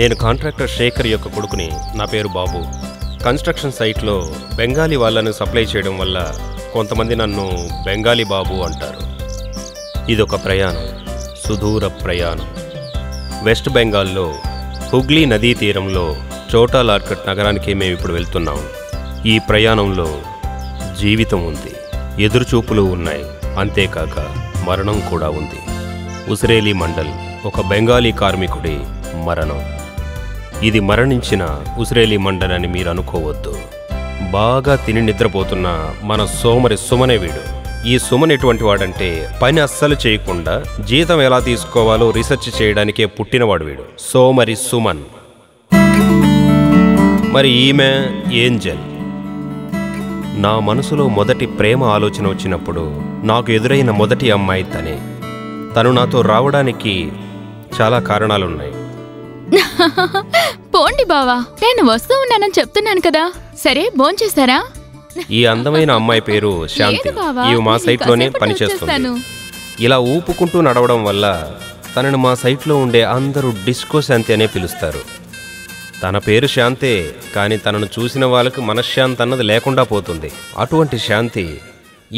నేను కాంట్రాక్టర్ శేఖర్ యొక్క కొడుకుని. నా పేరు బాబు. కన్స్ట్రక్షన్ సైట్లో బెంగాలీ వాళ్ళను సప్లై చేయడం వల్ల కొంతమంది నన్ను బెంగాలీ బాబు అంటారు. ఇదొక ప్రయాణం, సుదూర ప్రయాణం. వెస్ట్ బెంగాల్లో హుగ్లీ నదీ తీరంలో చోటా లార్కట్ నగరానికి మేము ఇప్పుడు వెళ్తున్నాం. ఈ ప్రయాణంలో జీవితం ఉంది, ఎదురుచూపులు ఉన్నాయి, అంతేకాక మరణం కూడా ఉంది. ఉసిరేలి మండల్ ఒక బెంగాలీ కార్మికుడి మరణం. ఇది మరణించిన ఉసిరేలి మండల్ అని మీరు అనుకోవద్దు. బాగా తిని నిద్రపోతున్న మన సోమరి సుమనే వీడు. ఈ సుమన్ ఎటువంటి వాడంటే పని అస్సలు చేయకుండా జీతం ఎలా తీసుకోవాలో రీసెర్చ్ చేయడానికే పుట్టినవాడు వీడు. సోమరి సుమన్. మరి ఈమె ఏంజెల్. నా మనసులో మొదటి ప్రేమ ఆలోచన వచ్చినప్పుడు నాకు ఎదురైన మొదటి అమ్మాయి తనే. తను నాతో రావడానికి చాలా కారణాలున్నాయి. పోండి బావా, నేను వస్తూ ఉన్నానని చెప్తున్నాను కదా. సరే, భోంచేస్తారా? ఈ అందమైన అమ్మాయి పేరు శాంతి. ఇవి మా సైట్లోనే పనిచేస్తుంది. ఇలా ఊపుకుంటూ నడవడం వల్ల తనని మా సైట్లో ఉండే అందరూ డిస్కో శాంతి అనే పిలుస్తారు. తన పేరు శాంతే, కానీ తనను చూసిన వాళ్ళకి మనశ్శాంతి అన్నది లేకుండా పోతుంది. అటువంటి శాంతి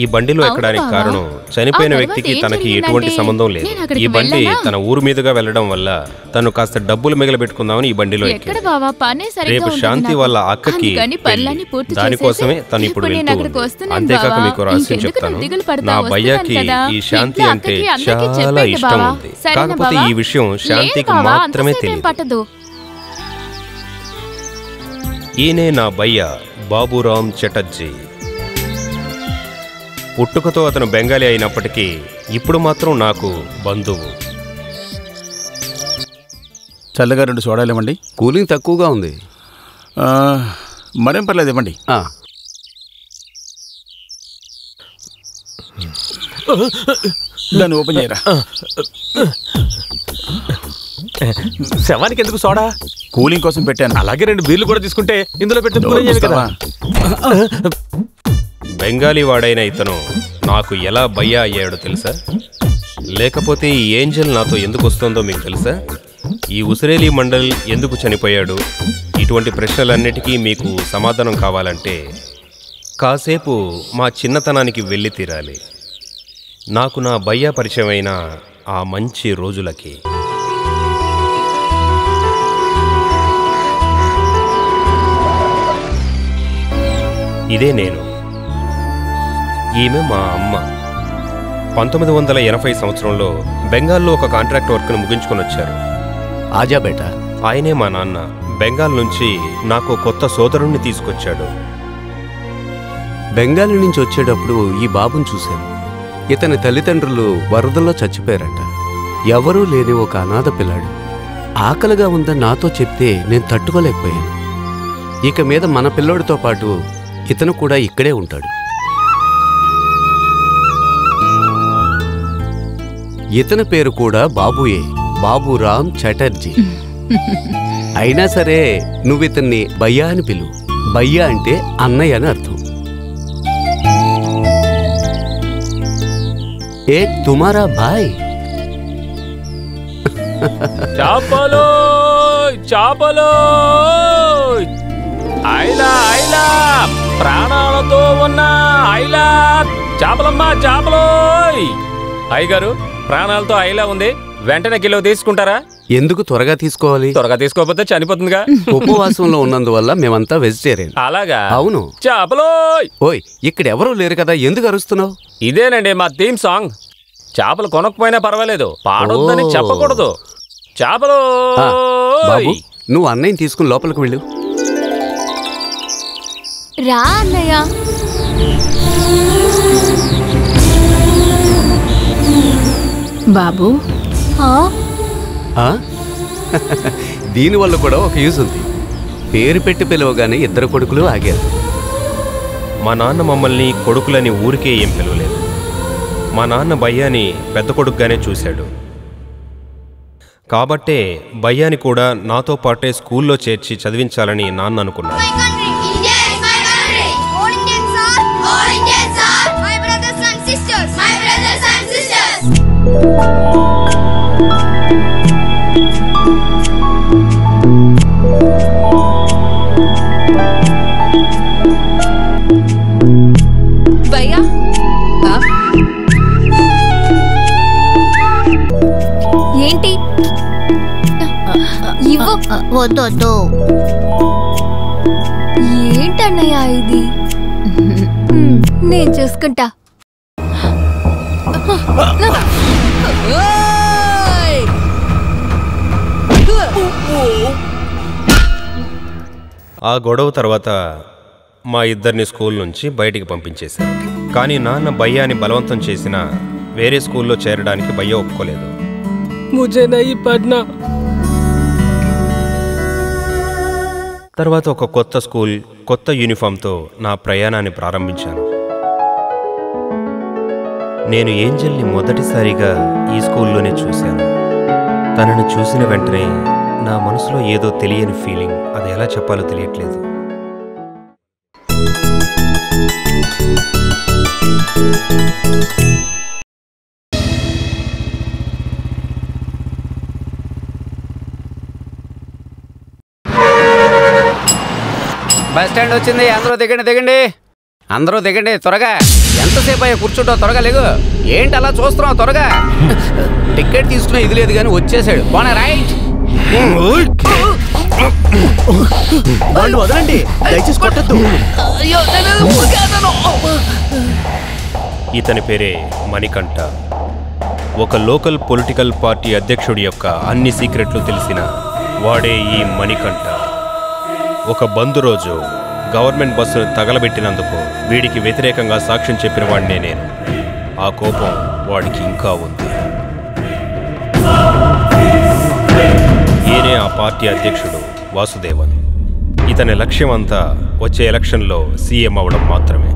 ఈ బండిలో ఎక్కడానికి కారణం చనిపోయిన వ్యక్తికి తనకి ఎటువంటి సంబంధం లేదు. ఈ బండి తన ఊరు మీదుగా వెళ్లడం వల్ల తను కాస్త డబ్బులు మిగలబెట్టుకుందామని ఈ బండిలో ఎక్కింది. రేపు శాంతి వాళ్ళ అక్కకి దానికోసమే తను ఇప్పుడు వెళ్తుంది. అంతేకాక మీకు రహస్యం చెప్తాను, నా భయ్యాకి ఈ శాంతి అంటే చాలా ఇష్టం ఉంది. కాకపోతే ఈ విషయం శాంతికి మాత్రమే తెలియదు. ఈయనే నా భయ్య బాబురామ్ చటర్జీ. పుట్టుకతో అతను బెంగాలీ అయినప్పటికీ ఇప్పుడు మాత్రం నాకు బంధువు. చల్లగా 2 సోడాలు ఇవ్వండి. కూలింగ్ తక్కువగా ఉంది. మరేం పర్లేదు, ఇవ్వండి. దాన్ని ఓపెన్ చేయరా. శవానికి ఎందుకు సోడా? కూలింగ్ కోసం పెట్టాను. అలాగే 2 బీర్లు కూడా తీసుకుంటే ఇందులో పెట్టుకుని. బెంగాలీ వాడైన ఇతను నాకు ఎలా భయ్యా అయ్యాడో తెలుసా? లేకపోతే ఈ ఏంజల్ నాతో ఎందుకు వస్తుందో మీకు తెలుసా? ఈ ఉసిరేలి మండల్ ఎందుకు చనిపోయాడు? ఇటువంటి ప్రశ్నలన్నిటికీ మీకు సమాధానం కావాలంటే కాసేపు మా చిన్నతనానికి వెళ్ళి తీరాలి. నాకు నా భయ్యా పరిచయమైన ఆ మంచి రోజులకి. ఇదే నేను. ఈమె మా అమ్మ. 1980 సంవత్సరంలో బెంగాల్లో ఒక కాంట్రాక్ట్ వర్క్ను ముగించుకొని వచ్చారు. ఆజా బేటా. ఆయనే మా నాన్న. బెంగాల్ నుంచి నాకు కొత్త సోదరుణ్ణి తీసుకొచ్చాడు. బెంగాల్ నుంచి వచ్చేటప్పుడు ఈ బాబుని చూశాను. ఇతని తల్లిదండ్రులు వరదల్లో చచ్చిపోయారట. ఎవరూ లేని ఒక అనాథ పిల్లాడు. ఆకలిగా ఉందని నాతో చెప్తే నేను తట్టుకోలేకపోయాను. ఇక మీద మన పిల్లోడితో పాటు ఇతను కూడా ఇక్కడే ఉంటాడు. ఇతని పేరు కూడా బాబుయే, బాబురామ్ చటర్జీ. అయినా సరే నువ్వు ఇతన్ని భయ్యా అని పిలు. భయ్యా అంటే అన్నయ్య అని అర్థం. ఏ తుమారా భాయ్. చాపలో చాపలో ఐలా ఐలా, ప్రాణాలతో ఉన్న ఐలా చాపలమ్మా, చాపలో. అయ్యగారు, ప్రాణాలతో ఐలా ఉంది, వెంటనే కిలో తీసుకుంటారా? ఎందుకు త్వరగా తీసుకోవాలి? త్వరగా తీసుకోకపోతే చనిపోతుందిగా. ఉపవాసంలో ఉన్నందువల్ల మేమంతా వెజిటేరియన్. అలాగా? అవును. చాపలో. ఓయ్, ఇక్కడ ఎవరూ లేరు కదా, ఎందుకు అరుస్తున్నావు? ఇదేనండి మా థీమ్ సాంగ్. చేపలు కొనకపోయినా పర్వాలేదు, పాడొద్దని చెప్పకూడదు. చేపలు. బాబు, నువ్వు అన్నయ్యని తీసుకుని లోపలికి వెళ్ళు. రా అన్నయ్య. బాబు, దీనివల్ల కూడా ఒక యూజ్ ఉంది. పేరు పెట్టి పిలవగానే 2 కొడుకులు ఆగారు. మా నాన్న మమ్మల్ని కొడుకులని ఊరికే ఏం పిలవలేదు. మా నాన్న భయ్యాని పెద్ద కొడుకుగానే చూశాడు. కాబట్టే భయ్యాని కూడా నాతో పాటే స్కూల్లో చేర్చి చదివించాలని నాన్న అనుకున్నాడు. ఏంటి ఇవ్వు. వద్దు. ఏంటన్నయ్య ఇది? నేను చూసుకుంటా. ఆ గొడవ తర్వాత మా ఇద్దరిని స్కూల్ నుంచి బయటికి పంపించేశారు. కానీ నాన్న భయ్యాని బలవంతం చేసినా వేరే స్కూల్లో చేరడానికి భయ్య ఒప్పుకోలేదు. తర్వాత ఒక కొత్త స్కూల్, కొత్త యూనిఫామ్తో నా ప్రయాణాన్ని ప్రారంభించాను. నేను ఏంజెల్ని మొదటిసారిగా ఈ స్కూల్లోనే చూశాను. తనను చూసిన వెంటనే నా మనసులో ఏదో తెలియని ఫీలింగ్, అది ఎలా చెప్పాలో తెలియట్లేదు. బస్ స్టాండ్ వచ్చింది, అందరూ దిగండి. అందరూ దిగండి త్వరగా. ఎంతసేపు అయ్యా కూర్చుంటావు? త్వరగా లేగు. ఏంటి అలా చూస్తున్నావు? త్వరగా. టికెట్ తీసుకునే ఇది లేదు కానీ వచ్చేసాడు. పోనా రైట్. వాళ్ళు వదలండి, దయచేసి కొట్టద్దు. ఇతని పేరే మణికంఠ. ఒక లోకల్ పొలిటికల్ పార్టీ అధ్యక్షుడి యొక్క అన్ని సీక్రెట్లు తెలిసిన వాడే ఈ మణికంఠ. ఒక బంద్ రోజు గవర్నమెంట్ బస్సును తగలబెట్టినందుకు వీడికి వ్యతిరేకంగా సాక్ష్యం చెప్పిన వాడినే నేను. ఆ కోపం వాడికి ఇంకా ఉంది. ఈయనే ఆ పార్టీ అధ్యక్షుడు వాసుదేవన్. ఇతని లక్ష్యం అంతా వచ్చే ఎలక్షన్లో సీఎం అవడం మాత్రమే.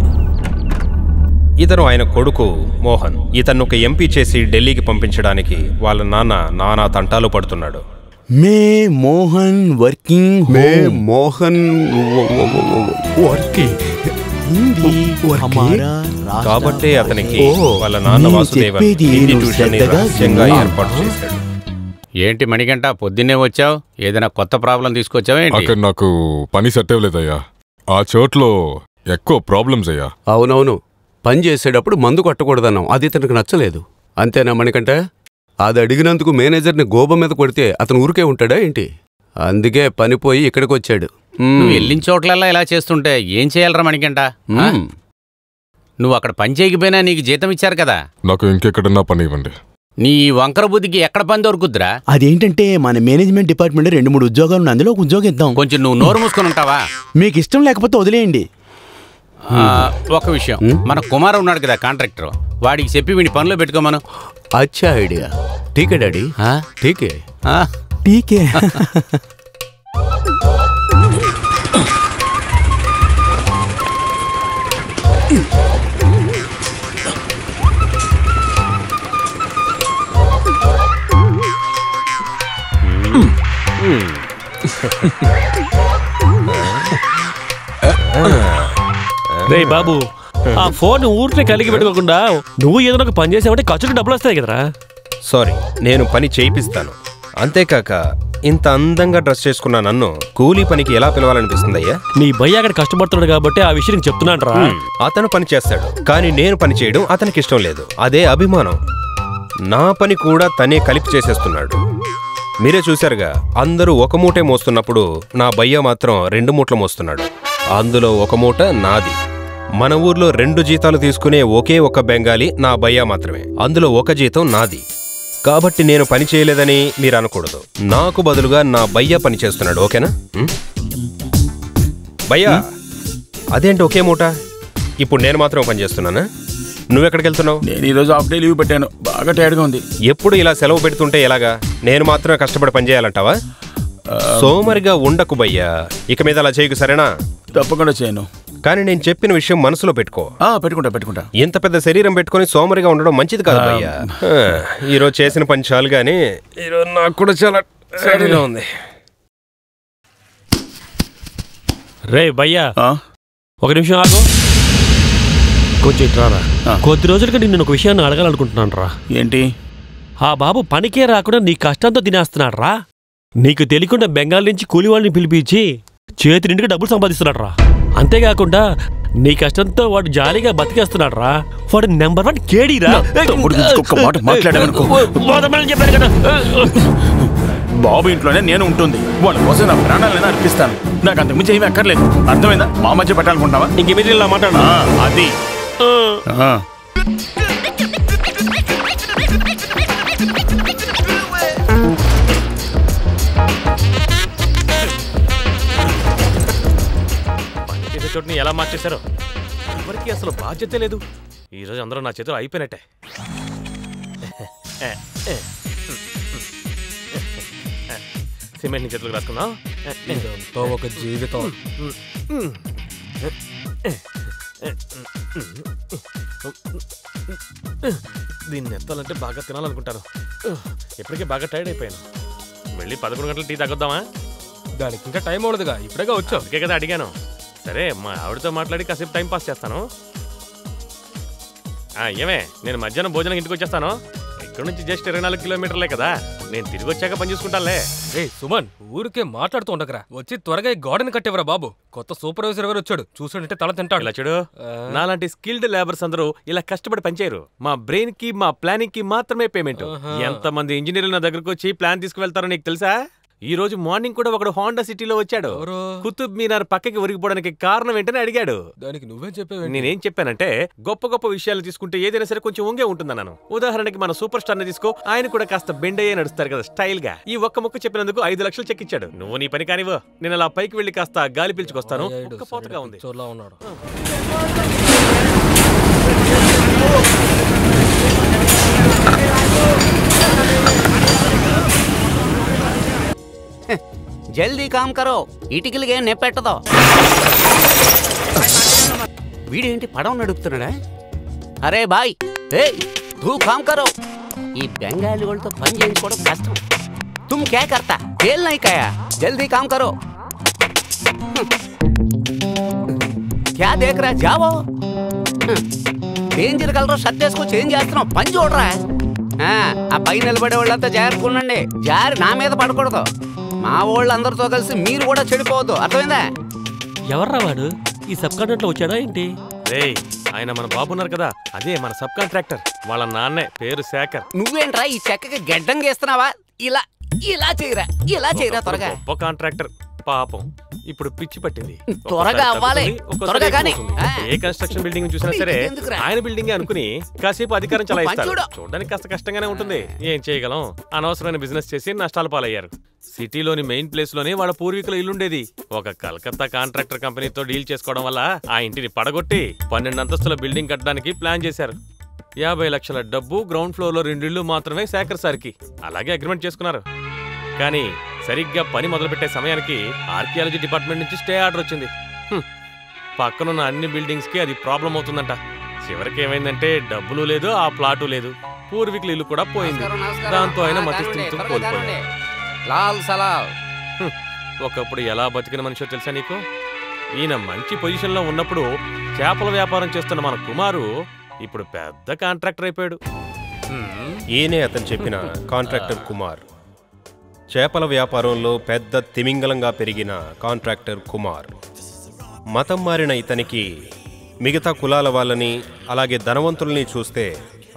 ఇతను ఆయన కొడుకు మోహన్. ఇతను ఒక ఎంపీ చేసి ఢిల్లీకి పంపించడానికి వాళ్ళ నానా తంటాలు పడుతున్నాడు. మోహన్ వర్కింగ్ కాబట్టే అతనికి వాళ్ళ నాన్న వాసుదేవన్ హిందీ ట్యూషన్ రహస్యంగా ఏర్పాటు చేశాడు. ఏంటి మణికంఠ, పొద్దున్నే వచ్చావు? ఏదైనా కొత్త ప్రాబ్లం తీసుకొచ్చావా? అక్కడ నాకు పని సెట్ అవ్వలేదయ్యా. ఆ చోట్లో ఎక్కువ ప్రాబ్లమ్స్ అయ్యా. అవునవును, పని చేసేటప్పుడు మందు కొట్టకూడదన్నాం. అది ఇతనికి నచ్చలేదు. అంతేనా మణికంఠ? అది అడిగినందుకు మేనేజర్ని గోబ మీద కొడితే అతను ఊరికే ఉంటాడా ఏంటి? అందుకే పని పోయి ఇక్కడికి వచ్చాడు. నువ్వు వెళ్ళిన చోట్లల్లా ఇలా చేస్తుంటే ఏం చేయాలరా మణికంఠ? నువ్వు అక్కడ పని చేయకపోయినా నీకు జీతం ఇచ్చారు కదా. నాకు ఇంకెక్కడన్నా పని ఇవ్వండి. నీ వంకర బుద్ధికి ఎక్కడ పని దొరుకుద్దిరా? అదేంటంటే మన మేనేజ్మెంట్ డిపార్ట్మెంట్ 2-3 ఉద్యోగాలు ఉన్నాయి, అందులో ఒక ఉద్యోగం ఇద్దాం. కొంచెం నువ్వు నోరు మూసుకొని ఉంటావా? మీకు ఇష్టం లేకపోతే వదిలేయండి. ఒక విషయం, మన కుమార్ ఉన్నాడు కదా కాంట్రాక్టర్, వాడికి చెప్పి వీడి పనిలో పెట్టుకోమను. అచ్చా ఐడియా. ఠీకే డాడీ, ఠీకే. ఠీకే. రే బాబు, ఆ ఫోన్ ఊరికే కలిగి పెట్టుకోకుండా నువ్వు ఏదైనా ఒక పని చేసావంటే ఖర్చులు డబ్బులు వస్తాయి కదరా. సారీ, నేను పని చేయిస్తాను. అంతేకాక ఇంత అందంగా డ్రెస్ చేసుకున్న నన్ను కూలీ పనికి ఎలా పిలవాలనిపిస్తుందయ్యా? నీ భయ్య అక్కడ కష్టపడుతున్నాడు కాబట్టి ఆ విషయం చెప్తున్నాను రా. అతను పని చేస్తాడు, కానీ నేను పని చేయడం అతనికి ఇష్టం లేదు. అదే అభిమానం. నా పని కూడా తనే కలిపి చేసేస్తున్నాడు. మీరే చూశారుగా, అందరూ ఒక మూటే మోస్తున్నప్పుడు నా భయ్య మాత్రం 2 మూటలు మోస్తున్నాడు. అందులో ఒక మూట నాది. మన ఊర్లో 2 జీతాలు తీసుకునే ఒకే ఒక బెంగాలీ నా భయ్య మాత్రమే. అందులో ఒక జీతం నాది. కాబట్టి నేను పని చేయలేదని మీరు అనకూడదు. నాకు బదులుగా నా భయ్య పని చేస్తున్నాడు. ఓకేనా? భయ్యా, అదేంటి ఒకే మూట? ఇప్పుడు నేను మాత్రం పని చేస్తున్నానా? నువ్వెక్కడికి వెళ్తున్నావు? నేను ఈరోజు హాఫ్ డే లీవ్ పెట్టాను, బాగా టైర్డ్గా ఉంది. ఎప్పుడు ఇలా సెలవు పెడుతుంటే ఎలాగా? నేను మాత్రమే కష్టపడి పని చేయాలంటావా? సోమరిగా ఉండకు భయ్యా, ఇక మీద అలా చేయకు, సరేనా? తప్పకుండా చేయను. కానీ నేను చెప్పిన విషయం మనసులో పెట్టుకో. పెట్టుకుంటా. ఇంత పెద్ద శరీరం పెట్టుకుని సోమరిగా ఉండడం మంచిది కాదు భయ్యా. ఈరోజు చేసిన పని చాలు, కానీ ఈరోజు నాకు కూడా చాలా సరిగా ఉంది. రే భయ్యా, ఒక నిమిషం ఆగు. కొంచెం ఇట్రారా. కొద్ది రోజులుగా నేను ఒక విషయాన్ని అడగాలనుకుంటున్నాను రా. ఏంటి? ఆ బాబు పనికే రాకుండా నీ కష్టంతో తినేస్తున్నాడు రా. నీకు తెలియకుండా బెంగాల్ నుంచి కూలి వాళ్ళని పిలిపించి చేతి నిండుగా డబ్బులు సంపాదిస్తున్నాడు రా. అంతేకాకుండా నీ కష్టంతో వాడు జాలీగా బతికేస్తున్నాడు రా. వాడు నెంబర్ 1 కేడీరా. చెప్పాను కదా, బాబు ఇంట్లోనే నేను ఉంటుంది, వాళ్ళ కోసం నా ప్రాణాలైనా అర్పిస్తాను. నాకు అంతకుమించి ఏమీ అక్కర్లేదు. అర్థమైందా? మా మధ్య పెట్టాలనుకుంటావా? ఇంక మీరు ఇలా మాట్లాడు. అది పనిచేసే చోటుని ఎలా మార్చేశారో ఎవరికి అసలు బాధ్యత లేదు. ఈరోజు అందరూ నా చేతులు అయిపోయినట్టే. సిమెంట్ ని చేతులకు రాసుకుందాం. ఒక జీవితం. దీన్ని ఎత్తాలంటే బాగా తినాలనుకుంటాను. ఇప్పటికే బాగా టైర్డ్ అయిపోయాను. వెళ్ళి 11 గంటలు టీ తగ్గొద్దామా? దానికి ఇంకా టైం ఉండదుగా, ఇప్పుడేగా వచ్చావు. అందుకే కదా అడిగాను. సరే, మా ఆవిడతో మాట్లాడి కాసేపు టైం పాస్ చేస్తాను. ఏమే, నేను మధ్యాహ్నం భోజనం ఇంటికి వచ్చేస్తాను. ఇక్కడ నుంచి జస్ట్ 24 కిలోమీటర్లే కదా. నేను తిరిగి వచ్చాక పని చూసుకుంటానులే. రే సుమన్, ఊరికే మాట్లాడుతూ ఉండకరా. వచ్చి త్వరగా ఈ గార్డెన్ కట్టేవరా బాబు. కొత్త సూపర్వైజర్ ఎవరు వచ్చాడు, చూస్తుంటే తల తింటాడు. ఇలా చూడు, నాలాంటి స్కిల్డ్ లేబర్స్ అందరూ ఇలా కష్టపడి పనిచేయరు. మా బ్రెయిన్ కి, మా ప్లానింగ్ కి మాత్రమే పేమెంట్. ఎంతమంది ఇంజనీర్లు నా దగ్గరకు వచ్చి ప్లాన్ తీసుకువెళ్తారో నీకు తెలుసా? ఈ రోజు మార్నింగ్ కూడా ఒకడు హోండా సిటీలో వచ్చాడు. కుతుబ్ మీనార్ పక్కకి ఒరిగిపోవడానికి కారణం ఏంటని అడిగాడు. దానికి నువ్వేం చెప్పావు? నేనేం చెప్పానంటే, గొప్ప గొప్ప విషయాలు తీసుకుంటే ఏదైనా సరే కొంచెం ఉంగే ఉంటుందన్నాను. ఉదాహరణకి మన సూపర్ స్టార్ ని తీసుకో, ఆయన కూడా కాస్త బెండ్ అయ్యే నడుస్తారు కదా స్టైల్ గా. ఈ ఒక్క ముక్క చెప్పినందుకు 5 లక్షలు చెక్ ఇచ్చాడు. నువ్వు నీ పని కానివ్వు, నేను అలా పైకి వెళ్లి కాస్త గాలి పీల్చుకొస్తాను. పోతగా ఉంది. చోర్లా ఉన్నాడు. జల్దీ కామ్ కరో, ఇటుకలకే నెప్పెట్టదో. వీడేంటి పడవ నడుపుతున్నాడా? అరే బాయ్, తూ కామ్ కరో. ఈ బెంగాలీ వాళ్ళతో పని చేయించుకోవడం కష్టం. తుమ్ క్యా కర్తా? తేల్ నహీ కాయా? జల్దీ కామ్ కరో. క్యా దేఖ్ రా? జావో. డేంజర్ కలర్ షర్ట్ వేసుకొని చేంజ్ చేస్తున్నావు, పని చూడరా. ఆ పై నిలబడే వాళ్ళంతా జాగ్రత్తగా ఉండండి. జారి నా మీద పడకూడదు. మా వాళ్ళందరితో కలిసి మీరు కూడా చెడిపోవద్దు, అర్థమైందా? ఎవర్రా వాడు? ఈ సబ్ కాంట్రాక్టర్ వచ్చాడా ఏంటి? ఆయన మన బాబు ఉన్నారు కదా, అదే మన సబ్ కాంట్రాక్టర్. వాళ్ళ నాన్నే, పేరు శేఖర్. నువ్వేంట్రా ఈ చెక్కకి గడ్డం గీస్తున్నావా? ఇలా ఇలా చేయరా, ఇలా చేయరా త్వరగా. గొప్ప కాంట్రాక్టర్ పాపం, ఇప్పుడు పిచ్చి పట్టింది. త్వరగా అవ్వాలి, త్వరగా కానీ. ఏ కన్స్ట్రక్షన్ బిల్డింగ్ చూసినా సరే ఆయన బిల్డింగ్ అనుకుని కాసేపు అధికారం చలాయిస్తారు. చూడడానికి కాస్త కష్టంగానే ఉంటుంది. ఏం చేయగలం? అనవసరమైన బిజినెస్ చేసి నష్టాలు పాలయ్యారు. సిటీలోని మెయిన్ ప్లేస్ లోనే వాళ్ళ పూర్వీకుల ఇల్లుండేది. ఒక కలకత్తా కాంట్రాక్టర్ కంపెనీతో డీల్ చేసుకోవడం వల్ల ఆ ఇంటిని పడగొట్టి 12 అంతస్తుల బిల్డింగ్ కట్టడానికి ప్లాన్ చేశారు. 50 లక్షల డబ్బు, గ్రౌండ్ ఫ్లోర్ లో 2 ఇళ్లు మాత్రమే శేఖర్ సార్కి. అలాగే అగ్రిమెంట్ చేసుకున్నారు. కానీ సరిగ్గా పని మొదలుపెట్టే సమయానికి ఆర్కియాలజీ డిపార్ట్మెంట్ నుంచి స్టే ఆర్డర్ వచ్చింది. పక్కనున్న అన్ని బిల్డింగ్స్ కి అది ప్రాబ్లం అవుతుందంట. చివరికి ఏమైందంటే డబ్బులు లేదు, ఆ ప్లాటు లేదు, పూర్వీకుల ఇల్లు కూడా పోయింది. దాంతో ఆయన మతిస్థిమితం కోల్పోయాడు. ఒకప్పుడు ఎలా బతికిన మనిషో తెలుసా నీకు? ఈయన మంచి పొజిషన్ లో ఉన్నప్పుడు చేపల వ్యాపారం చేస్తున్న మన కుమారు ఇప్పుడు పెద్ద కాంట్రాక్టర్ అయిపోయాడు. ఈయనే అతను చెప్పిన కాంట్రాక్టర్ కుమార్. చేపల వ్యాపారంలో పెద్ద తిమింగలంగా పెరిగిన కాంట్రాక్టర్ కుమార్. మతం మారిన ఇతనికి మిగతా కులాల వాళ్ళని, అలాగే ధనవంతుల్ని చూస్తే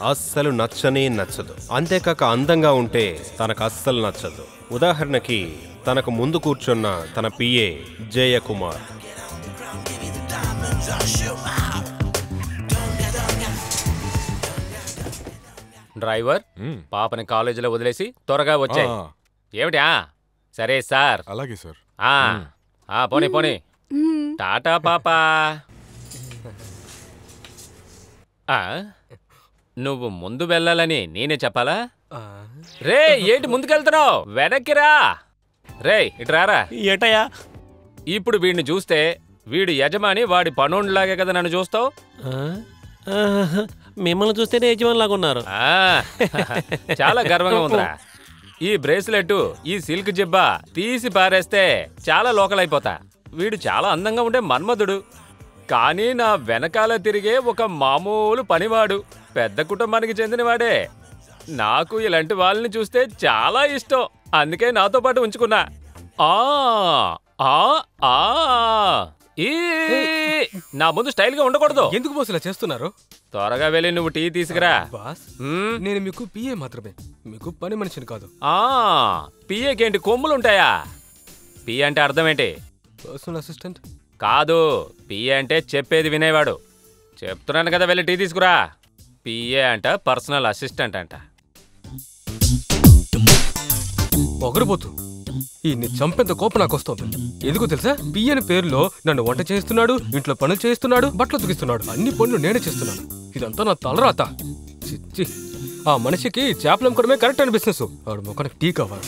అస్సలు నచ్చనే నచ్చదు. అంతేకాక అందంగా ఉంటే తనకు అస్సలు నచ్చదు. ఉదాహరణకి తనకు ముందు కూర్చున్న తన పిఏ జయకుమార్. డ్రైవర్, పాపని కాలేజీలో వదిలేసి త్వరగా వచ్చాయి. ఏమిటా? సరే సార్. అలాగే సార్. పోనీ పోనీ. టాటా పాపా. నువ్వు ముందు వెళ్ళాలని నేనే చెప్పాలా? రే, ఏంటి ముందుకెళ్తున్నావు? వెనక్కిరా. రే, ఇటు రారా. ఏటయ్యా? ఇప్పుడు వీడిని చూస్తే వీడు యజమాని, వాడి పనోండిలాగే కదా నన్ను చూస్తావు? మిమ్మల్ని చూస్తేనే యజమానిలాగా ఉన్నారు. చాలా గర్వంగా ఉందిరా. ఈ బ్రేస్లెట్, ఈ సిల్క్ జిబ్బా తీసి పారేస్తే చాలా లోకల్ అయిపోతా. వీడు చాలా అందంగా ఉండే మన్మధుడు, కానీ నా వెనకాల తిరిగే ఒక మామూలు పనివాడు. పెద్ద కుటుంబానికి చెందినవాడే. నాకు ఇలాంటి వాళ్ళని చూస్తే చాలా ఇష్టం, అందుకే నాతో పాటు ఉంచుకున్నా. నా ముందు స్టైల్ గా ఉండకూడదు. ఎందుకు బాస్ ఇలా చేస్తున్నారు? త్వరగా వెళ్ళి నువ్వు టీ తీసుకురా. బాస్ నేను మీకు పిఏ మాత్రమే, మీకు పని మనిషిని కాదు. పిఏకేంటి కొమ్ములుంటాయా? పిఏ అంటే అర్థం ఏంటి? పర్సనల్ అసిస్టెంట్ కాదు, పిఏ అంటే చెప్పేది వినేవాడు. చెప్తున్నాను కదా, వెళ్ళి టీ తీసుకురా. పిఏ అంట పర్సనల్ అసిస్టెంట్ అంట. పొగరబోతు ఈ చంపేంత కోపం నాకు వస్తుంది. ఎందుకు తెలుసా? పియ్యని పేరులో నన్ను వంట చేస్తున్నాడు, ఇంట్లో పనులు చేస్తున్నాడు, బట్టలు ఉతికిస్తున్నాడు. అన్ని పనులు నేనే చేస్తున్నాను. ఇదంతా నా తలరాత. చిచ్చి, ఆ మనిషికి చేపలు అమ్ముకోవడమే కరెక్ట్ అయిన బిజినెస్. ఆడు మొక్కనికి టీ కావాలి.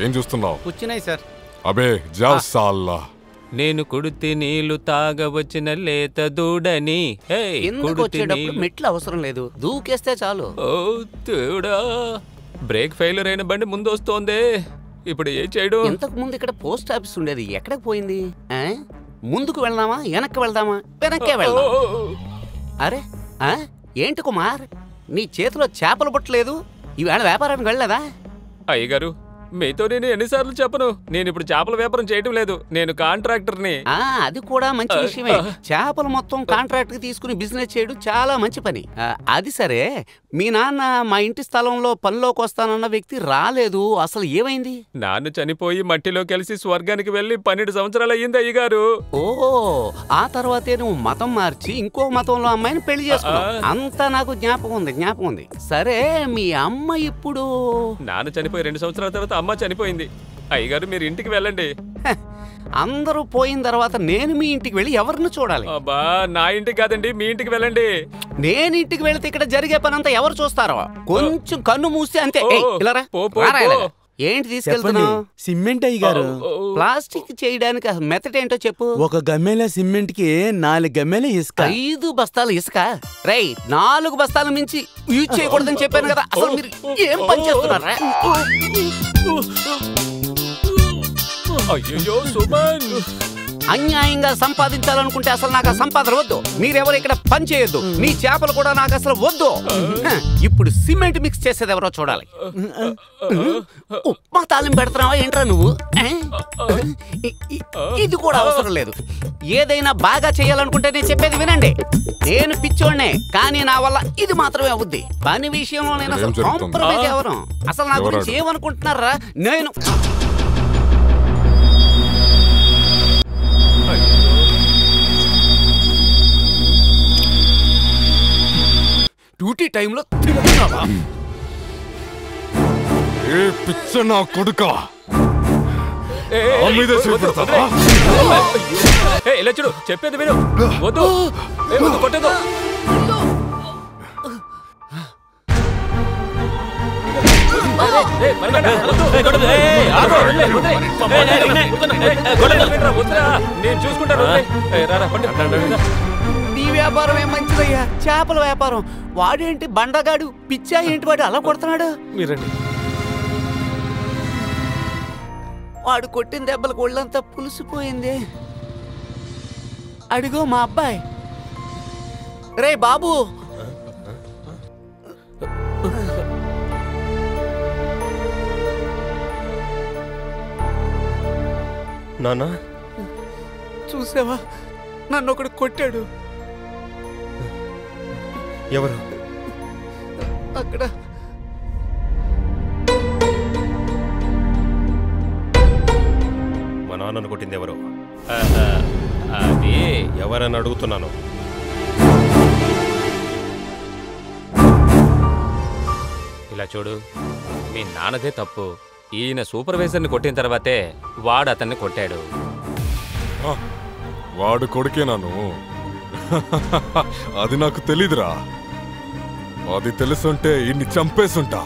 ఏం చూస్తున్నావు? కూర్చున్నాయి సార్. అబే జాల్సాల్లా. నేను కుడితి నీళ్లు తాగవచ్చిన లేత దూడని. మెట్లు అవసరం లేదు, దూకేస్తే చాలు. ఓ దేవుడా, బ్రేక్ ఫెయిల్యూర్ అయిన బండి ముందు వస్తోంది. ఇప్పుడు ఏం చేయడం? ఇంతకు ముందు ఇక్కడ పోస్ట్ ఆఫీస్ ఉండేది, ఎక్కడికి పోయింది? ముందుకు వెళ్దామా వెనక్కి వెళ్దామా? వెనక్కే వెళ్దాం. అరే ఏంటి కుమార్, నీ చేతిలో చేపలు పుట్టలేదు? ఈవేళ వ్యాపారానికి వెళ్ళలేదా? అయ్యగారు, మీతో నేను ఎన్నిసార్లు చెప్పను, నేను ఇప్పుడు చేపల వ్యాపారం చేయటం లేదు, నేను కాంట్రాక్టర్ని. అది కూడా మంచి విషయమే. చేపలు మొత్తం కాంట్రాక్ట్ కి తీసుకుని బిజినెస్ చేయడం చాలా మంచి పని. అది సరే, మీ నాన్న మా ఇంటి స్థలంలో పనిలోకి వస్తానన్న వ్యక్తి రాలేదు, అసలు ఏమైంది? నాన్న చనిపోయి మట్టిలో కలిసి స్వర్గానికి వెళ్ళి 12 సంవత్సరాలు అయ్యింది అయ్యగారు. ఓ, ఆ తర్వాతే నువ్వు మతం మార్చి ఇంకో మతంలో అమ్మాయిని పెళ్లి చేసుకున్నావు. అంతా నాకు జ్ఞాపకం ఉంది. సరే, మీ అమ్మ ఇప్పుడు? నాన్న చనిపోయి 2 సంవత్సరాల తర్వాత అమ్మ చనిపోయింది. అయ్యగారు, మీరు ఇంటికి వెళ్ళండి. అందరూ పోయిన తర్వాత నేను మీ ఇంటికి వెళ్ళి ఎవరిని చూడాలి? అబ్బా, నా ఇంటికి కాదండి, మీ ఇంటికి వెళ్ళండి. నేను ఇంటికి వెళితే ఇక్కడ జరిగే పని అంతా ఎవరు చూస్తారో? కొంచెం కన్ను మూస్తే అంతే. ఏంటి తీసుకెళ్తున్నావు? సిమెంట్ అయ్యగారు. ప్లాస్టిక్ చేయడానికి మెథడ్ ఏంటో చెప్పు. ఒక గమ్మెల సిమెంట్ కి 4 గమ్మెల ఇసుక. 5 బస్తాలు ఇసుక? రై, 4 బస్తాలు మించి యూజ్ చేయకూడదని చెప్పాను కదా. అసలు మీరు ఏం పని చేస్తున్నారా? అయ్యో సుమన్, అన్యాయంగా సంపాదించాలనుకుంటే అసలు నాకు ఆ సంపాదన వద్దు. మీరెవరు ఇక్కడ పని చేయొద్దు. నీ చేపలు కూడా నాకు అసలు వద్దు. ఇప్పుడు సిమెంట్ మిక్స్ చేసేది ఎవరో చూడాలి. ఉప్మా తాలింపు పెడుతున్నావా ఏంట్రా నువ్వు? ఇది కూడా అవసరం లేదు. ఏదైనా బాగా చేయాలనుకుంటే నేను చెప్పేది వినండి. నేను పిచ్చోడ్నే, కానీ నా వల్ల ఇది మాత్రమే అవుద్ది. పని విషయంలో నేను అసలు కాంప్రమైజ్ ఎవరు? అసలు నా గురించి ఏమనుకుంటున్నారా? నేను డ్యూటీ టైంలో తిరుగుతున్నావా? ఏ పిచ్చ నా కొడుకా, ఇలా చూడు, చెప్పేది విను. వద్దు, కొట్టదు. నేను చూసుకుంటాను. నీ వ్యాపారమే మంచిదయ్యా, చేపల వ్యాపారం. వాడేంటి బండగాడు, పిచ్చా ఏంటి వాడు అలా కొడుతున్నాడు? మీరండి. వాడు కొట్టిన దెబ్బలకు ఒళ్ళంతా పులిసిపోయింది. అడిగో మా అబ్బాయి. రే బాబు, నాన్న చూసావా, నన్ను ఒకడు కొట్టాడు. ఎవరు? అక్కడ మా నాన్నను కొట్టింది ఎవరు? అది ఎవరని అడుగుతున్నాను. ఇలా చూడు, మీ నాన్నదే తప్పు. ఈయన సూపర్వైజర్ని కొట్టిన తర్వాతే వాడు అతన్ని కొట్టాడు. వాడు కొడుకేనాను? అది నాకు తెలీదురా. అది తెలుసుంటే ఇన్ని చంపేసుంటా.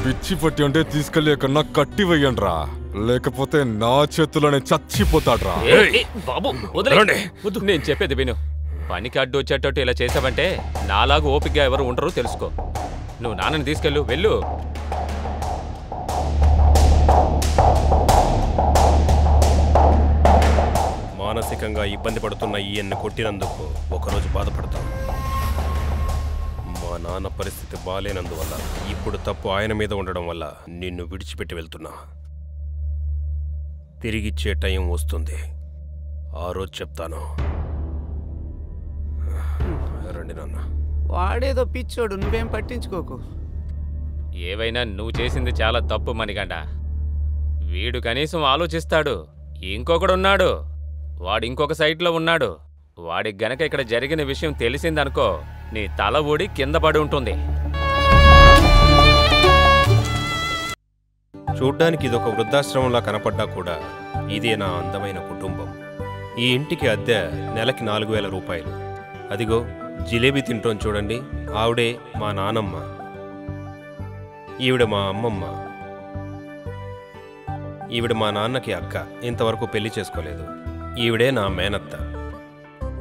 పిచ్చి పట్టి అంటే తీసుకెళ్ళకన్నా కట్టి వెయ్యండ్రా, లేకపోతే నా చేతిలోనే చచ్చిపోతాడ్రా. బాబు నేను చెప్పేది విను. పనికి అడ్డు వచ్చేటట్టు ఇలా చేసావంటే నాలాగు ఓపికగా ఎవరు ఉండరు తెలుసుకో. నువ్వు నాన్నని తీసుకెళ్ళు, వెళ్ళు. మానసికంగా ఇబ్బంది పడుతున్న ఈయన్ని కొట్టినందుకు ఒకరోజు బాధపడతాం. మా నాన్న పరిస్థితి బాలేనందువల్ల ఇప్పుడు తప్పు ఆయన మీద ఉండడం వల్ల నిన్ను విడిచిపెట్టి వెళ్తున్నా. తిరిగిచ్చే టైం వస్తుంది, ఆ రోజు చెప్తాను. రండి నాన్న. వాడేదో పిచ్చోడు, నువ్వేం పట్టించుకోకు. ఏవైనా నువ్వు చేసింది చాలా తప్పు మణికంఠ. వీడు కనీసం ఆలోచిస్తాడు. ఇంకొకడున్నాడు, వాడు ఇంకొక సైట్లో ఉన్నాడు. వాడికి గనక ఇక్కడ జరిగిన విషయం తెలిసిందనుకో, నీ తల ఊడి కింద పడి ఉంటుంది. చూడ్డానికి ఇదొక వృద్ధాశ్రమంలా కనపడ్డా కూడా ఇదే నా అందమైన కుటుంబం. ఈ ఇంటికి అద్దె నెలకి 4000 రూపాయలు. అదిగో జిలేబీ తింటోని చూడండి, ఆవిడే మా నానమ్మ. ఈవిడ మా అమ్మమ్మ. ఈవిడ మా నాన్నకి అక్క, ఇంతవరకు పెళ్లి చేసుకోలేదు. ఈవిడే నా మేనత్త.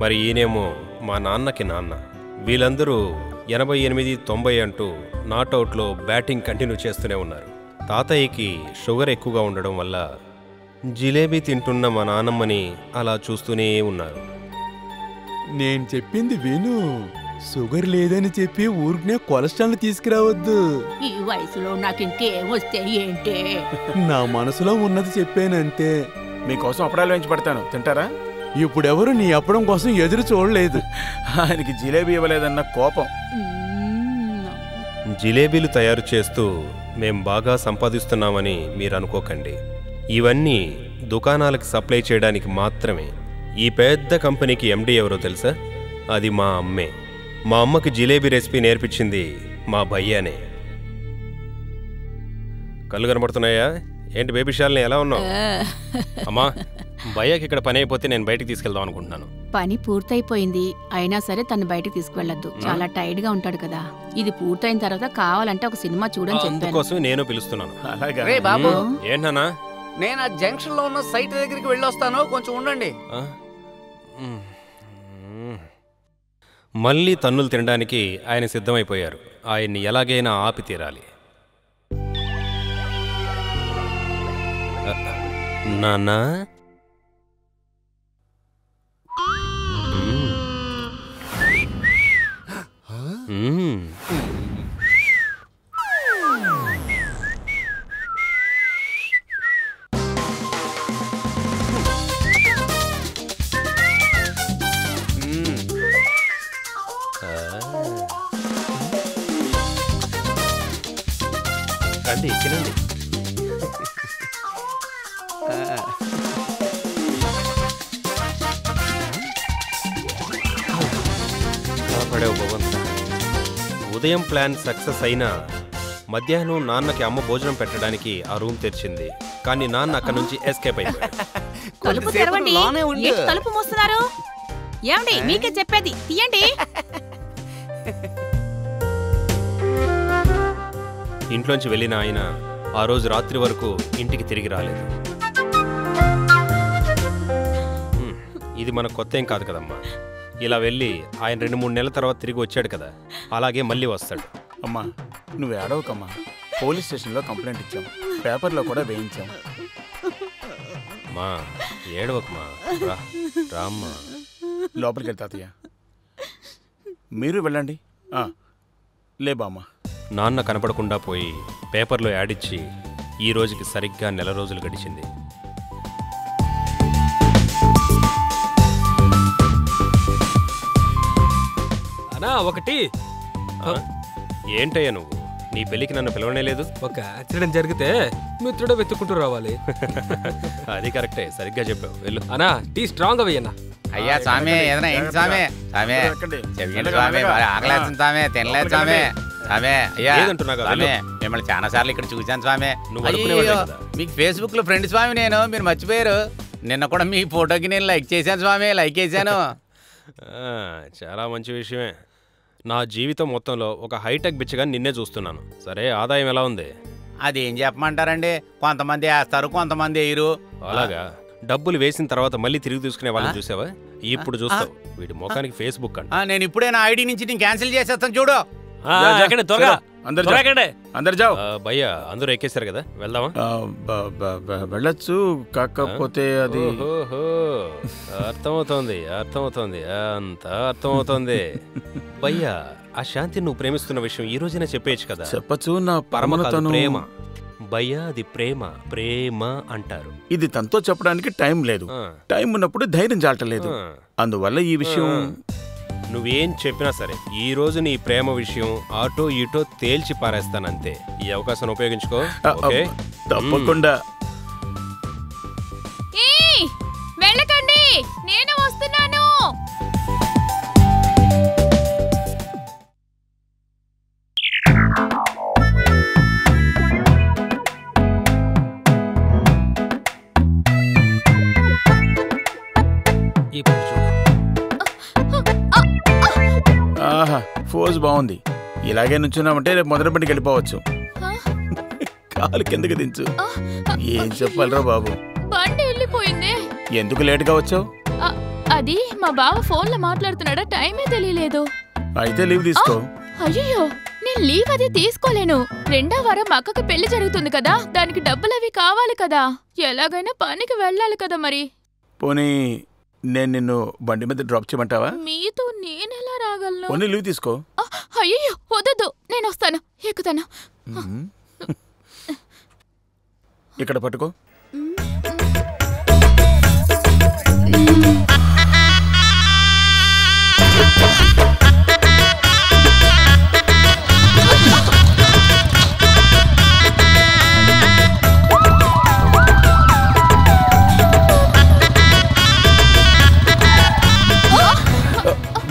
మరి ఈయనేమో మా నాన్నకి నాన్న. వీళ్ళందరూ 88, 90 అంటూ నాట్అవుట్లో బ్యాటింగ్ కంటిన్యూ చేస్తూనే ఉన్నారు. తాతయ్యకి షుగర్ ఎక్కువగా ఉండడం వల్ల జిలేబీ తింటున్న మా నాన్నమ్మని అలా చూస్తూనే ఉన్నారు. నేను చెప్పింది విను. షుగర్ లేదని చెప్పి ఊరికనే కొలెస్ట్రాల్ తీసుకురావద్దు. ఈ వయసులో నాకు ఇంకేం వస్తే ఏంటి? నా మనసులో ఉన్నది చెప్పానంతే. మీకోసం అప్పడాలు వేయించి పెడతాను, తింటారా? ఇప్పుడెవరు నీ అప్పడం కోసం ఎదురు చూడలేదు. ఆయనకి జిలేబీ ఇవ్వలేదన్న కోపం. జిలేబీలు తయారు చేస్తూ మేం బాగా సంపాదిస్తున్నామని మీరు అనుకోకండి. ఇవన్నీ దుకాణాలకు సప్లై చేయడానికి మాత్రమే. ఈ పెద్ద కంపెనీకి ఎండీ ఎవరో తెలుసా? అది మా అమ్మే. మా అమ్మకి జిలేబీ రెసిపీ నేర్పించింది మా భయ్యానే. కళ్ళు కనబడుతున్నాయా? ఏంటి బేబీ షాల్ని, ఎలా ఉన్నావు? అమ్మా, భయ్యాకి ఇక్కడ పని అయిపోతే నేను బయటికి తీసుకెళ్దాం అనుకుంటున్నాను. పని పూర్తయిపోయింది, అయినా సరే తను బయటకు తీసుకువెళ్ళొద్దు. చాలా టైర్డ్ గా ఉంటాడు కదా. ఇది పూర్తయిన తర్వాత కావాలంటే ఒక సినిమా చూడని చెప్పాను. అందుకోసం నేను పిలుస్తున్నాను. రే బాబు, ఏంటన్నా? నేను ఆ జంక్షన్ లో ఉన్న సైట్ దగ్గరికి వెళ్ళొస్తాను, కొంచెం ఉండండి. మళ్ళీ తన్నులు తినడానికి ఆయన సిద్ధమైపోయారు. ఆయన్ని ఎలాగైనా ఆపి తీరాలి. నాన్నా, రండి తినండి. కాపాడావు భగవంతుడా. ఉదయం ప్లాన్ సక్సెస్ అయినా మధ్యాహ్నం నాన్నకి అమ్మ భోజనం పెట్టడానికి ఆ రూమ్ తెరిచింది. కానీ నాన్న అక్కడి నుంచి ఎస్కేప్ అయిపోయాడు. తలుపు తెరవండి. ఏంటి తలుపు మూస్తున్నారు? ఏమండి, మీకే చెప్పేది, తీయండి. ఇంట్లోంచి వెళ్ళిన ఆయన ఆ రోజు రాత్రి వరకు ఇంటికి తిరిగి రాలేదు. ఇది మనకు కొత్త ఏం కాదు కదమ్మా. ఇలా వెళ్ళి ఆయన 2-3 నెలల తర్వాత తిరిగి వచ్చాడు కదా, అలాగే మళ్ళీ వస్తాడు. అమ్మా, నువ్వు ఏడవకమ్మా. పోలీస్ స్టేషన్లో కంప్లైంట్ ఇచ్చాం, పేపర్లో కూడా వేయించాం. మా ఏడవకమా, రామ్మా. లోపలికి వెళ్తా తాతయ్య. మీరు వెళ్ళండి. లే బామ్మ. నాన్న కనపడకుండా పోయి పేపర్లో యాడ్ ఇచ్చి ఈ రోజుకి సరిగ్గా 1 నెల రోజులు గడిచింది. అనా ఒకటి. ఏంటయ్యా నువ్వు? నీ పెళ్ళికి నన్ను పిలవనే లేదు. ఒక యాక్సిడెంట్ జరిగితే మిత్రుడు వెతుక్కుంటూ రావాలి. అది కరెక్టే, సరిగ్గా చెప్పావు. వెళ్ళు. అనా టీ స్ట్రాంగ్ అయ్యన్నా. అయ్యా స్వామి, ఏదైనా ఏంటి స్వామి? స్వామి చెప్పండి స్వామి, ఆకలేస్తుంది స్వామి, తినలేదు స్వామి. స్వామి అయ్యా స్వామి, మిమ్మల్ని చాలా సార్లు ఇక్కడ చూశాను స్వామి. మీకు ఫేస్బుక్ లో ఫ్రెండ్ స్వామి నేను, మీరు మర్చిపోయారు. నిన్న కూడా మీ ఫోటోకి నేను లైక్ చేశాను స్వామి, లైక్ చేశాను. చాలా మంచి విషయమే. నా జీవితం మొత్తంలో ఒక హైటెక్ బిచ్చగా నిన్నే చూస్తున్నాను. సరే, ఆదాయం ఎలా ఉంది? అదేం చెప్పమంటారండి, కొంతమంది వేస్తారు, కొంతమంది వేయరు. అలాగా? డబ్బులు వేసిన తర్వాత మళ్ళీ తిరిగి తీసుకునే వాళ్ళని చూసావా? ఇప్పుడు చూస్తావు. వీడి ముఖానికి ఫేస్బుక్ అంట. నేను ఇప్పుడే నా ఐడి నుంచి నేను క్యాన్సిల్ చేసేస్తాను చూడు. అందరు జావ్. భయ్యా అందరూ ఎక్కేశారు కదా, వెళ్దామా? వెళ్ళొచ్చు, కాకపోతే అది అర్థమవుతోంది, అర్థమవుతోంది, అంతా అర్థమవుతోంది. భయ్యా ఆ శాంతి నువ్వు ప్రేమిస్తున్న విషయం ఈ రోజైనా చెప్పేయచ్చు కదా. చెప్పచ్చు. నా పరమతను ప్రేమ భయ్యా, అది ప్రేమ, ప్రేమ అంటారు. ఇది తనతో చెప్పడానికి టైం లేదు. టైం ఉన్నప్పుడు ధైర్యం చాలటలేదు. అందువల్ల ఈ విషయం నువ్వేం చెప్పినా సరే ఈ రోజు నీ ప్రేమ విషయం ఆటో ఈటో తేల్చి పారేస్తానంతే. ఈ అవకాశం ఉపయోగించుకో. తప్పకుండా. వెళ్ళకండి, నేను వస్తున్నాను. ఆహా, ఫోజ్ బాగుంది. ఇలాగే నుంచున్నామంటే రేపు మొదటి బండికి వెళ్ళిపోవచ్చు. కాలు కిందకి దించు. ఏం చెప్పాలరా బాబు? బండి వెళ్ళిపోయింది. ఎందుకు లేటుగా వచ్చావు? అది మా బావ ఫోన్ లో మాట్లాడుతున్నాడా, టైమే తెలియలేదు. అయితే లీవ్ తీసుకో. అయ్యో, నేను లీవ్ అది తీసుకోలేను. 2వ వారం అక్కకి పెళ్లి జరుగుతుంది కదా, దానికి డబ్బులు అవి కావాలి కదా. ఎలాగైనా పనికి వెళ్ళాలి కదా మరి. పోనీ నేను నిన్ను బండి మీద డ్రాప్ చేయమంటావా? మీతో నేనెలా రాగలను? పోనీ లీవ్ తీసుకో. అయ్యో వద్దు, నేను వస్తాను, ఎక్కుతాను. ఇక్కడ పట్టుకో.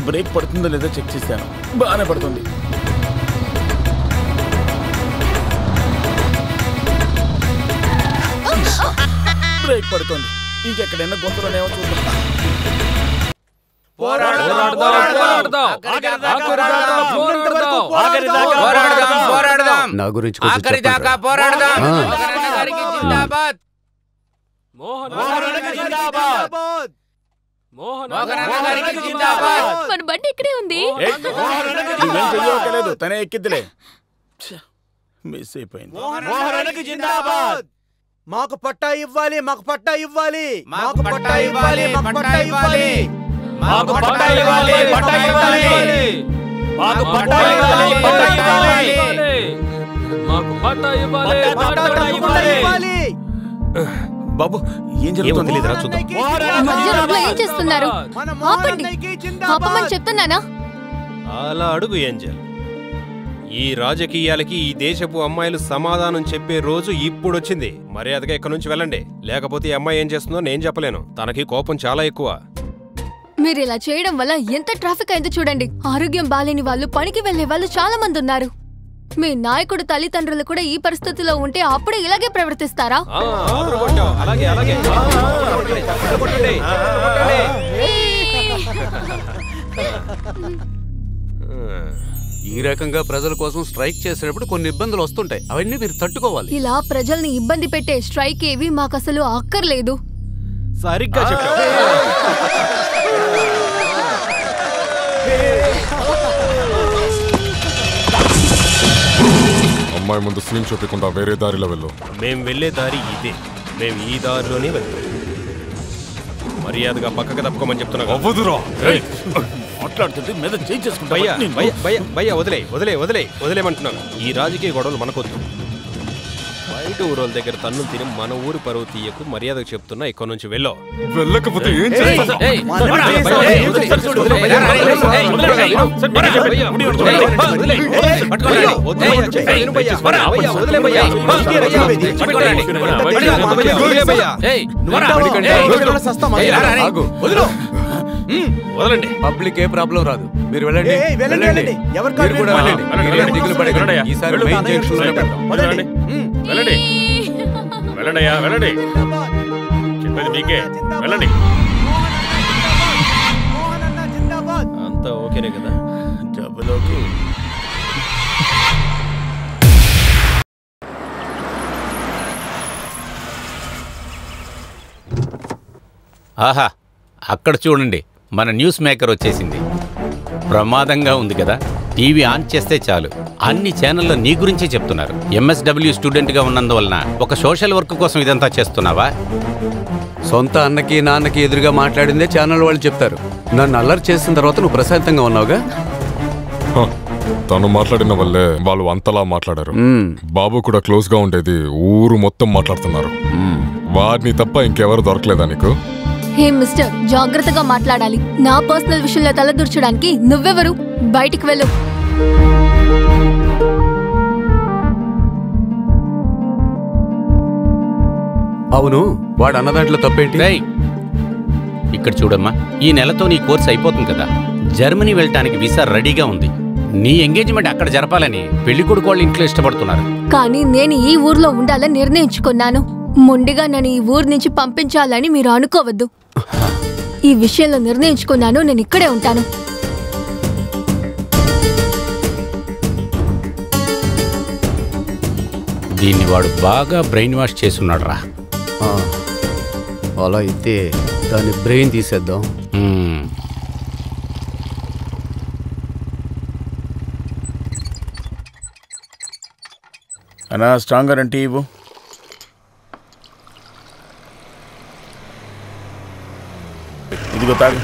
బ్రేక్ పడుతుందో లేదో చెక్ చేస్తాను. బాగానే పడుతుంది. బ్రేక్ పడుతుంది. ఇంకెక్కడైనా గొంతులోనేమో చూద్దాం. నా గురించి మన బండి ఇక్కడే ఉంది. తనే ఎక్కిద్దిలే. మిస్ అయిపోయింది. మాకు పట్టా ఇవ్వాలి, మాకు పట్టా ఇవ్వాలి, మాకు పట్టా ఇవ్వాలి, మాకు పట్టా ఇవ్వాలి, మాకు పట్టా ఇవ్వాలి, పట్టా ఇవ్వాలి, మాకు పట్టా ఇవ్వాలి, పట్టా ఇవ్వాలి, మాకు పట్టా ఇవ్వాలి, పట్టా ఇవ్వాలి. బాబు ఏం జరుగుతుంది లేదురా, చూద్దాం. ఏం చేస్తున్నారు? ఆపండి, ఆపమని చెప్తున్నానా? అలా అడుగు ఏంజల్. ఈ రాజకీయాలకి ఈ దేశపు అమ్మాయిలు సమాధానం చెప్పే రోజు ఇప్పుడొచ్చింది. మర్యాదగా ఇక్కడి నుంచి వెళ్ళండి, లేకపోతే ఈ అమ్మాయి ఏం చేస్తుందో నేను చెప్పలేను. తనకి కోపం చాలా ఎక్కువ. మీరు ఇలా చేయడం వల్ల ఎంత ట్రాఫిక్ అయిందో చూడండి. ఆరోగ్యం బాలేని వాళ్ళు, పనికి వెళ్లే వాళ్ళు చాలా మంది ఉన్నారు. మీ నాయకుడు తల్లిదండ్రులు కూడా ఈ పరిస్థితిలో ఉంటే అప్పుడే ఇలాగే ప్రవర్తిస్తారా? ఈ రకంగా ప్రజల కోసం స్ట్రైక్ చేసేటప్పుడు కొన్ని ఇబ్బందులు వస్తుంటాయి. అవన్నీ మీరు తట్టుకోవాలి. ఇలా ప్రజల్ని ఇబ్బంది పెట్టే స్ట్రైక్ ఏవి మాకు అసలు అక్కర్లేదు. సరిగ్గా చెప్పావు. అమ్మాయి ముందు సీన్ చూపకుండా వేరే దారిలో వెళ్ళు. మేం వెళ్లే దారి ఇదే. మేము ఈ దారిలోనే వెళ్తాం. మర్యాదగా పక్కకు తప్పుకోమని చెప్తున్నా. అవ్వదురా. మాట్లాడుతుంటే మీద చేయి చేసుకుంటా. వదిలేమంటున్నాను. ఈ రాజకీయ గొడవలు మనకొద్దు. బయట ఊరోళ్ళ దగ్గర తన్నులు తిని మన ఊరి పరువు తీయకు. మర్యాదకు చెప్తున్నా, ఇక్కడ నుంచి వెళ్ళో. వెళ్ళకపోతే ఏం చేస్తా? వదలండి. పబ్లిక్ ఏ ప్రాబ్లం రాదు. మీరు వెళ్ళండి. మీరు కూడా వెళ్ళండి. దిగులు పడకండి. ఈసారి మెయిన్ జంక్షన్ లోనే పెడతాం. వెళ్ళండి, వెళ్ళండి, వెళ్ళండి. చెప్పేది మీకే. వెళ్ళండి. అంతా ఓకేనే కదా? డబ్బులోకి ఆహా, అక్కడ చూడండి, మన న్యూస్ మేకర్ వచ్చేసింది. ప్రమాదంగా ఉంది కదా. టీవీ ఆన్ చేస్తే చాలు అన్ని ఛానల్లో నీ గురించే చెప్తున్నారు. MSW స్టూడెంట్గా ఉన్నందువలన ఒక సోషల్ వర్క్ కోసం ఇదంతా చేస్తున్నావా? సొంత అన్నకి నాన్నకి ఎదురుగా మాట్లాడిందే ఛానల్ వాళ్ళు చెప్తారు. నన్ను అల్లరి చేసిన తర్వాత నువ్వు ప్రశాంతంగా ఉన్నావుగా. తను మాట్లాడిన వల్లే వాళ్ళు అంతలా మాట్లాడారు. బాబు కూడా క్లోజ్ గా ఉండేది ఊరు మొత్తం మాట్లాడుతున్నారు. వాడిని తప్ప ఇంకెవరు దొరకలేదా నీకు? హే మిస్టర్, జాగ్రత్తగా మాట్లాడాలి. నా పర్సనల్ విషయంలో తలదూర్చడానికి నువ్వెవరు? బయటికి వెళ్ళు. అవును, వాడు అన్న దాంట్లో తప్పేంటి? ఇక్కడ చూడమ్మా, ఈ నెలతో నీ కోర్స్ అయిపోతుంది కదా. జర్మనీ వెళ్ళటానికి వీసా రెడీగా ఉంది. నీ ఎంగేజ్మెంట్ అక్కడ జరపాలని పెళ్లి కొడుకు వాళ్ళు ఇంట్లో ఇష్టపడుతున్నారు. కానీ నేను ఈ ఊర్లో ఉండాలని నిర్ణయించుకున్నాను. మొండిగా నన్ను ఈ ఊరు నుంచి పంపించాలని మీరు అనుకోవద్దు. ఈ విషయంలో నిర్ణయించుకున్నాను. నేను ఇక్కడే ఉంటాను. దీన్ని వాడు బాగా బ్రెయిన్ వాష్ చేసున్నాడు రా. అలా అయితే దాన్ని బ్రెయిన్ తీసేద్దాం. అన్నా స్ట్రాంగర్ అంటే ఇవ్వు. ఇదిగో తాగు.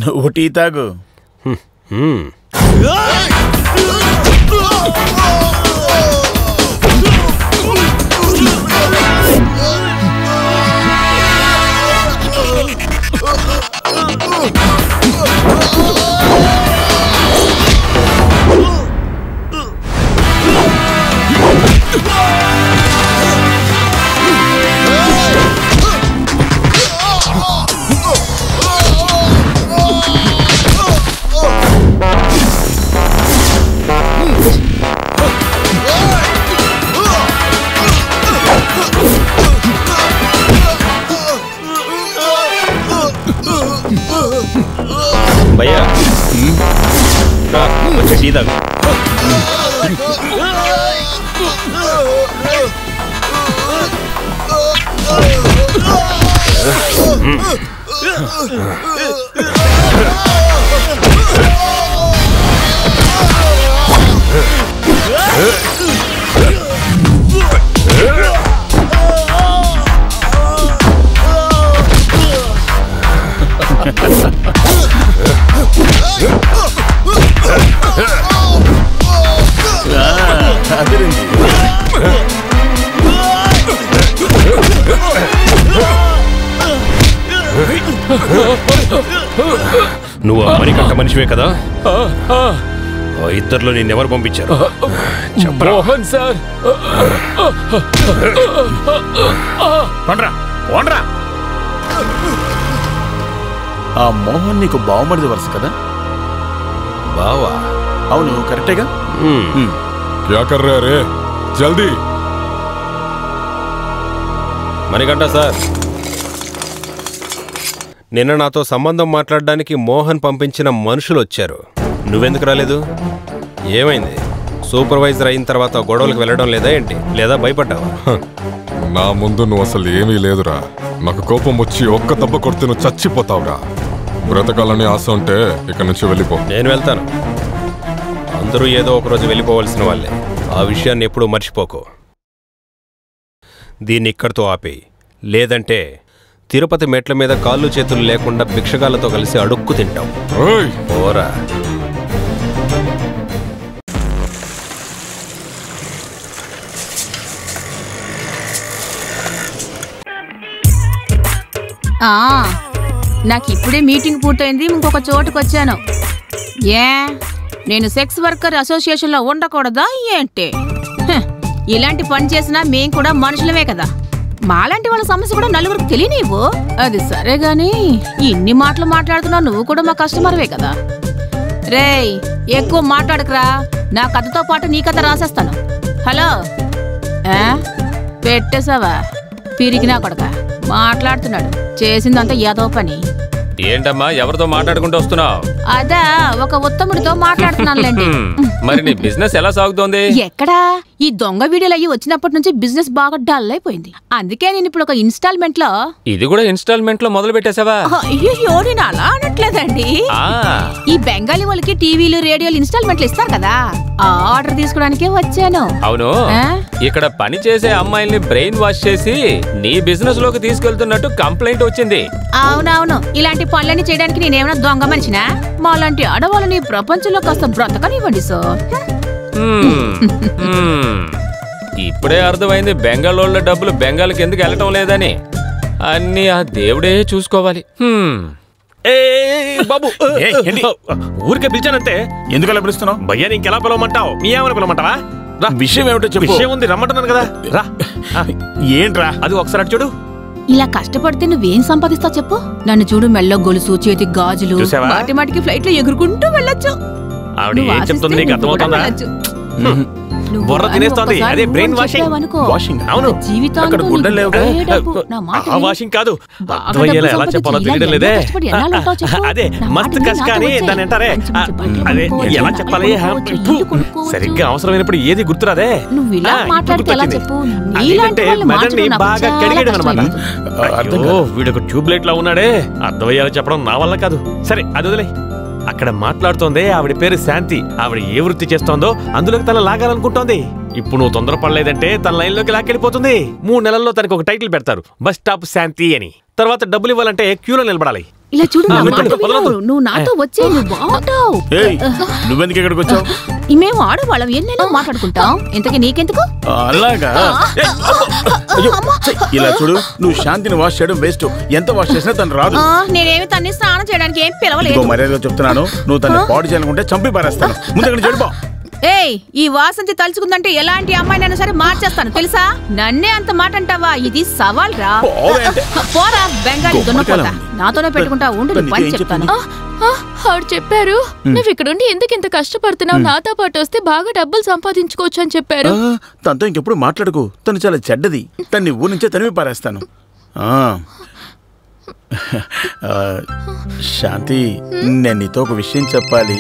నువ్వు టీ తాగు. భయ్యా కొంచెం టీ తాగు. నువ్వు మణికంఠ మనిషివే కదా? ఇద్దరిలో నిన్నెవరు పంపించారు? మోహన్ సార్. ఆ మోహన్ నీకు బావమరిది వరుస కదా? బావా? అవును, కరెక్టేగా. క్యా కర్ రహే రే? జల్దీ. మణికంఠ సార్, నిన్న నాతో సంబంధం మాట్లాడడానికి మోహన్ పంపించిన మనుషులు వచ్చారు. నువ్వెందుకు రాలేదు? ఏమైంది? సూపర్వైజర్ అయిన తర్వాత గొడవలకు వెళ్ళడం లేదా ఏంటి? లేదా భయపడ్డావా? నా ముందు నువ్వు అసలు ఏమీ లేదురా. నాకు కోపం వచ్చి ఒక్క దెబ్బ కొడితే నువ్వు చచ్చిపోతావురా. బ్రతకాలని ఆశ ఉంటే ఇక్కడి నుంచి వెళ్ళిపో. నేను వెళ్తాను. అందరూ ఏదో ఒకరోజు వెళ్ళిపోవలసిన వాళ్ళే. ఆ విషయాన్ని ఎప్పుడూ మర్చిపోకు. దీన్ని ఇక్కడితో ఆపేయి. లేదంటే తిరుపతి మెట్ల మీద కాళ్ళు చేతులు లేకుండా భిక్షగాలతో కలిసి అడుక్కు తింటాం. ఓరా. నాకు ఇప్పుడే మీటింగ్ పూర్తయింది. ఇంకొక చోటుకు వచ్చాను. నేను సెక్స్ వర్కర్ అసోసియేషన్లో ఉండకూడదా ఏంటి? ఇలాంటి పని చేసినా మేం కూడా మనుషులమే కదా. మాలాంటి వాళ్ళ సమస్య కూడా నలుగురికి తెలియనివ్వు. అది సరే గాని ఇన్ని మాటలు మాట్లాడుతున్నావు, నువ్వు కూడా మా కస్టమర్వే కదా. రేయ్ ఎక్కువ మాట్లాడకురా, నా కథతో పాటు నీ కథ రాసేస్తాను. హలో పెట్టేసావా? పిరిగినా కొడక మాట్లాడుతున్నాడు, చేసిందంతా ఏదో పని. ఏంటమ్మా ఎవరితో మాట్లాడుకుంటూ వస్తున్నావు? అదా ఒక ఉత్తముడితో మాట్లాడుతున్నానులేండి. మరి నీ బిజినెస్ ఎలా సాగుతోంది? ఎక్కడా ఈ దొంగ వీడియోలు అయ్యి వచ్చినప్పటి నుంచి బిజినెస్ బాగా డల్ అయిపోయింది. అందుకే నేను ఇప్పుడు ఒక ఇన్స్టాల్మెంట్ లో. ఇది కూడా ఇన్స్టాల్మెంట్ లో మొదలు పెట్టేసావా? అయ్యో నేను అలా అనట్లేదండి. ఈ బెంగాలీ వాళ్ళకి టీవీలు రేడియోలు ఇన్స్టాల్మెంట్లు ఇస్తారు కదా, ఆ ఆర్డర్ తీసుకోవడానికే వచ్చాను. అవును, ఇక్కడ పని చేసే అమ్మాయిల్ని బ్రెయిన్ వాష్ చేసి నీ బిజినెస్ లోకి తీసుకెళ్తున్నట్టు కంప్లైంట్ వచ్చింది. అవునవును, ఇలాంటి పనులన్నీ చేయడానికి నేనేమైనా దొంగ మనిషినా? మాలాంటి ఆడవాళ్ళని ప్రపంచంలో కాస్త బ్రతకనివ్వండి సార్. ఇప్పుడే అర్థమైంది బెంగాళోళ్ళ డబ్బులు బెంగాల్కి ఎందుకు వెళ్ళటం లేదని. అన్ని ఆ దేవుడే చూసుకోవాలి. బాబు ఊరికే పిలిచానంతే. ఎందుకు అలా పిలుస్తున్నావు? భయ్యా ఇంకెలా పిలవమంటావు? మీ ఏమని పిలవమంటావా? విషయం ఏమిటో చెప్పు. విషయం ఉంది, రమ్మంటున్నాను కదా. రా. ఏంట్రా అది ఒకసారి అటు చూడు. ఇలా కష్టపడితే నువ్వేం సంపాదిస్తావు చెప్పు? నన్ను చూడు, మెల్ల గొలుసు, చేతికి గాజులు, మాటి మాటికి ఫ్లైట్ లో ఎగురుకుంటూ వెళ్ళొచ్చు. ఆవిడ ఏం చెప్తుంది నీకు అర్థమవుతుందా? బుర్ర తినేస్తోంది. అదే బ్రెయిన్ వాషింగ్. అవును, అక్కడ గుడ్డలు లేవు. ఆ వాషింగ్ కాదు, అర్థమయ్యేలా ఎలా చెప్పాలో తెలియడం లేదే. అదే మస్త్ కష్ట అని దాన్ని అంటారే. అదే ఎలా చెప్పాలి? సరిగ్గా అవసరమైనప్పుడు ఏది గుర్తురాదే. ఏంటంటే మెదడుని బాగా కడిగేయడం అనమాట. వీడొక ట్యూబ్ లైట్ లా ఉన్నాడే, అర్థమయ్యేలా చెప్పడం నా వల్ల కాదు. సరే అది వదిలే. అక్కడ మాట్లాడుతోంది ఆవిడ పేరు శాంతి. ఆవిడ ఏ వృత్తి చేస్తోందో అందులోకి తన లాగాలనుకుంటోంది. ఇప్పుడు నువ్వు తొందరపడలేదంటే తన లైన్ లోకి లాక్కెళ్ళిపోతుంది. 3 నెలల్లో తనకు ఒక టైటిల్ పెడతారు, బస్ స్టాప్ శాంతి అని. తర్వాత డబ్బులు ఇవ్వాలంటే క్యూలో నిలబడాలి. ఇలా చూడు, నువ్వు నాతో వచ్చే బాగుంటావు. నువ్వెందుకు ఇక్కడికి వచ్చావు? మేము ఆడవాళ్ళం ఎన్నెన్నో మాట్లాడుకుంటాం, ఇంతకీ నీకెందుకు? అలాగా? ఇలా చూడు, నువ్వు శాంతిని వాష్ చేయడం వేస్ట్. ఎంత వాష్ చేసినా తను రాదు. నేనేమి తన్ని స్నానం చేయడానికి ఏం పిలవలేదు. మర్యాదగా చెప్తున్నాను, నువ్వు తను పాడు చేయాలనుకుంటే చంపి పారేస్తాను. ముందు అక్కడ చెడిపో. ఏయ్, ఈ వాసంతి తలుచుకుందంటే ఎలాంటి అమ్మాయినైనా సరే మార్చేస్తాను తెలుసా? నన్నే అంత మాట అంటావా? ఇది సవాల్ రా. పోరా బెంగాలీ దున్నపోతా, నాతోనే పెట్టుకుంటా ఉండు, పని చెప్తాను. ఆవిడ చెప్పారు నువ్వు ఇక్కడుండి ఎందుకు ఇంత కష్టపడుతున్నావు, నాతో పాటు వస్తే బాగా డబ్బులు సంపాదించుకోవచ్చు అని చెప్పారు. తనతో ఇంకెప్పుడు మాట్లాడుకో, తను చాలా చెడ్డది. తన్ని ఊరి నుంచే తనివి పారేస్తాను. శాంతి, నేను నీతో ఒక విషయం చెప్పాలి.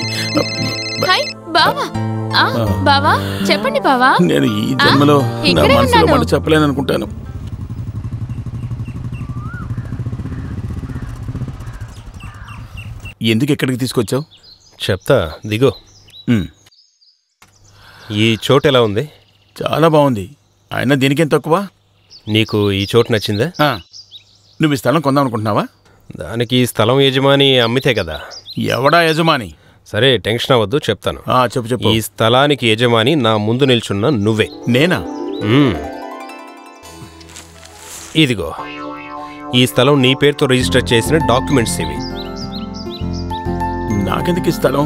బావా, బావా చెప్పండి బావా. నేను ఈ జన్మలో నా మనసులో మాట చెప్పలేను అనుకుంటాను. ఎందుకు ఎక్కడికి తీసుకొచ్చావు? చెప్తా, దిగో. ఈ చోటు ఎలా ఉంది? చాలా బాగుంది. అయినా దీనికేం తక్కువ? నీకు ఈ చోటు నచ్చిందా? నువ్వు ఈ స్థలం కొందాం అనుకుంటున్నావా? దానికి ఈ స్థలం యజమాని అమ్మితే కదా. ఎవడా యజమాని? సరే టెన్షన్ అవ్వద్దు, చెప్తాను. చెప్పు చెప్పు. ఈ స్థలానికి యజమాని నా ముందు నిల్చున్న నువ్వే. నేనా? ఇదిగో, ఈ స్థలం నీ పేరుతో రిజిస్టర్ చేసిన డాక్యుమెంట్స్ ఇవి. నాకెందుకు ఈ స్థలం?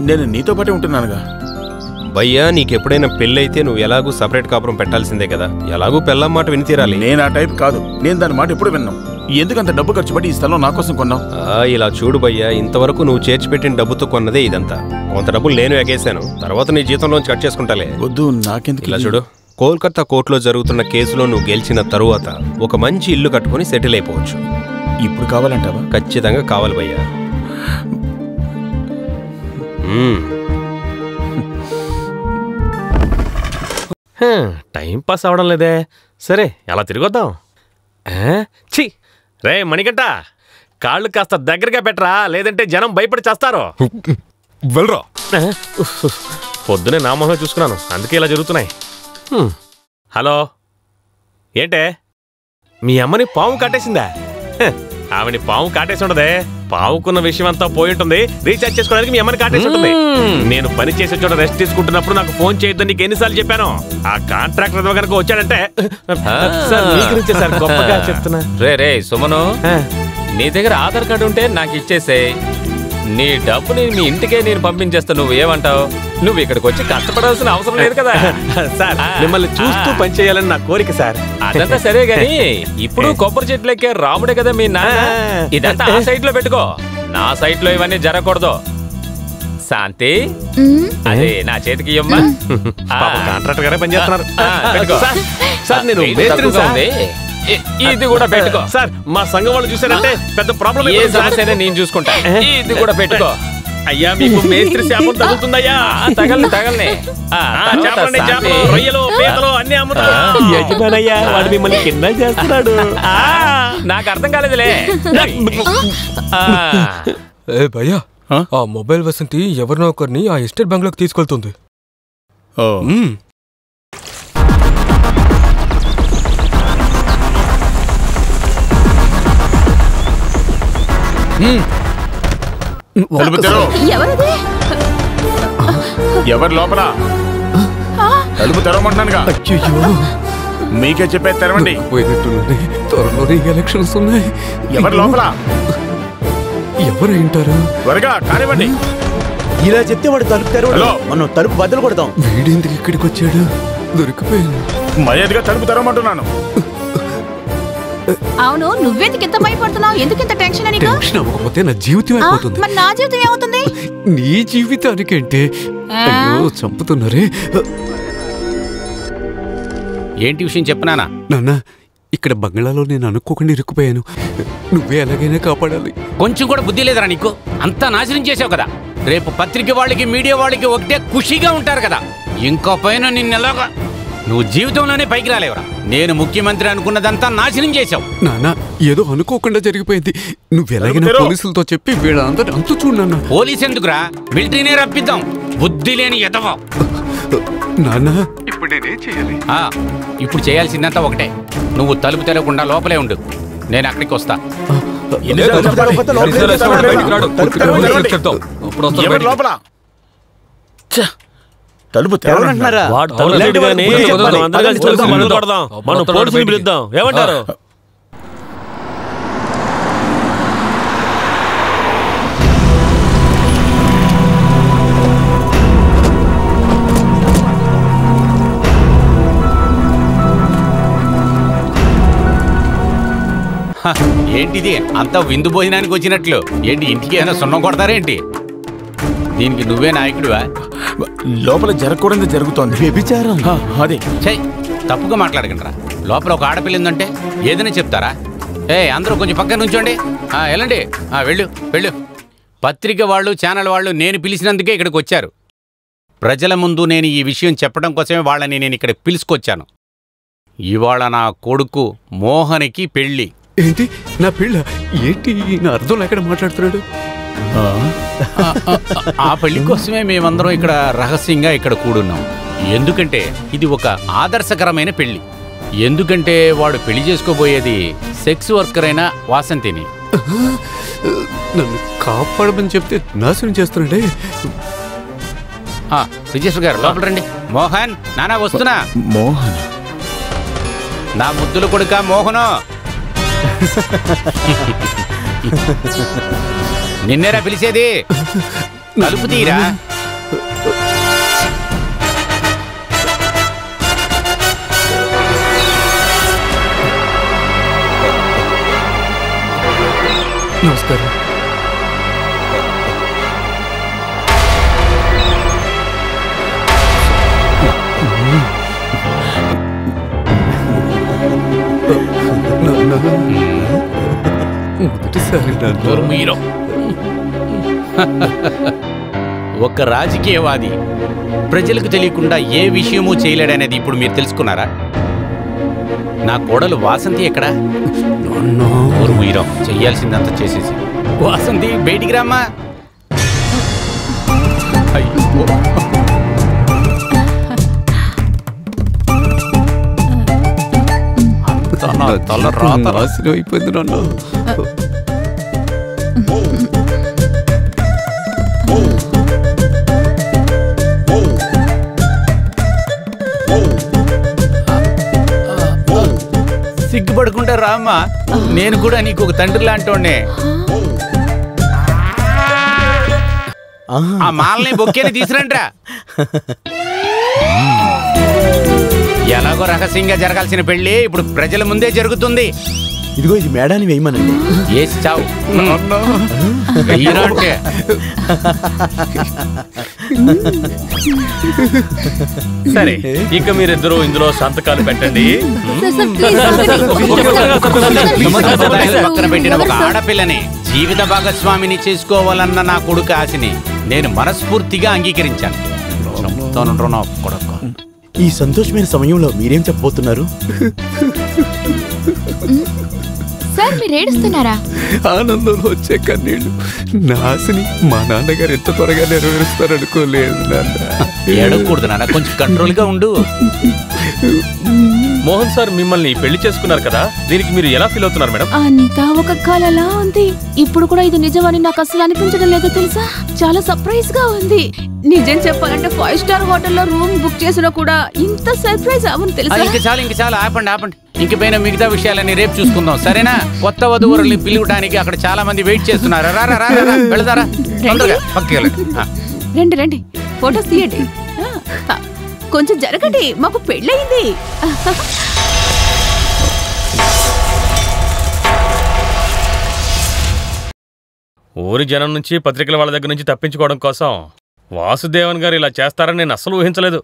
నేను నీతో పాటే ఉంటున్నానుగా. భయ్యా, నీకెప్పుడైనా పెళ్ళైతే నువ్వు ఎలాగూ సపరేట్ కాపురం పెట్టాల్సిందే కదా. ఎలాగూ పెళ్ళం మాట విని తీరాలి. నేను ఆ టైప్ కాదు. నేను దాని మాట ఎప్పుడు విన్నాను. ఎందుకంత డబ్బు ఖర్చు పెట్టి ఈ స్థలం నా కోసం కొన్నావు? ఇలా చూడు భయ్యా, ఇంతవరకు నువ్వు చేర్చిపెట్టిన డబ్బుతో కొన్నదే ఇదంతా. కొంత డబ్బులు నేను ఎగేశాను, తర్వాత నీ జీతంలోంచి కట్ చేసుకుంటాలే. వద్దు, నాకెందుకు? ఇలా చూడు, కోల్కతా కోర్టులో జరుగుతున్న కేసులో నువ్వు గెలిచిన తరువాత ఒక మంచి ఇల్లు కట్టుకుని సెటిల్ అయిపోవచ్చు. ఇప్పుడు కావాలంటావా? ఖచ్చితంగా కావాలి భయ్యా. టైం పాస్ అవడం లేదే. సరే అలా తిరిగొద్దాం. ఛీ రే మణికంట, కాళ్ళు కాస్త దగ్గరగా పెట్టరా, లేదంటే జనం భయపడి చేస్తారు. వెళ్ళరా. పొద్దునే నా మొహం చూసుకున్నాను, అందుకే ఇలా జరుగుతున్నాయి. హలో, ఏంటే మీ అమ్మని పాము కాటేసిందా? ఆవిని పాము కాటేసి ఉండదే. పావుకున్న విషయం అంతా పోయి ఉంటుంది. రీఛార్జ్ చేసుకోవడానికి మీ అమ్మని కాటేసి ఉంటుంది. నేను పని చేసే చోట రెస్ట్ తీసుకుంటున్నప్పుడు నాకు ఫోన్ చేయొద్దని నీకు ఎన్నిసార్లు చెప్పాను? ఆ కాంట్రాక్టర్ కనుక వచ్చాడంటే సార్ మీ గురించే సార్ గొప్పగా చెప్తున్నా. రే సుమను, నీ దగ్గర ఆధార్ కార్డు ఉంటే నాకు ఇచ్చేసే. నీ డబ్బుని మీ ఇంటికే నేను పంపించేస్తా, నువ్వు ఏమంటావు? నువ్వు ఇక్కడికి వచ్చి కష్టపడాల్సిన అవసరం లేదు కదా. సార్ మిమ్మల్ని చూస్తూ పని చేయాలని నా కోరిక సార్. అదంతా సరే గాని ఇప్పుడు కొబ్బరి చెట్లెక్కే రాముడే కదా మీ నాన్న. ఇదంతా ఆ సైట్ లో పెట్టుకో, నా సైట్ లో ఇవన్నీ జరగకూడదు. శాంతి, అదే నా చేతికి ఇవ్వమ్మా. కాంట్రాక్టర్ గారే పని చేస్తున్నారు. పెట్టుకో సార్ నేను మేస్త్రిని సార్. ఇది కూడా పెట్టుకో సార్. మా సంఘం వాళ్ళు చూసారంటే పెద్ద ప్రాబ్లం. ఏ సమస్య నేను చూసుకుంటా. ఇది కూడా పెట్టుకో. అయ్యా మీకు మేస్త్రి శాపం తగులుతుందయ్యా. తగలని తగలని రొయ్యలు పీతలు అన్ని అమ్ముతాడు యజమానయ్యా. వాడు మిమ్మల్ని కింద చేస్తున్నాడు. నాకు అర్థం కాలేదులే. ఏ భయ్యా, ఆ మొబైల్ వసంతి ఎవరినో ఒకరిని ఆ ఎస్టేట్ బ్యాంక్ తీసుకెళ్తుంది. ఎవరు లోపల? తలుపు తెరవమంటున్నానుగా. మీకే చెప్పేది తెరవండి. త్వరలోనే ఎలక్షన్స్ ఉన్నాయి. ఎవరు లోపల? ఎవరు వింటారు? త్వరగా కానివ్వండి. ఇలా చెప్తే వాడు తలుపు తెరవడు. మనం తలుపు బద్దలు కొడతాం. వీడెందుకు ఇక్కడికి వచ్చాడు? దొరికిపోయాను. మర్యాదగా తలుపు తెరవమంటున్నాను. అవును, నువ్వెందుకు ఇంత భయపడుతున్నావు? ఎందుకు ఇంత టెన్షన్? టెన్షన్ అవ్వకపోతే నా జీవితం అయిపోతుంది. మరి నా జీవితం ఏమవుతుంది? నీ జీవితానికంటే అయ్యో చంపుతున్నారే. ఏంటి విషయం చెప్పనానా? నాన్న, ఇక్కడ బంగ్లాలో నేను అనుకోకుండా ఇరుక్కుపోయాను. నువ్వే ఎలాగైనా కాపాడాలి. కొంచెం కూడా బుద్ధి లేదరా నీకు? అంతా నాశనం చేసావు కదా. రేపు పత్రిక వాళ్ళకి మీడియా వాళ్ళకి ఒకటే ఖుషిగా ఉంటారు కదా. ఇంకో పైన నిన్నెలాగా నువ్వు జీవితంలోనే పైకి రాలేవరా. నేను ముఖ్యమంత్రి అనుకున్నదంతా నాశనం చేశావు. నాన్న, ఏదో అనుకోకుండా జరిగిపోయింది. నువ్వు ఎలాగైనా పోలీసులతో చెప్పి వీళ్ళందరూ అంతు చూడు నాన్న. పోలీసు ఎందుకురా? మిలిటరీనే రప్పిద్దాం. బుద్ధి లేని ఎదవ. నాన్న, ఇప్పుడు నేనేం చేయాలి? ఇప్పుడు చేయాల్సిందంతా ఒకటే. నువ్వు తలుపు తెరవకుండా లోపలే ఉండు. నేను అక్కడికి వస్తా. తలుపు తెరవనంటున్నారా? మనం పోలీసులు పిలుద్దాం. ఏమంటారు? ఏంటిది అంతా విందు భోజనానికి వచ్చినట్లు? ఏంటి ఇంటికి ఏమైనా సున్నం కొడతారేంటి? దీనికి నువ్వే నాయకుడివా? లోపల జరగకూడదు జరుగుతోంది. వ్యభిచారం. అదే చెయ్, తప్పుగా మాట్లాడకండి రా. లోపల ఒక ఆడపిల్ల ఉందంటే ఏదైనా చెప్తారా? అందరూ కొంచెం పక్కన నుంచోండి. వెళ్ళండి. వెళ్ళు వెళ్ళు. పత్రిక వాళ్ళు, ఛానల్ వాళ్ళు నేను పిలిచినందుకే ఇక్కడికి వచ్చారు. ప్రజల ముందు నేను ఈ విషయం చెప్పడం కోసమే వాళ్ళని నేను ఇక్కడ పిలుచుకొచ్చాను. ఇవాళ నా కొడుకు మోహన్కి పెళ్ళి. ఏంటి నా పెళ్ళ? ఏంటి నా అర్థం ఎక్కడ మాట్లాడుతున్నాడు? ఆ పెళ్లి కోసమే మేమందరం ఇక్కడ రహస్యంగా ఇక్కడ కూడున్నాం. ఎందుకంటే ఇది ఒక ఆదర్శకరమైన పెళ్లి. ఎందుకంటే వాడు పెళ్లి చేసుకోబోయేది సెక్స్ వర్కర్ అయిన వాసంతిని. నన్ను కాపాడమని చెప్తే నాశనం చేస్తున్నాడే. రిజిస్టర్ గారు లోపల రండి. మోహన్, నానా వస్తున్నా. మోహన్, నా ముద్దుల కొడుక మోహను. నిన్నేరా పిలిచేది? తలుపు తీరా. నమస్కారం. ఒక రాజకీయవాది ప్రజలకు తెలియకుండా ఏ విషయమూ చేయలేడనేది ఇప్పుడు మీరు తెలుసుకున్నారా? నా కోడలు వాసంతి ఎక్కడా? మీరం చెయ్యాల్సిందంతా చేసేసి. వాసంతి బయటికి రామ్మా. నాశనం అయిపోయింది నాన్న. సిగ్గుపడుకుంటా రామ్మా. నేను కూడా నీకు ఒక తండ్రి లాంటోనే. ఆ మాలని బొక్కేని తీసురంట్రా. ఎలాగో రహస్యంగా జరగాల్సిన పెళ్లి ఇప్పుడు ప్రజల ముందే జరుగుతుంది. ఇదిగో ఇది మేడాన్ని వేయమనండి. ఏసి చావు. వెయ్యరంటే సరే, ఇక మీరిద్దరూ ఇందులో సంతకాలు పెట్టండి. పక్కన పెట్టిన ఒక ఆడపిల్లని జీవిత భాగస్వామిని చేసుకోవాలన్న నా కొడుకు ఆశని నేను మనస్ఫూర్తిగా అంగీకరించాను. ఈ సంతోషమైన సమయంలో మీరేం చెప్పబోతున్నారు? సార్ మీరు ఏడుస్తున్నారా? ఆనందంలో వచ్చే కన్నీళ్లు నా ఆశని మా నాన్నగారు ఎంత త్వరగా నెరవేరుస్తారనుకోలేదు నాన్న. ఏడకూడదు నాన్న, కొంచెం కంట్రోల్ గా ఉండు. మోహన్ సార్ మిమ్మల్ని పెళ్లి చేసుకున్నారు కదా, దీనికి మీరు ఎలా ఫీల్ అవుతున్నారు మేడం? అంతా ఒక కలలా ఉంది. ఇప్పుడు కూడా ఇది నిజమని నాకు అసలు అనిపించడం లేదు తెలుసా. చాలా సర్ప్రైజ్ గా ఉంది. నిజం చెప్పాలంటే 5 స్టార్ హోటల్లో రూమ్ బుక్ చేసినా కూడా ఇంత సర్ప్రైజ్ అవ్వను తెలుసా. ఇంక చాలు ఆపండి. ఇంకపోయినా మిగతా విషయాలని రేపు చూసుకుందాం, సరేనా? కొత్త వధువుల్ని పిలువడానికి అక్కడ చాలా మంది వెయిట్ చేస్తున్నారు. వెళదారా, రండి ఫోటోస్ తీయండి. కొంచెం జరగండి, మాకు పెళ్ళయింది. ఊరి జనం నుంచి పత్రికల వాళ్ళ దగ్గర నుంచి తప్పించుకోవడం కోసం వాసుదేవన్ గారు ఇలా చేస్తారని నేను అస్సలు ఊహించలేదు.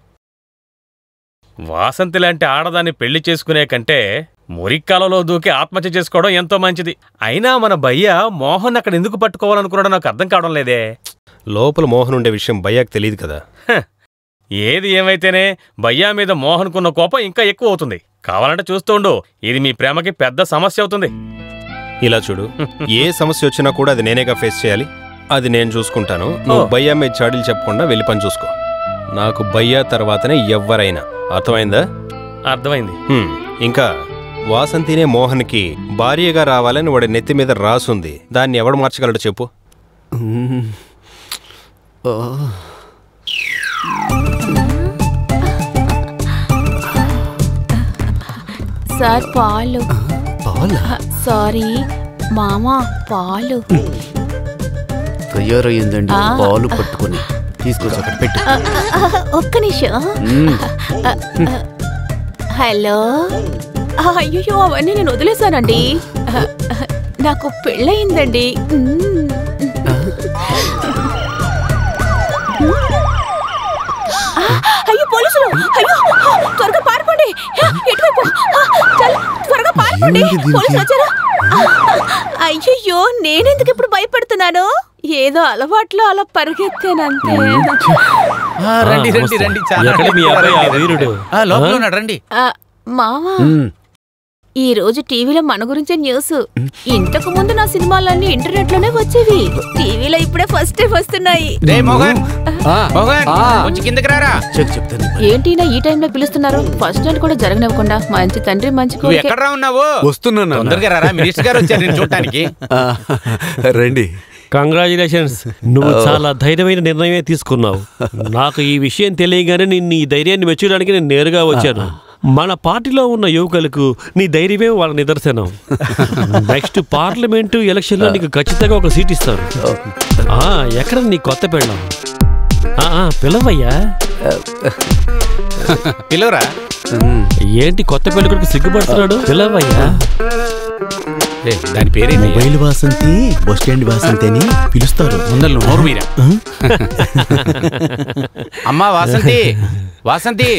వాసంతి లాంటి ఆడదాన్ని పెళ్లి చేసుకునే కంటే మురిక్కాలలో దూకి ఆత్మహత్య చేసుకోవడం ఎంతో మంచిది. అయినా మన భయ్య మోహన్ అక్కడ ఎందుకు పట్టుకోవాలనుకున్నాడో నాకు అర్థం కావడం లేదే. లోపల మోహన్ ఉండే విషయం భయ్యాకు తెలియదు కదా. ఏది ఏమైతేనే భయ్యా మీద మోహన్కున్న కోపం ఇంకా ఎక్కువ అవుతుంది. కావాలంటే చూస్తూ ఉండు, ఇది మీ ప్రేమకి పెద్ద సమస్య అవుతుంది. ఇలా చూడు, ఏ సమస్య వచ్చినా కూడా అది నేనేగా ఫేస్ చేయాలి. అది నేను చూసుకుంటాను. నువ్వు భయ్యా మీద చాడీలు చెప్పకుండా వెళ్ళి పని చూసుకో. నాకు భయ్యా తర్వాతనే ఎవ్వరైనా. అర్థమైందా? అర్థమైంది. ఇంకా వాసంతినే మోహన్కి భార్యగా రావాలని వాడి నెత్తి మీద రాసుంది. దాన్ని ఎవడు మార్చగలడు చెప్పు? సార్ పాలు. సారీ మామా, పాలు తయారయ్యిందండి. పాలు పట్టుకుని తీసుకొచ్చి అక్కడ పెట్టు. ఒక్క నిమిషం. హలో. అయ్యో, అవన్నీ నేను వదిలేశానండి. నాకు పెళ్ళయిందండి. అయ్యో పోలీసులు! అయ్యో త్వరగా పారిపోండి. ఎటువైపు? త్వరగా పారిపోండి, పోలీసులు వచ్చారా? అయ్యో, నేనెందుకు ఇప్పుడు భయపడుతున్నాను? ఏదో అలవాట్లో అలా పరిగెత్తానంతే. రండి. మావా, ఈ రోజు టీవీలో మన గురించే న్యూస్. ఇంతకు ముందు నా సినిమాలన్నీ ఇంటర్నెట్ లోనే వచ్చేవి. టీవీలో ఇప్పుడే ఫస్ట్ వస్తున్నాయి. ఏంటి ఈ టైంలో పిలుస్తున్నారు? ఫస్ట్ నైట్ కూడా జరగనివ్వకుండా. మంచి తండ్రి మంచి వస్తున్నాను. రండి. కంగ్రాచులేషన్స్, నువ్వు చాలా ధైర్యమైన నిర్ణయమే తీసుకున్నావు. నాకు ఈ విషయం తెలియగానే నిన్ను ఈ ధైర్యాన్ని మెచ్చడానికి నేను నేరుగా వచ్చాను. మన పార్టీలో ఉన్న యువకులకు నీ ధైర్యమే వాళ్ళ నిదర్శనం. నెక్స్ట్ పార్లమెంటు ఎలక్షన్లో నీకు ఖచ్చితంగా ఒక సీట్ ఇస్తారు. ఎక్కడ నీ కొత్త పెళ్ళం? పిలవయ్యా. పిలవరా. ఏంటి కొత్త పెళ్ళికొడుకు సిగ్గుపడుతున్నాడు? పిలవయ్యా. దాని పేరే mobile Vasanthi, bus stand Vasanthi అని పిలుస్తారు. ముందర నోరు మీరా. అమ్మా వాసంతి, వాసంతి.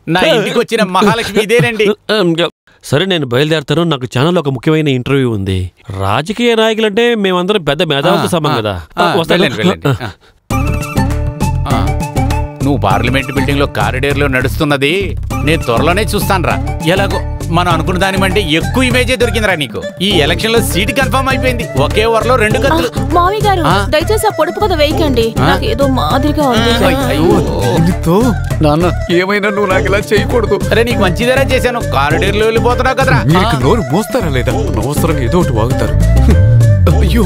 నా ఇంటికి వచ్చిన మహాలక్ష్మి ఇదేనండి. సరే, నేను బయలుదేరుతాను. నాకు ఛానల్ ఒక ముఖ్యమైన ఇంటర్వ్యూ ఉంది. రాజకీయ నాయకులంటే మేమందరం పెద్ద మేధావులతో సమానం కదా. నువ్వు పార్లమెంట్ బిల్డింగ్ లో కారిడార్ లో నడుస్తున్నది నేను త్వరలోనే చూస్తానురా. ఎలాగో మనం అనుకున్న దానికంటే ఎక్కువ ఇమేజే దొరికిందిరా నీకు. ఈ ఎలక్షన్ లో సీట్ కన్ఫర్మ్ అయిపోయింది. ఒకే ఓవర్లో 2 కత్తులు. మావి గారు, దయచేసి ఆ పొడుపు కథ వేయకండి. నాకు ఏదో మాదిరిగా ఉంది. నాన్న, ఏమైనా నువ్వు నాకు ఇలా చేయకూడదు. అరే, నీకు మంచిదేరా చేశాను. కారిడార్ లో వెళ్ళిపోతున్నావు కదరా. నోరు మోస్తారా లేదా? అనవసరంగా ఏదో ఒకటి వాగుతారు. అయ్యో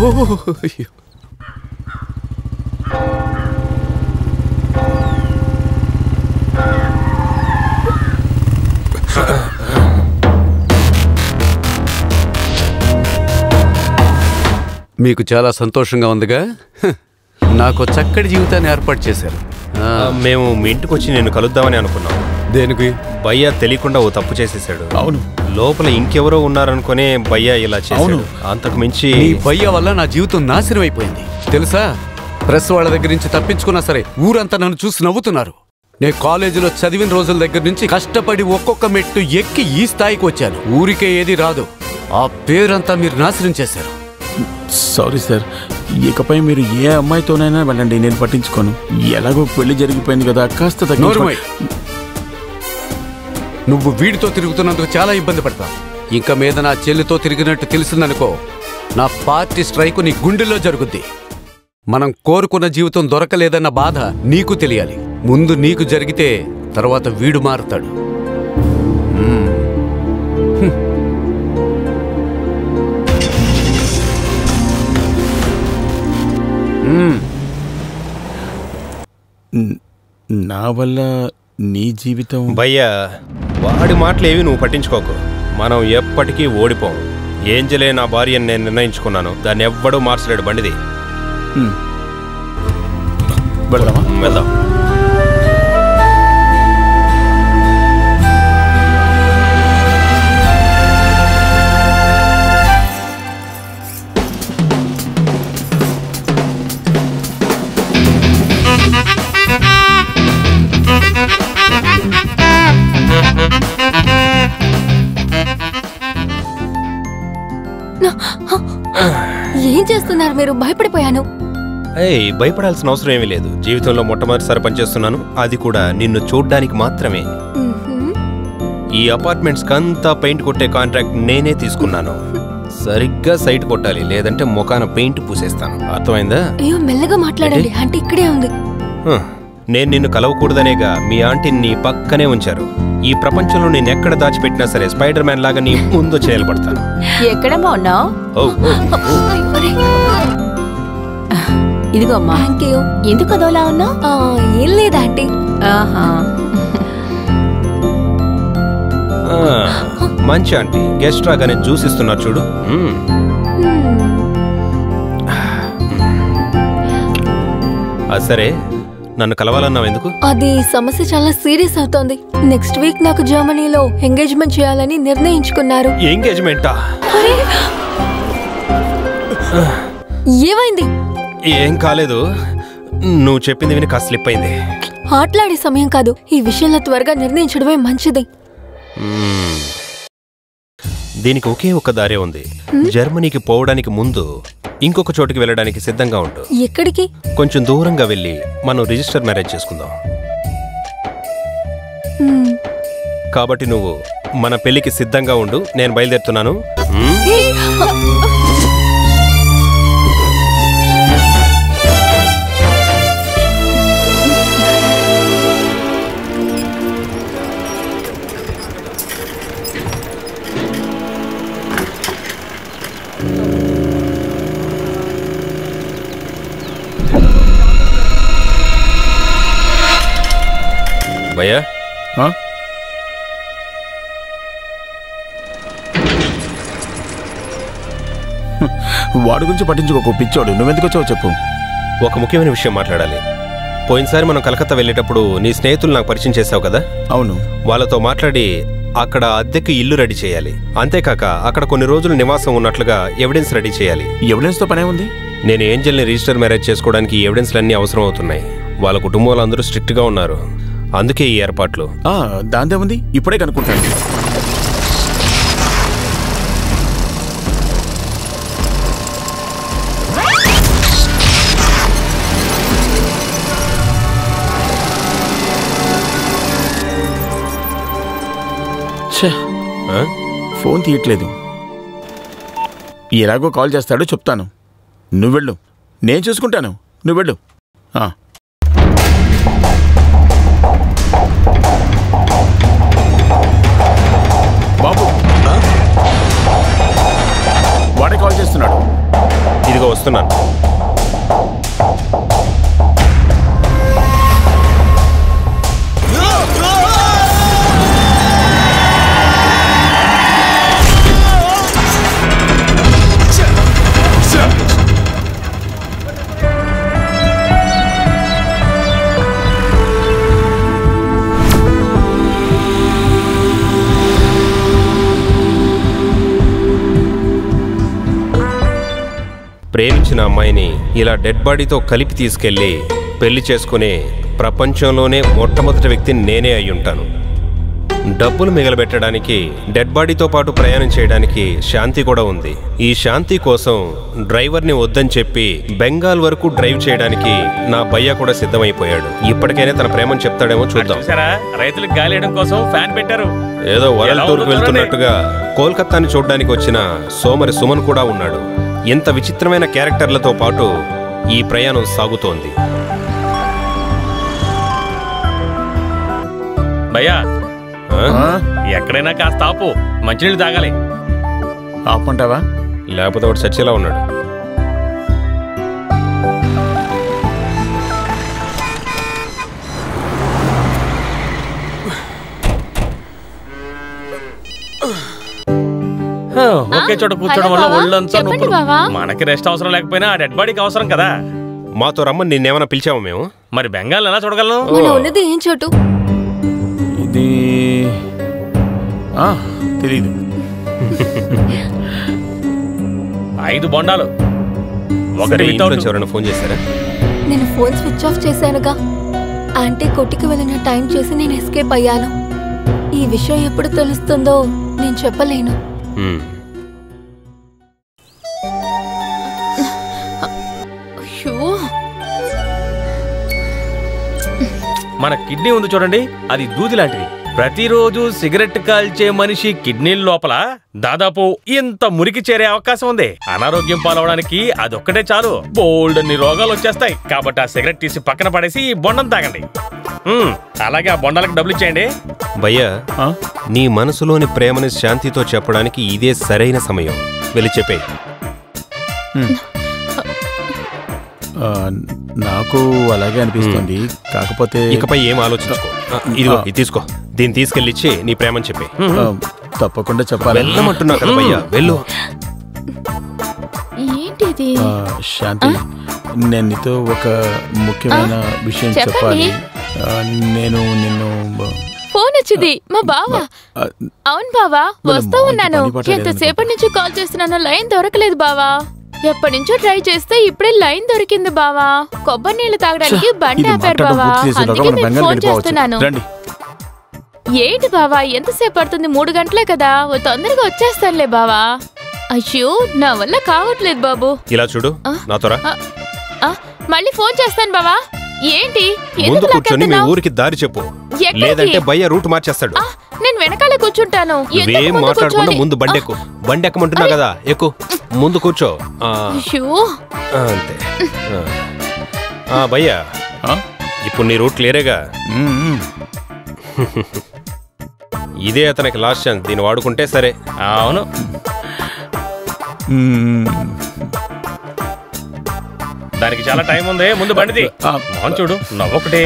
మీకు చాలా సంతోషంగా ఉందిగా? నాకు చక్కటి జీవితాన్ని ఏర్పాటు చేశారు. మేము మీ ఇంటికి వచ్చి నేను కలుద్దామని అనుకున్నాం. దేనికి? భయ్యా తెలియకుండా ఓ తప్పు చేసేసాడు. అవును, లోపల ఇంకెవరో ఉన్నారనుకునే భయ్యా ఇలా చేశాడు. అంతకు మించి నీ భయ్యా వల్ల నా జీవితం నాశనం అయిపోయింది తెలుసా? ప్రెస్ వాళ్ళ దగ్గర నుంచి తప్పించుకున్నా సరే ఊరంతా నన్ను చూసి నవ్వుతున్నారు. నేను కాలేజీలో చదివిన రోజుల దగ్గర నుంచి కష్టపడి ఒక్కొక్క మెట్టు ఎక్కి ఈ స్థాయికి వచ్చాను. ఊరికే ఏది రాదు. ఆ పేరంతా మీరు నాశనం చేశారు. సారీ సార్, ఇకపై మీరు ఏ అమ్మాయితోనైనా వెళ్ళండి, నేను పట్టించుకోను. ఎలాగో పెళ్లి జరిగిపోయింది కదా, కాస్త నువ్వు వీడితో తిరుగుతున్నందుకు చాలా ఇబ్బంది పడతావు. ఇంకా మీద నా చెల్లితో తిరిగినట్టు తెలిసిందనుకో, నా పార్టీ స్ట్రైక్ నీ గుండెల్లో జరుగుద్ది. మనం కోరుకున్న జీవితం దొరకలేదన్న బాధ నీకు తెలియాలి. ముందు నీకు జరిగితే తర్వాత వీడు మారుతాడు. నా వల్ల నీ జీవితం భయ్యా, వాడి మాటలేవి నువ్వు పట్టించుకోకు. మనం ఎప్పటికీ ఓడిపోం. ఏంజలే నా భార్య నేను నిర్ణయించుకున్నాను, దాన్ని ఎవ్వడూ మార్చలేడు. బండిది వెళ్దామా? వెళ్దాం. ఏం చేస్తున్నారు మీరు? భయపడిపోయాను. భయపడాల్సిన అవసరం ఏమీ లేదు. జీవితంలో మొట్టమొదటిసారి పనిచేస్తున్నాను, అది కూడా నిన్ను చూడ్డానికి మాత్రమే. ఈ అపార్ట్మెంట్స్ కంతా పెయింట్ కొట్టే కాంట్రాక్ట్ నేనే తీసుకున్నాను. సరిగ్గా సైట్ కొట్టాలి, లేదంటే ముఖాన పెయింట్ పూసేస్తాను. అర్థమైందా? అయ్యో మెల్లగా మాట్లాడండి, అంటే ఇక్కడే ఉంది. నేను నిన్ను కలవకూడదనేగా మీ ఆంటీని నీ పక్కనే ఉంచారు. ఈ ప్రపంచంలో నేను ఎక్కడ దాచిపెట్టినా సరే స్పైడర్ మ్యాన్ లాగా నీ ముందు చేయబడతాను. ఎక్కడమ్మా ఉన్నావు? ఇదిగో అమ్మా. ఎందుకు అదోలా ఉన్నావు? ఏం లేదా ఆంటీ. మంచి ఆంటీ. గెస్ట్ రాగానే జ్యూస్ ఇస్తున్నారు చూడు. సరే, నన్ను కలవాలన్నావు ఎందుకు? అది సమస్య చాలా సీరియస్ అవుతోంది. నెక్స్ట్ వీక్ నాకు జర్మనీలో ఎంగేజ్మెంట్ చేయాలని నిర్ణయించుకున్నారు. ఎంగేజ్మెంటా? ఏమైంది? ఏం కాలేదు, నువ్వు చెప్పింది విని కాస్త స్లిప్ అయింది. ఆటలాడే సమయం కాదు, ఈ విషయంలో త్వరగా నిర్ణయించడమే మంచిది. దీనికి ఒకే ఒక దారే ఉంది. జర్మనీకి పోవడానికి ముందు ఇంకొక చోటుకి వెళ్ళడానికి సిద్ధంగా ఉండు. ఎక్కడికి? కొంచెం దూరంగా వెళ్ళి మనం రిజిస్టర్ మ్యారేజ్ చేసుకుందాం. కాబట్టి నువ్వు మన పెళ్లికి సిద్ధంగా ఉండు, నేను బయలుదేరుతున్నాను. భయ్యా, వాడి గురించి పట్టించుకోకు పిచ్చోడు. నువ్వెందుకు వచ్చావు చెప్పు. ఒక ముఖ్యమైన విషయం మాట్లాడాలి. పోయినసారి మనం కలకత్తా వెళ్ళేటప్పుడు నీ స్నేహితులు నాకు పరిచయం చేసావు కదా? అవును. వాళ్ళతో మాట్లాడి అక్కడ అద్దెకి ఇల్లు రెడీ చేయాలి. అంతేకాక అక్కడ కొన్ని రోజులు నివాసం ఉన్నట్లుగా ఎవిడెన్స్ రెడీ చేయాలి. ఎవిడెన్స్తో పనే ఉంది? నేను ఏంజల్ని రిజిస్టర్ మ్యారేజ్ చేసుకోవడానికి ఎవిడెన్స్లన్నీ అవసరం అవుతున్నాయి. వాళ్ళ కుటుంబాలు అందరూ స్ట్రిక్ట్గా ఉన్నారు, అందుకే ఈ ఏర్పాట్లు. దాందే ఉంది, ఇప్పుడే కనుక్కుంటాను. ఫోన్ తీయట్లేదు. ఎలాగో కాల్ చేస్తాడో చెప్తాను. నువ్వెళ్ళు, నేను చూసుకుంటాను. నువ్వెళ్ళు. బాబు, వాడే కాల్ చేస్తున్నాడు. ఇదిగో వస్తున్నాను. ప్రేమించిన అమ్మాయిని ఇలా డెడ్ బాడీతో కలిపి తీసుకెళ్ళి పెళ్లి చేసుకునే ప్రపంచంలోనే మొట్టమొదటి వ్యక్తిని నేనే అయ్యుంటాను. డబ్బులు మిగలబెట్టడానికి డెడ్ బాడీతో పాటు ప్రయాణం చేయడానికి శాంతి కూడా ఉంది. ఈ శాంతి కోసం డ్రైవర్ని వద్దని చెప్పి బెంగాల్ వరకు డ్రైవ్ చేయడానికి నా భయ్య కూడా సిద్ధమైపోయాడు. ఇప్పటికైనా తన ప్రేమను చెప్తాడేమో చూద్దాం. రైతులకు గాలేయడం కోసం ఫ్యాన్ పెట్టారు. ఏదో వరల్డ్ టూర్కి వెళ్తున్నట్టుగా కోల్కతాని చూడడానికి వచ్చిన సోమరి సుమన్ కూడా ఉన్నాడు. ఇంత విచిత్రమైన క్యారెక్టర్లతో పాటు ఈ ప్రయాణం సాగుతోంది. భయ్యా ఎక్కడైనా కాస్త ఆపు, మంచినీళ్ళు తాగాలి. ఆపుంటావా? లేకపోతే వాడు చచ్చేలా ఉన్నాడు. ఒకే చోట కూర్చోవడం వల్ల ఒళ్ళంతా నొప్పులు. మనకి రెస్ట్ అవసరం లేకపోయినా ఆ డెడ్ బాడీకి అవసరం కదా. మాతో రమ్మని నిన్నేమైనా పిలిచాము మేము? మరి బెంగాల్ ఎలా చూడగలను? ఉన్నది ఏం చోటు? ఇది తెలీదు. 5 బొండాలు. ఎవరైనా ఫోన్ చేశారా? నేను ఫోన్ స్విచ్ ఆఫ్ చేశానుగా. ఆంటీ కొట్టుకు వెళ్ళిన టైం చూసి నేను ఎస్కేప్ అయ్యాను. ఈ విషయం ఎప్పుడు తెలుస్తుందో నేను చెప్పలేను. మన కిడ్నీ ఉంది చూడండి, అది దూది లాంటిది. ప్రతిరోజు సిగరెట్ కాల్చే మనిషి కిడ్నీల లోపల దాదాపు ఇంత మురికి చేరే అవకాశం ఉంది. అనారోగ్యం పాలవడానికి అదొక్కటే చాలు, బోల్డ్ అన్ని రోగాలు వచ్చేస్తాయి. కాబట్టి ఆ సిగరెట్ తీసి పక్కన పడేసి ఈ బొండం తాగండి. అలాగే ఆ బొండాలకు డబ్బులు ఇచ్చేయండి. భయ్యా, నీ మనసులోని ప్రేమని శాంతితో చెప్పడానికి ఇదే సరైన సమయం. వెళ్ళి చెప్పే. నాకు అలాగే అనిపిస్తుంది. కాకపోతే ఇకపై ఏం ఆలోచించుకో. ఇదిగో ఇది తీసుకో. దీన్ని తీసుకెళ్ళిచ్చి నీ ప్రేమని చెప్పే. తప్పకుండా చెప్పాలి. వెళ్ళమంటున్నా కదా భయ్యా, వెళ్ళు. ఏంటిది? శాంతి, నేను నీతో ఒక ముఖ్యమైన విషయం చెప్పాలి. నేను నిన్ను ఫోన్ వచ్చింది మా బావా. అవును బావా, వస్తూ ఉన్నాను. ఎంతసేపటి నుంచి కాల్ చేస్తున్నాను, లైన్ దొరకలేదు బావా. ఎప్పటి నుంచో ట్రై చేస్తే ఇప్పుడే లైన్ దొరికింది బావా. కొబ్బరి నీళ్లు తాగడానికి బండి ఆపారు బావా, అందుకే నేను ఫోన్ చేస్తున్నాను. ఏంటి బావా, ఎంతసేపు పడుతుంది? 3 గంటలే కదా, తొందరగా వచ్చేస్తానులే బావా. అయ్యో, నా వల్ల కావట్లేదు బాబు. ఇలా చూడు, నాతో రా. మళ్ళీ ఫోన్ చేస్తాను బావా. ఏంటి? ముందు కూర్చొని మీ ఊరికి దారి చెప్పు, లేదంటే భయ్య రూట్ మార్చేస్తాడు. నేను వెనకాల కూర్చుంటాను. ఏం మాట్లాడకుండా ముందు బండెక్కు. బండి ఎక్కమంటున్నా కదా, ఎక్కు. ముందు కూర్చో. అంతే. భయ్యా, ఇప్పుడు నీ రూట్ క్లియరేగా? ఇదే అతనికి లాస్ట్ ఛాన్స్, దీన్ని వాడుకుంటే సరే. అవును, దానికి చాలా టైం ఉంది. ముందు బండిది. మోహన్ చూడు, నవ్వొకటే.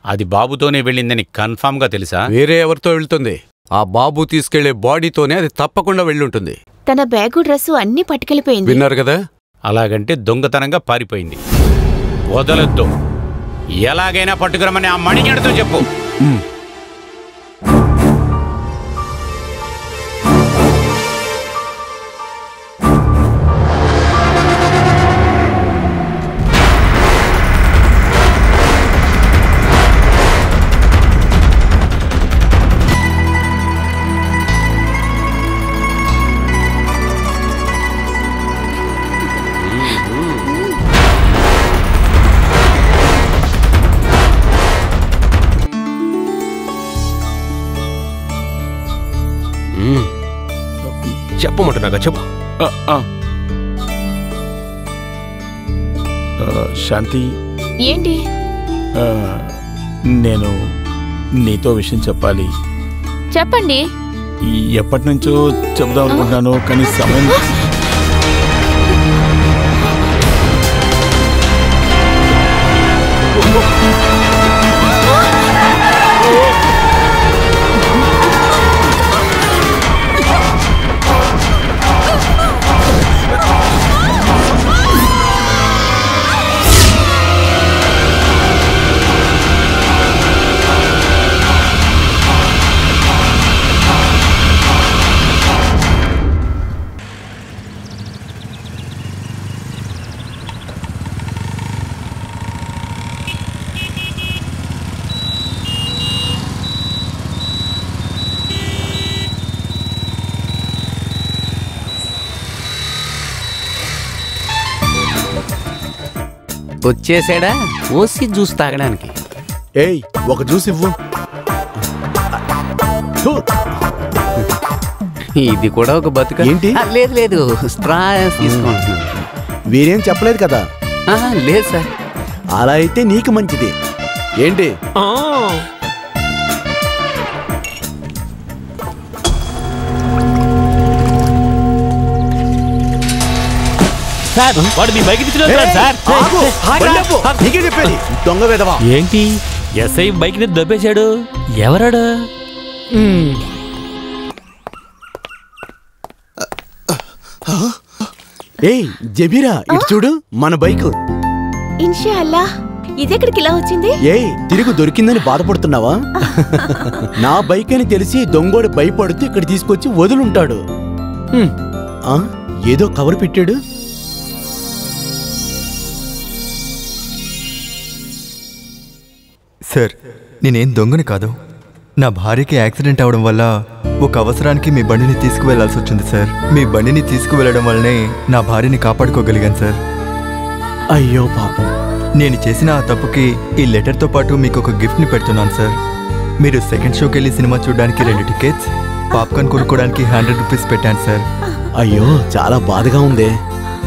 అది బాబుతోనే వెళ్ళిందని కన్ఫామ్ గా తెలుసా? వేరే ఎవరితో వెళ్తుంది? ఆ బాబు తీసుకెళ్లే బాడీతోనే అది తప్పకుండా వెళ్ళుంటుంది. తన బ్యాగు డ్రెస్సు అన్ని పట్టుకెళ్ళిపోయింది. విన్నారు కదా? అలాగంటే దొంగతనంగా పారిపోయింది. వదలొద్దు, ఎలాగైనా పట్టుకురమని ఆ మణిగడతో చెప్పు. చెప్పమంటున్నాగా, చెప్పు. శాంతి, ఏంటి? నేను నీతో విషయం చెప్పాలి. చెప్పండి. ఎప్పటి నుంచో చెబుదాం అనుకుంటున్నాను కానీ సమయం వచ్చేసాడా ఓసి జ్యూస్ తాగడానికి. ఏయ్ ఒక జ్యూస్ ఇవ్వు. ఇది కూడా ఒక బతుక. ఏంటి? లేదు లేదు, స్ట్రా తీసుకుంటున్నాను. వీరేం చెప్పలేదు కదా? లేదు సార్. అలా అయితే నీకు మంచిది. ఏంటి? సార్ వాడు మీ బైక్ సార్. నీకే చెప్పేది దొంగ వెధవా. ఏంటి ఎస్ఐ బైక్ ని దబ్బేశాడు? ఎవరాడు? ఏయ్ జబీరా, ఇటు చూడు, మన బైక్. ఇన్షాల్లా. ఇదెక్కడికి ఇలా వచ్చింది? ఏయ్ తిరిగి దొరికిందని బాధపడుతున్నావా? నా బైక్ అని తెలిసి దొంగోడు భయపడుతూ ఇక్కడ తీసుకొచ్చి వదులుంటాడు. ఏదో కవర్ పెట్టాడు. సార్, నేనేం దొంగని కాదు. నా భార్యకి యాక్సిడెంట్ అవడం వల్ల ఒక అవసరానికి మీ బండిని తీసుకువెళ్లాల్సి వచ్చింది సార్. మీ బండిని తీసుకువెళ్ళడం వల్లనే నా భార్యని కాపాడుకోగలిగాను సార్. అయ్యో పాపం. నేను చేసిన ఆ తప్పుకి ఈ లెటర్తో పాటు మీకు ఒక గిఫ్ట్ని పెడుతున్నాను సార్. మీరు సెకండ్ షోకి వెళ్ళి సినిమా చూడడానికి 2 టికెట్స్, పాప్కార్న్ కొనుక్కోవడానికి 100 రూపీస్ పెట్టాను సార్. అయ్యో చాలా బాధగా ఉంది.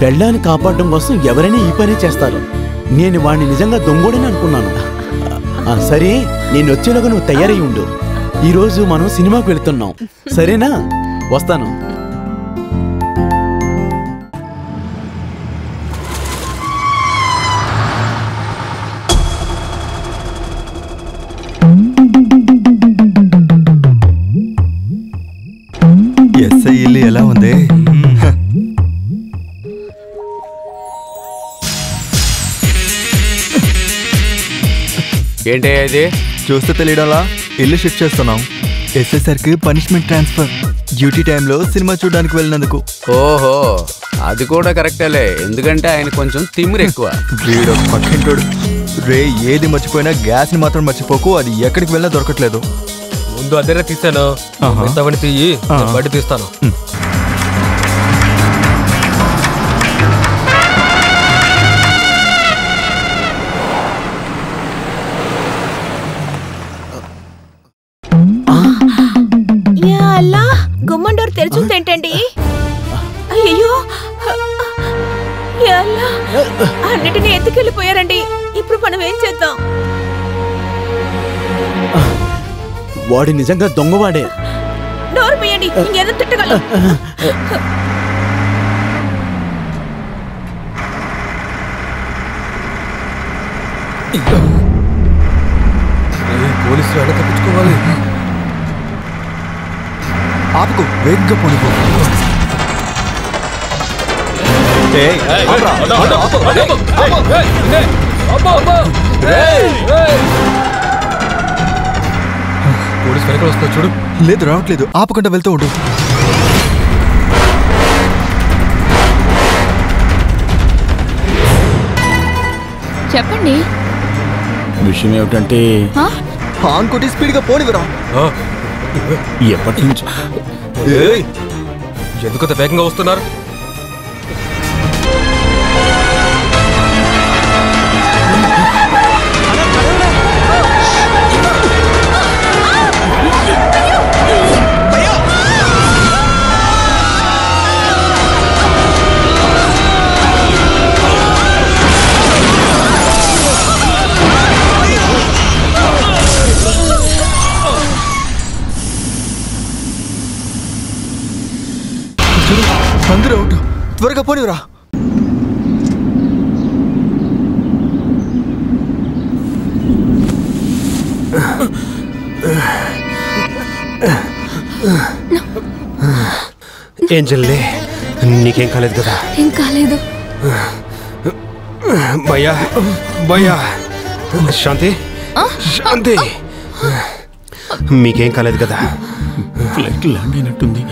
పెళ్ళాన్ని కాపాడడం కోసం ఎవరైనా ఈ పని చేస్తారు. నేను వాడిని నిజంగా దొంగోడని అనుకున్నాను. సరే, నేను వచ్చేలోగా నువ్వు తయారై ఉండు. ఈరోజు మనం సినిమాకు వెళ్తున్నాం, సరేనా? వస్తాను. ఎస్ఐ ఇల్లు ఎలా ఉంది? ఏంటి అది? చూస్తే తెలియడంలా ఇల్లు షిఫ్ట్ చేస్తున్నాం. ఎస్ఐసార్కి పనిష్మెంట్ ట్రాన్స్ఫర్. డ్యూటీ టైంలో సినిమా చూడడానికి వెళ్ళినందుకు. ఓహో, అది కూడా కరెక్టేలే, ఎందుకంటే ఆయన కొంచెం తిమ్మిరి ఎక్కువ. వీడు పక్కింటోడు. రే, ఏది మర్చిపోయినా గ్యాస్ని మాత్రం మర్చిపోకు, అది ఎక్కడికి వెళ్ళినా దొరకట్లేదు. ముందు అదే తీసాను, ఎంతవని తీయి, బయట తీస్తాను. గుమ్మం తెరుచుంది ఏంటండి? అయ్యో, అన్నిటినీ ఎత్తుకెళ్ళిపోయారండి. ఇప్పుడు మనం ఏం చేద్దాం? వాడు నిజంగా దొంగవాడే. నోరు మీయండి, ఇంకేదో తిట్టగలం. పోలీసులు ఎలా తప్పించుకోవాలి? ఆపుకు, వేగంగా పోనిపో. పోలీసు వెనకాల వస్తా చూడు. లేదు, రావట్లేదు. ఆపకుండా వెళ్తూ ఉండు. చెప్పండి. విషయం ఏమిటంటే హాన్ కొట్టి స్పీడ్గా పోనివరా. ఎప్పటి నుంచి? ఎందుకంత వేగంగా వస్తున్నారు? త్వరగా పోనివరా. ఏం చెల్లి, నీకేం కాలేదు కదా? ఏం కాలేదు. భయ్యా భయ్యా, శాంతి శాంతి, మీకేం కాలేదు కదా? ఫ్లైట్ ల్యాండ్ అయినట్టుంది.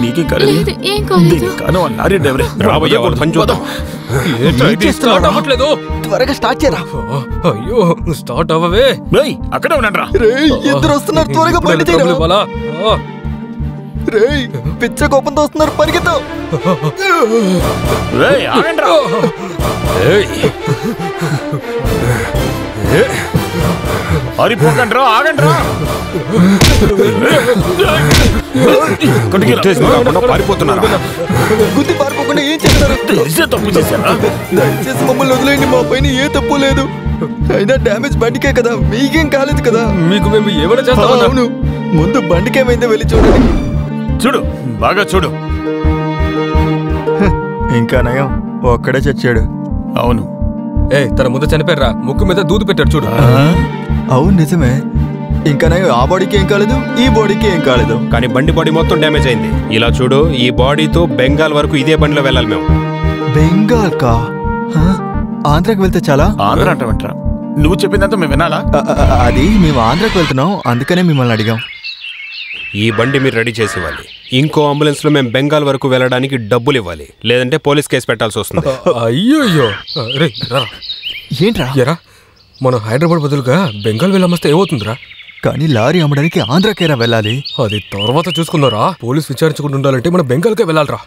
నీకేం కాలేదు? ఏం కాలేదు. కాను ఆ లారీ డ్రైవరే. రాబోయే వాళ్ళు పని చూద్దాం. త్వరగా స్టార్ట్ చేయరా. అయ్యో స్టార్ట్ అవ్వవే. అక్కడే ఉన్నాడు రా. ఇద్దరు వస్తున్నారు, త్వరగా బండి తీయరా. రేయ్ పిచ్చ కోపంతో వస్తున్నారు, పరిగెత్తావు. ఆగిపోకండ్రా, ఆగండ్రా. పారిపోతున్నారా? గుద్ది పారిపోకుండా ఏం చేస్తారు? తప్పు చేశారా? దయచేసి మమ్మల్ని వదిలేయండి, మా పైన ఏ తప్పు లేదు. అయినా డ్యామేజ్ బండికే కదా, మీకేం కాలేదు కదా. మీకు మేము ఏమైనా చేస్తాం. అవును, ముందు బండికేమైందో వెళ్ళి చూడండి. చూడు, బాగా చూడు. ఇంకా నయం, ఒక్కడే చచ్చాడు. అవును. తన ముందు చనిపోయారా, ముక్కు మీద దూదు పెట్టాడు చూడు. అవును నిజమే. ఇంకా నయం, ఆ బాడీకి ఏం కాలేదు, ఈ బాడీకి ఏం కాలేదు. కానీ బండి బాడీ మొత్తం డ్యామేజ్ అయింది. ఇలా చూడు, ఈ బాడీతో బెంగాల్ వరకు ఇదే బండిలో వెళ్ళాలి మేము. బెంగాల్ కా? ఆంధ్రాకి వెళ్తే చాలా? ఆంధ్ర అంటావంటరా? నువ్వు చెప్పిందంతా మేము వినాలా? అది మేము ఆంధ్రాకి వెళ్తున్నాం, అందుకనే మిమ్మల్ని అడిగాం. ఈ బండి మీరు రెడీ చేసి ఇవ్వాలి. ఇంకో అంబులెన్స్ లో మేము బెంగాల్ వరకు వెళ్ళడానికి డబ్బులు ఇవ్వాలి, లేదంటే పోలీస్ కేసు పెట్టాల్సి వస్తుంది. అయ్యో ఏంట్రా? ఎరా మనం హైదరాబాద్ బదులుగా బెంగాల్ వెళ్ళమస్తే ఏమవుతుందిరా? కానీ లారీ అమ్మడానికి ఆంధ్రాకేరా వెళ్ళాలి. అది తర్వాత చూసుకుందారా. పోలీస్ విచారించకుండా ఉండాలంటే మనం బెంగాల్కే వెళ్ళాలరా.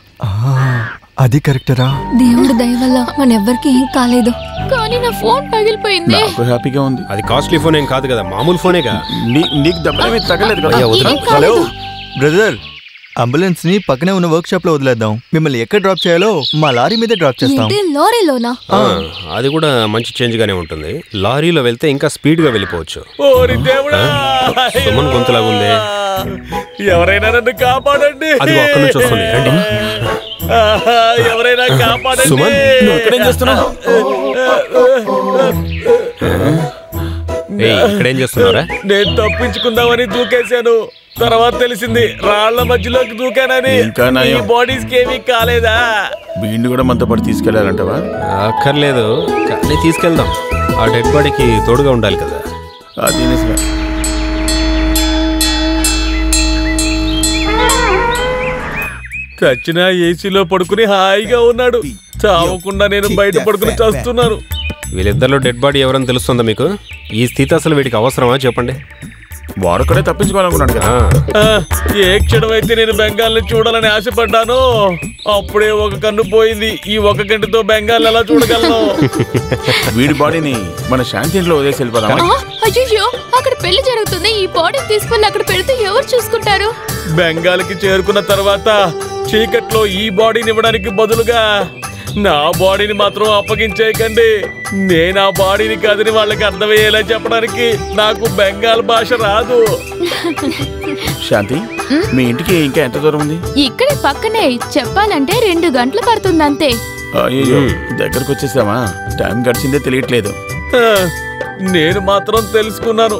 అది కరెక్టరా? దేవుడి దయ వల్ల మన ఎవ్వరికి ఏం కాలేదు. కానీ నా ఫోన్ పగిలిపోయింది. నాకు హ్యాపీగా ఉంది. అది కాస్ట్లీ ఫోన్ ఏం కాదు కదా, మామూలు ఫోనేగా. నీకు దెబ్బలేమీ తగలేదు కదా? హలో బ్రదర్, అంబులెన్స్ ని పక్కనే ఉన్న వర్క్ షాప్ లో వదిలేద్దాం. మిమ్మల్ని ఎక్కడ డ్రాప్ చేయాలో మా లారీ మీద డ్రాప్ చేస్తాం. లారీలోనా? అది కూడా మంచి చేంజ్ గానే ఉంటుంది. లారీలో వెళ్తే ఇంకా స్పీడ్ గా వెళ్ళిపోవచ్చు. సుమన్ గొంతులాగుంది. ఎవరైనా నన్ను కాపాడండి. అది అక్కడి నుంచి వస్తుంది. రండి. ఎవరైనా కాపాడండి. సుమన్, నువ్వు ఇక్కడేం చేస్తున్నావు? ఇక్కడేం చేస్తున్నారా? నేను తప్పించుకుందామని దూకేశాను. తర్వాత తెలిసింది రాళ్ల మధ్యలోకి దూకానని. ఈ బాడీస్ కి ఏమీ కాలేదా? వీడిని కూడా మనతో పాటు తీసుకెళ్లాలంటవా? అక్కర్లేదు, కానీ తీసుకెళ్దాం. ఆ డెడ్ బాడీకి తోడుగా ఉండాలి కదా. అది నిజమే. చచ్చిన ఏసీలో పడుకుని హాయిగా ఉన్నాడు. చావకుండా నేను బయట పడుకుని చేస్తున్నాను. వీళ్ళిద్దరిలో డెడ్ బాడీ ఎవరని తెలుస్తుందా మీకు? ఈ స్థితి అసలు వీడికి అవసరమా చెప్పండి. వాడొక్కడే తప్పించుకోవాలనుకున్నాడు కదా. ఏ క్షణం అయితే నేను బెంగాల్ ని చూడాలని ఆశపడ్డాను, అప్పుడే ఒక కన్ను పోయింది. ఈ ఒక కంటితో బెంగాల్ ఎలా చూడగలను? వీడి బాడీని మన శాంతి ఇంట్లో వదిలేసి వెళ్ళిపోదామా? అయ్యో, అక్కడ పెళ్లి జరుగుతుంది. ఈ బాడీని తీసుకెళ్ళి అక్కడ పెడితే ఎవరు చూసుకుంటారు? బెంగాల్ కి చేరుకున్న తర్వాత చీకట్లో ఈ బాడీని ఇవ్వడానికి బదులుగా నా బాడీని మాత్రం అప్పగించేయకండి. నేను ఆ బాడీని కాదని వాళ్ళకి అర్థమయ్యేలా చెప్పడానికి నాకు బెంగాల్ భాష రాదు. శాంతి, మీ ఇంటికి ఇంకా ఎంత దూరం ఉంది? ఇక్కడే పక్కనే, చెప్పాలంటే 2 గంటలు పడుతుంది అంతే. అయ్యో, దగ్గరకు వచ్చేసామా? టైం గడిచిందే తెలియట్లేదు. నేను మాత్రం తెలుసుకున్నాను.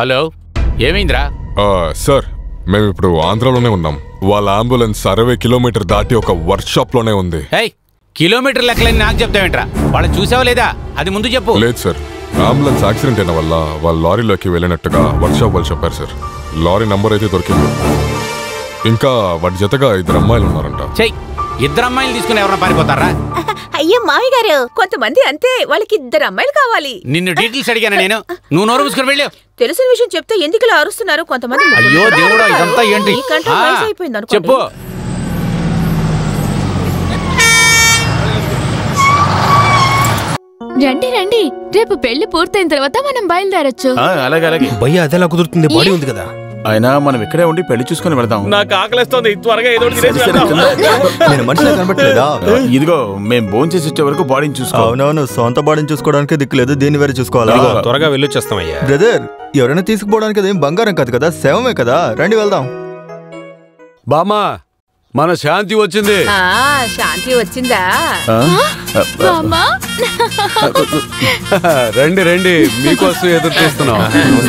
హలో, ఏమైందిరా? సార్, మేము ఇప్పుడు ఆంధ్రాలోనే ఉన్నాం. వాళ్ళ అంబులెన్స్ 60 కిలోమీటర్ దాటి ఒక వర్క్ షాప్ లోనే ఉంది. కిలోమీటర్ లెక్కలని నాకు చెప్తావేంట్రా? వాళ్ళని చూసావా లేదా? అది ముందు చెప్పు. లేదు సార్, అంబులెన్స్ యాక్సిడెంట్ అయిన వల్ల వాళ్ళ లారీలోకి వెళ్ళినట్టుగా వర్క్ షాప్ వాళ్ళు చెప్పారు సార్. లారీ నంబర్ అయితే దొరికింది. ఇంకా వాటి జతగా 2 అమ్మాయిలు ఉన్నారంట. 2 అమ్మాయిలు తీసుకుని ఎవరైనా పారిపోతారా? అయ్యో మావి గారు, కొంతమంది అంతే, వాళ్ళకి 2 అమ్మాయిలు కావాలి. నిన్ను డీటెయిల్స్ అడిగాను నేను. నువ్వు నోరు మూసుకొని వెళ్ళు. తెలిసిన విషయం చెప్తే ఎందుకు ఇలా అరుస్తున్నారు? కొంతమంది అయ్యో దేవుడా, ఇదంతా ఏంటి? చెప్పు. రండి రండి, రేపు పెళ్లి పూర్తయిన తర్వాత మనం బయలుదేరొచ్చు. అలాగే అలాగే. భయ్యా, అదెలా కుదురుతుంది? బాడీ ఉంది కదా. అయినా మనం ఇక్కడే ఉండి పెళ్లి చూసుకుని వెళదాం. నాకు ఆకలిస్తోంది, త్వరగా ఏదో ఒకటి తినేసి వెళ్దాం. నేను మనిషిలో కనబట్టలేదా? ఇదిగో మేము భోజనం చేసి వచ్చే వరకు బాడీని చూసుకో. అవునవును, సొంత బాడీని చూసుకోవడానికి దిక్కులేదు, దీన్ని వేరే చూసుకోవాలా? త్వరగా వెళ్ళొచ్చేస్తామయ్యా. బ్రదర్, ఎవరైనా తీసుకుపోవడానికి అదేం బంగారం కాదు కదా, శవమే కదా. రండి వెళ్దాం. బామా, మన శాంతి వచ్చింది. శాంతి వచ్చిందా? రండి రండి, మీకోసం ఎదురు చూస్తున్నాం.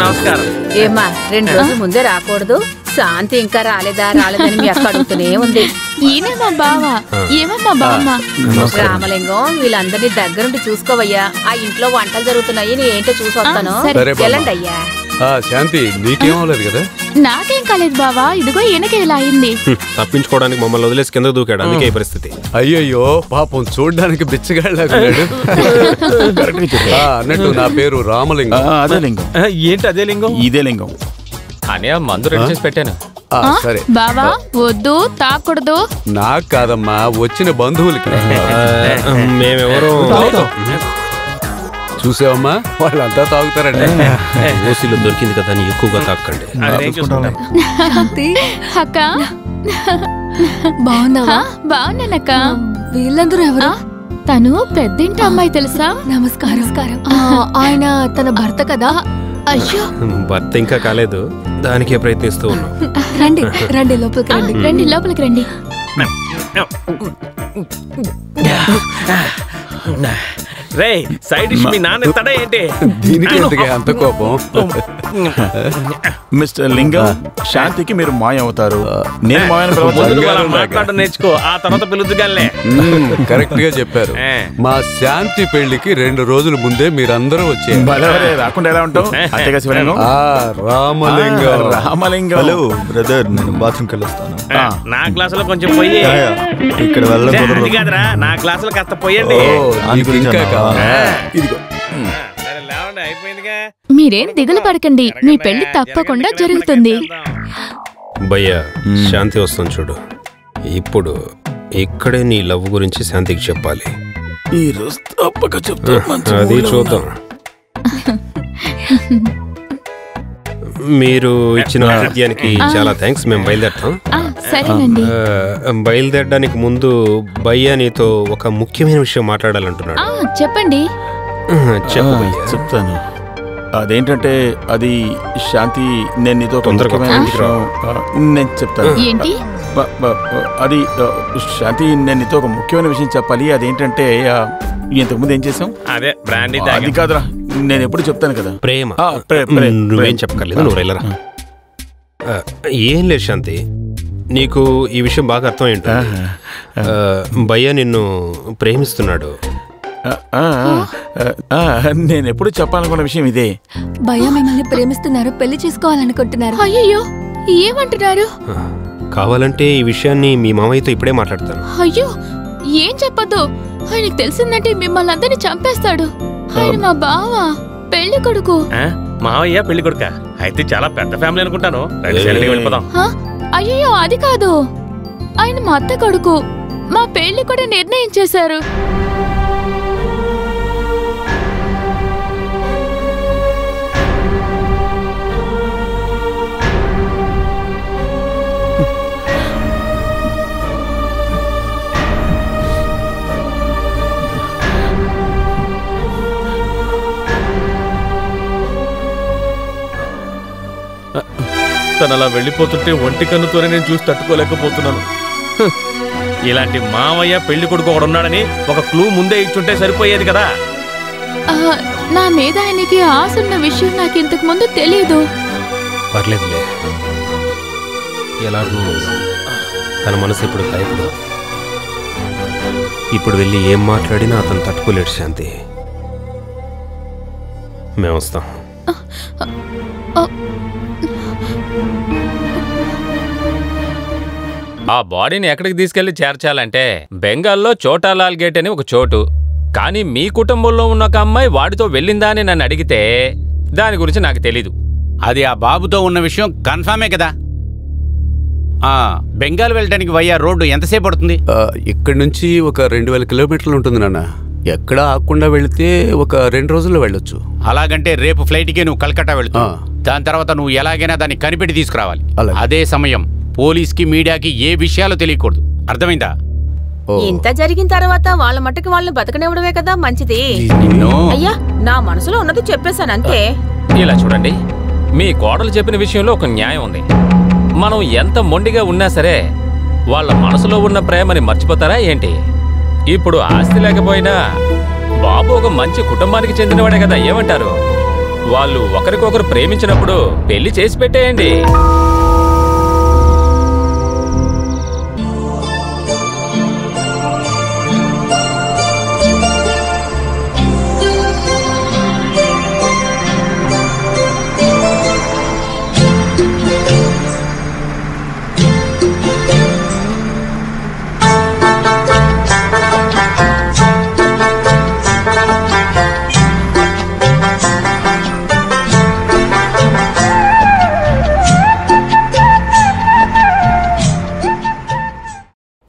నమస్కారం. ఏమా 2 రోజుల ముందే రాకూడదు? శాంతి ఇంకా రాలేదని మీ అక్క అడుగుతూనే ఉంది. ఈయనమ్మా బావా, ఏమమ్మా బామ్మ? రామలింగం, వీళ్ళందరినీ దగ్గరుండి చూసుకోవయ్యా. ఆ ఇంట్లో వంటలు జరుగుతున్నాయి, నేను ఏంటో చూసి వస్తాను. వెళ్ళండి అయ్యా. శాంతి, నీకేమవలేదు కదా? నాకేం కాలేదు బావా, ఇదిగో ఈయనకే ఇలా అయింది. తప్పించుకోవడానికి మమ్మల్ని వదిలేసి కింద దూకాడు, అందుకే ఈ పరిస్థితి. అయ్యయ్యో పాపం, చూడ్డానికి బిచ్చగాళ్ళాడు. అన్నట్టు నా పేరు రామలింగం. అదే లింగం. ఏంటి అదే లింగం? ఇదే లింగం. అని మందు రెడీ చేసి పెట్టాను. సరే బావా, వద్దు, తాకూడదు. నాకు కాదమ్మా, వచ్చిన బంధువులకి. మేమెవరో చూసావమ్మా, వాళ్ళంతా తాగుతారండి. ఓసీలో దొరికింది కదా అని ఎక్కువగా తాకండి. అక్క బాగున్నావా? బాగున్నానక్క. వీళ్ళందరూ ఎవరు? తను పెద్దింటి అమ్మాయి తెలుసా? నమస్కారం. ఆయన తన భర్త కదా? అయ్యో, భర్త ఇంకా కాలేదు, దానికే ప్రయత్నిస్తూ ఉన్నాం. రండి రండి, లోపలికి రండి. రండి, లోపలికి రండి. రే, సైడ్ డిష్ మీ నాన్న ఇస్తాడా ఏంటి? దీనికి ఎందుకే అంత కోపం? మిస్టర్ లింగం, శాంతికి మీరు మాయ అవుతారు, నేను మాయను మాట్లాడడం నేర్చుకో, ఆ తర్వాత పిలుద్దుగానే. కరెక్ట్ గా చెప్పారు. మా శాంతి పెళ్లికి 2 రోజుల ముందే మీరందరూ వచ్చారు. రాకుండా ఎలా ఉంటావు? రామలింగం. హలో బ్రదర్, నేను బాత్రూమ్కి వెళ్ళొస్తాను. నా క్లాసులో కొంచెం పోయి. ఇక్కడ వెళ్ళకూడదు కాదురా, నా క్లాసులో కాస్త పోయండి. ఇదిగో. మీరేం దిగులు పడకండి, మీ పెళ్లి తప్పకుండా జరుగుతుంది. భయ్యా, శాంతి వస్తుంది చూడు. ఇప్పుడు ఇక్కడే నీ లవ్ గురించి శాంతికి చెప్పాలి. ఈ రోజు తప్పక చెప్తా. అది చూద్దాం. మీరు ఇచ్చిన ఆతిథ్యానికి చాలా థ్యాంక్స్. మేము బయలుదేరుతాం. సరేనండి. బయలుదేరడానికి ముందు భయ్యా నీతో ఒక ముఖ్యమైన విషయం మాట్లాడాలంటున్నాడు. చెప్పండి. చెప్పు భయ్యా. చెప్తాను. అదేంటంటే అది శాంతి, నేను నీతో తొందరగా నేను చెప్తాను. ఏంటి అది? శాంతి, నేను నీతో ఒక ముఖ్యమైన విషయం చెప్పాలి. అదేంటంటే ఇంతకుముందు ఏం చేసాం? అదే బ్రాండీ. అది కాదురా, నేను ఎప్పుడు చెప్తాను కదా. ప్రేమ. నువ్వేం చెప్పక్కర్లేదు, నువ్వు వెళ్ళరా. ఏం లేదు శాంతి, నీకు ఈ విషయం బాగా అర్థమై ఉంటుంది. భయ్య నిన్ను ప్రేమిస్తున్నాడు. నేను ఎప్పుడు చెప్పాలనుకున్న విషయం ఇదే. భయ్య మిమ్మల్ని ప్రేమిస్తున్నారు, పెళ్లి చేసుకోవాలనుకుంటున్నారు. అయ్యో, ఏమంటున్నారు? కావాలంటే ఈ విషయాన్ని మీ మామయ్యతో ఇప్పుడే మాట్లాడతాను. అయ్యో, ఏం చెప్పొద్దు. ఆయనకు తెలిసిందంటే మిమ్మల్ని అందరినీ చంపేస్తాడు. ఆయన మా బావ, పెళ్లి కొడుకు. మావయ్య పెళ్లి కొడుక అయితే చాలా పెద్ద ఫ్యామిలీ అనుకుంటాను. వెళ్ళిపోదాం. అయ్యో, అది కాదు, ఆయన మా అత్త కొడుకు. మా పెళ్లి కూడా నిర్ణయించేశారు. తను అలా వెళ్ళిపోతుంటే ఒంటి కన్నుతోనే నేను చూసి తట్టుకోలేకపోతున్నాను. ఇలాంటి మావయ్య పెళ్లి కొడుకు ఒకడు ఉన్నాడని ఒక క్లూ ముందే ఇచ్చుంటే సరిపోయేది కదా. నా మీద ఆయనకి ఆశ ఉన్న విషయం నాకు ఇంతకు ముందు తెలీదు. పర్లేదులే, ఎలాగూ తన మనసు ఇప్పుడు భయపడు. ఇప్పుడు వెళ్ళి ఏం మాట్లాడినా అతను తట్టుకోలేడు శాంతి. మేము వస్తాం. ఆ బాడీని ఎక్కడికి తీసుకెళ్లి చేర్చాలంటే బెంగాల్లో చోటాలాల్ గేట్ అని ఒక చోటు. కానీ మీ కుటుంబంలో ఉన్న ఒక అమ్మాయి వాడితో వెళ్ళిందా అని నన్ను అడిగితే దాని గురించి నాకు తెలీదు. అది ఆ బాబుతో ఉన్న విషయం కన్ఫర్మే కదా. బెంగాల్ వెళ్ళడానికి వయ్యా రోడ్డు ఎంతసేపు పడుతుంది? ఇక్కడి నుంచి ఒక 2000 కిలోమీటర్లు ఉంటుంది నాన్న. ఎక్కడ ఆగకుండా వెళితే ఒక 2 రోజుల్లో వెళ్ళొచ్చు. అలాగంటే రేపు ఫ్లైట్కి నువ్వు కలకత్తా వెళుతావు. దాని తర్వాత నువ్వు ఎలాగైనా దాన్ని కనిపెట్టి తీసుకురావాలి. అదే సమయం పోలీస్కి మీడియాకి ఏ విషయాలు తెలియకూడదు. అర్థమైందా? ఇంత జరిగిన తర్వాత వాళ్ళ మట్టుకు వాళ్ళని బతకనివ్వడమే కదా మంచిది. అయ్యా, నా మనసులో ఉన్నది చెప్పేశాను అంతే. ఇలా చూడండి, మీ కోడలు చెప్పిన విషయంలో ఒక న్యాయం ఉంది. మనం ఎంత మొండిగా ఉన్నా సరే వాళ్ళ మనసులో ఉన్న ప్రేమని మర్చిపోతారా ఏంటి? ఇప్పుడు ఆస్తి లేకపోయినా బాబు ఒక మంచి కుటుంబానికి చెందినవాడే కదా, ఏమంటారు? వాళ్ళు ఒకరికొకరు ప్రేమించినప్పుడు పెళ్లి చేసి పెట్టేయండి.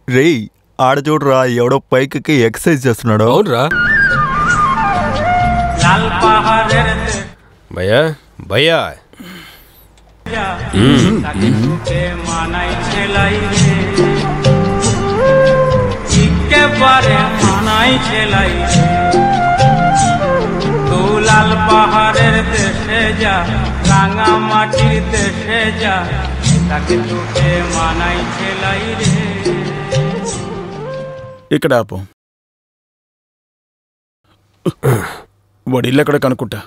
రేయ్, ఆడ చూడరా, ఎవడో పైకి ఎక్సర్సైజ్ చేస్తున్నాడు. అవునరా భయ్యా భయ్యా লাল পাহাড়ের দেশে যা, রাঙা মাটির দেশে যা, তাকে তোকে মানাই ছেলাই রে. ఇక్కడ ఆపు. వాడు ఇల్లు ఎక్కడ కనుక్కుంటా.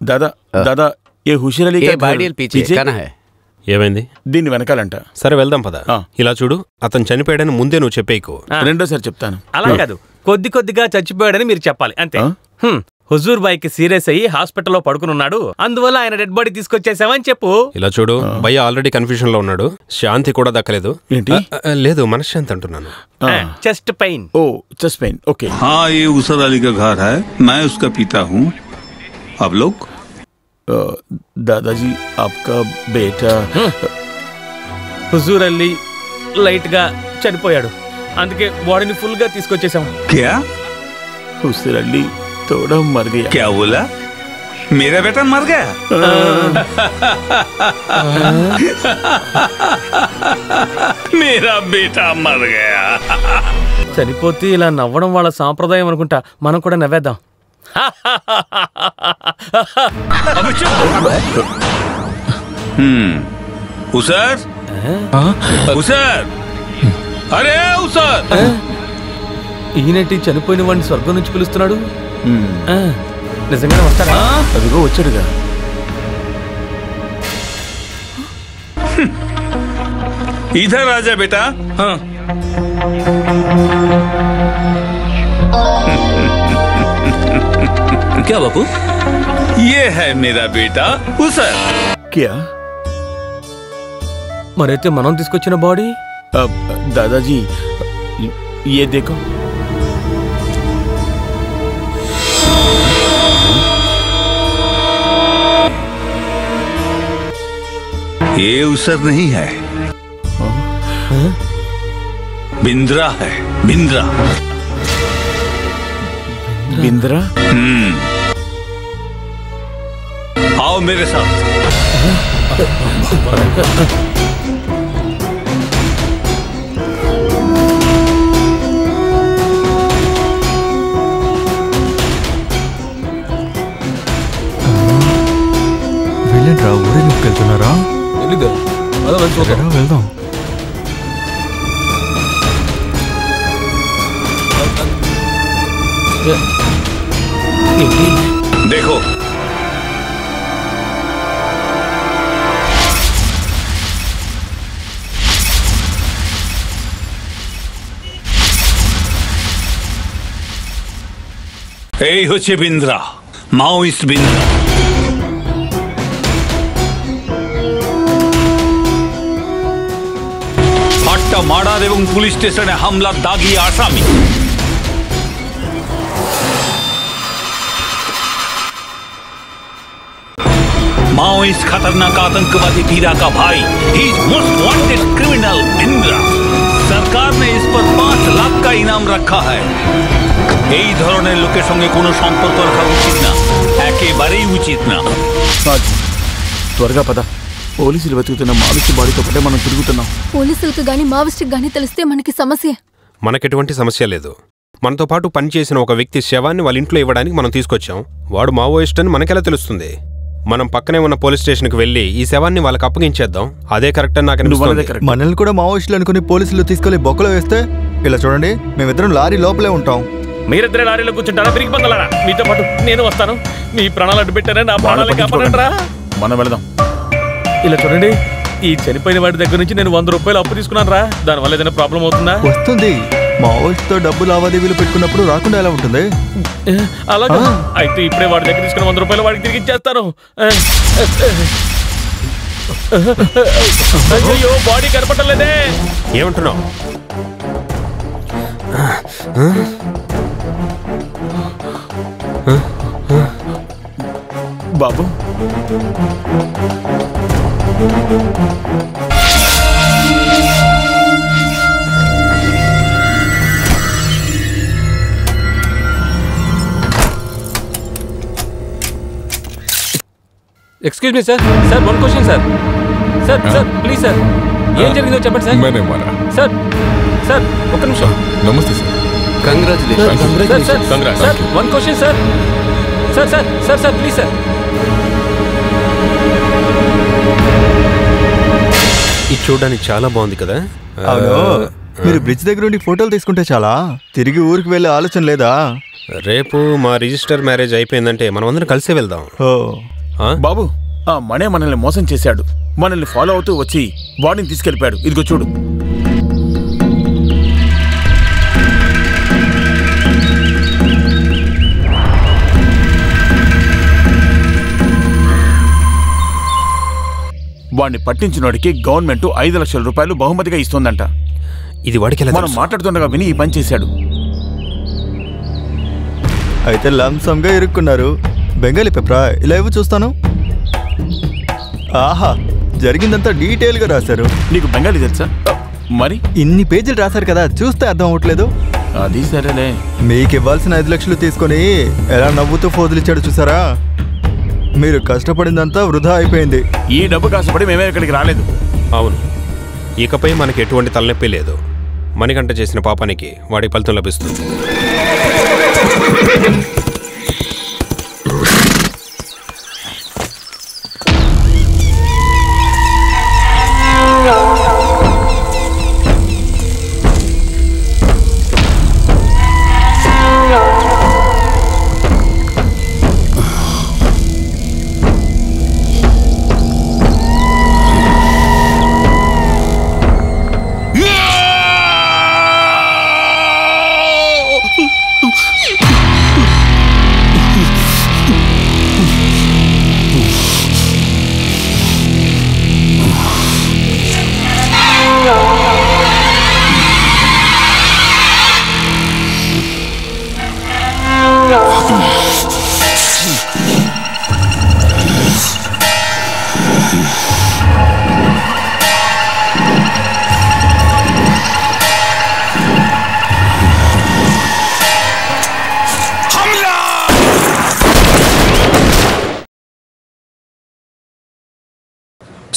దాదా దాదా, ఏ హుషార్ అలీ ఏమైంది? దీన్ని వెనకాలంట. సరే వెళ్దాం పద. ఇలా చూడు, అతను చనిపోయాడని ముందే నువ్వు చెప్పేకు. రెండోసారి చెప్తాను. అలా కాదు, కొద్ది కొద్దిగా చచ్చిపోయాడని మీరు చెప్పాలి అంతే. హుజూర్ బాయ్కి సీరియస్ అయ్యి హాస్పిటల్లో పడుకునున్నాడు, అందువల్ల ఆయన డెడ్ బాడీ తీసుకొచ్చేసావని చెప్పు. ఇలా చూడు, భయ్య ఆల్రెడీ కన్ఫ్యూజన్ లో ఉన్నాడు, శాంతి కూడా దక్కలేదు. లేదు, మనశ్శాంతి అంటున్నాను. Chest pain. Oh, chest pain. Okay. हाँ, ये उसर अली का घर है, मैं उसका पिता हूँ. अब लोग दादाजी, आपका बेटा హుజూర్ అలీ లైట్ గా చనిపోయాడు, అందుకే బాడీని ఫుల్ గా తీసుకొచ్చేసాం. क्या? हुजूर अली थोड़ा मर गया. क्या बोला? मेरा बेटा मर गया? मेरा बेटा मर गया. చనిపోతే ఇలా నవ్వడం వాళ్ళ సాంప్రదాయం అనుకుంటా, మనం కూడా నవ్వేద్దాం. उसर, उसर, अरे उसर. ఈయనేంటి చనిపోయిన వాడిని స్వర్గం నుంచి పిలుస్తున్నాడు? నిజంగానే వస్తాడా? అదిగో వచ్చాడుగా. इधर आजा बेटा. हाँ. क्या बापू? ये है मेरा बेटा उसर. क्या? మరైతే మనం తీసుకొచ్చిన బాడీ? दादाजी, ये देखो. ये उसर नहीं है, बिंद्रा है. बिंद्रा. बिंद्रा? आओ मेरे साथ. వెళ్ళండి రా, ఊరే వెళ్తున్నారా? వెళ్దాం. देखो, এই হচ্ছে বিন্দ্রা, মাওইস্ট বিন্দ্রা. আটটা মার্ডার এবং পুলিশ স্টেশনে হামলার দাগি আসামি. माओइस्ट खतरनाक आतंकवादी पीरा का भाई he is most wanted criminal Indira. सरकार ने इस पर 5 लाख का इनाम रखा है। এই ধরনের লোকের সঙ্গে কোনো সম্পর্ক রাখা উচিত না, একেবারেই উচিত না। త్వరగా పద, పోలీసులు వెతుకుతున్న మావిస్ట్ బాడీతో పాటే మనం తిరుగుతున్నాం. పోలీసులకు గానీ మావిస్ట్కి గానీ తెలిస్తే మనకి సమస్య. మనకెటువంటి సమస్య లేదు. మనతో పాటు పనిచేసిన ఒక వ్యక్తి శవాన్ని వాళ్ళ ఇంట్లో ఇవ్వడానికి మనం తీసుకొచ్చాం. వాడు మావోయిస్ట్ అని మనకెలా తెలుస్తుంది? మనం పక్కనే ఉన్న పోలీస్ స్టేషన్కి వెళ్ళి ఈ శవాన్ని వాళ్ళకి అప్పగించేద్దాం. అదే కరెక్ట్ అని నాకు అనిపిస్తుంది. మనల్ని కూడా మావోయిస్టులు అనుకుని పోలీసులు తీసుకెళ్లి బొక్కలో వేస్తే ఇలా చూడండి, మేమిద్దరం లారీ లోపలే ఉంటాం. మీరిద్దరే లారీలో కూర్చుంటారా? తిరిగి పొందలారా? మీతో పాటు నేను వస్తాను. మీ ప్రాణాలు అడ్డు పెట్టారా? నా ప్రాణాలు కాపాడంటారా? మనం వెళదాం. ఇలా చూడండి, ఈ చనిపోయిన వాడి దగ్గర నుంచి నేను 100 రూపాయలు అప్పు తీసుకున్నాను రా. దానివల్ల ఏదైనా ప్రాబ్లం అవుతుందా? వస్తుంది. మావోయిస్ట్తో డబ్బు లావాదేవీలు పెట్టుకున్నప్పుడు రాకుండా ఎలా ఉంటుంది? అలాగా అయితే ఇప్పుడే వాడి దగ్గర తీసుకున్న 100 రూపాయలు వాడికి తిరిగి ఇచ్చేస్తాను. అయ్యో, బాడీ కనపడలేదే. ఏమంటున్నావు? బాబు, excuse me sir. Sir 1 question sir. Sir please sir, ఏం జరిగిందో చెప్పండి సార్. సార్ సార్ ఒక్క నిమిషం. నమస్తే sir. Congratulations. Sir 1 question sir. Sir please sir. ఇది చూడడానికి చాలా బాగుంది కదా? అవును. మీరు బ్రిడ్జ్ దగ్గర ఉండి ఫోటోలు తీసుకుంటే చాలా, తిరిగి ఊరికి వెళ్ళే ఆలోచన లేదా? రేపు మా రిజిస్టర్ మ్యారేజ్ అయిపోయిందంటే మనం అందరం కలిసే వెళ్దాం. బాబు, ఆ మనే మనల్ని మోసం చేశాడు. మనల్ని ఫాలో అవుతూ వచ్చి బాడీని తీసుకెళ్ళిపోయాడు. ఇదిగో చూడు. వాడిని పట్టించినోడికి గవర్నమెంట్ 5 లక్షల రూపాయలు బహుమతిగా ఇస్తోందంట. ఇది వాడికి మనం మాట్లాడుతుండగా విని ఈ పని చేశాడు. అయితే లంసంగా ఇరుక్కున్నారు. బెంగాలీ పేపరా? ఇలా ఇవ్వు చూస్తాను. ఆహా, జరిగిందంతా డీటెయిల్గా రాశారు. నీకు బెంగాలీ తెలుసా? మరి ఇన్ని పేజీలు రాశారు కదా, చూస్తే అర్థం అవ్వట్లేదు. అది సరేలే. మీకు ఇవ్వాల్సిన 5 లక్షలు తీసుకొని ఎలా నవ్వుతూ ఫోదులిచ్చాడు చూసారా? మీరు కష్టపడిందంతా వృధా అయిపోయింది. ఈ డబ్బు కాసపడి మేమే ఇక్కడికి రాలేదు. అవును, ఇకపై మనకి ఎటువంటి తలనొప్పి లేదు. మణికంఠ చేసిన పాపానికి వాడి ఫలితం లభిస్తుంది.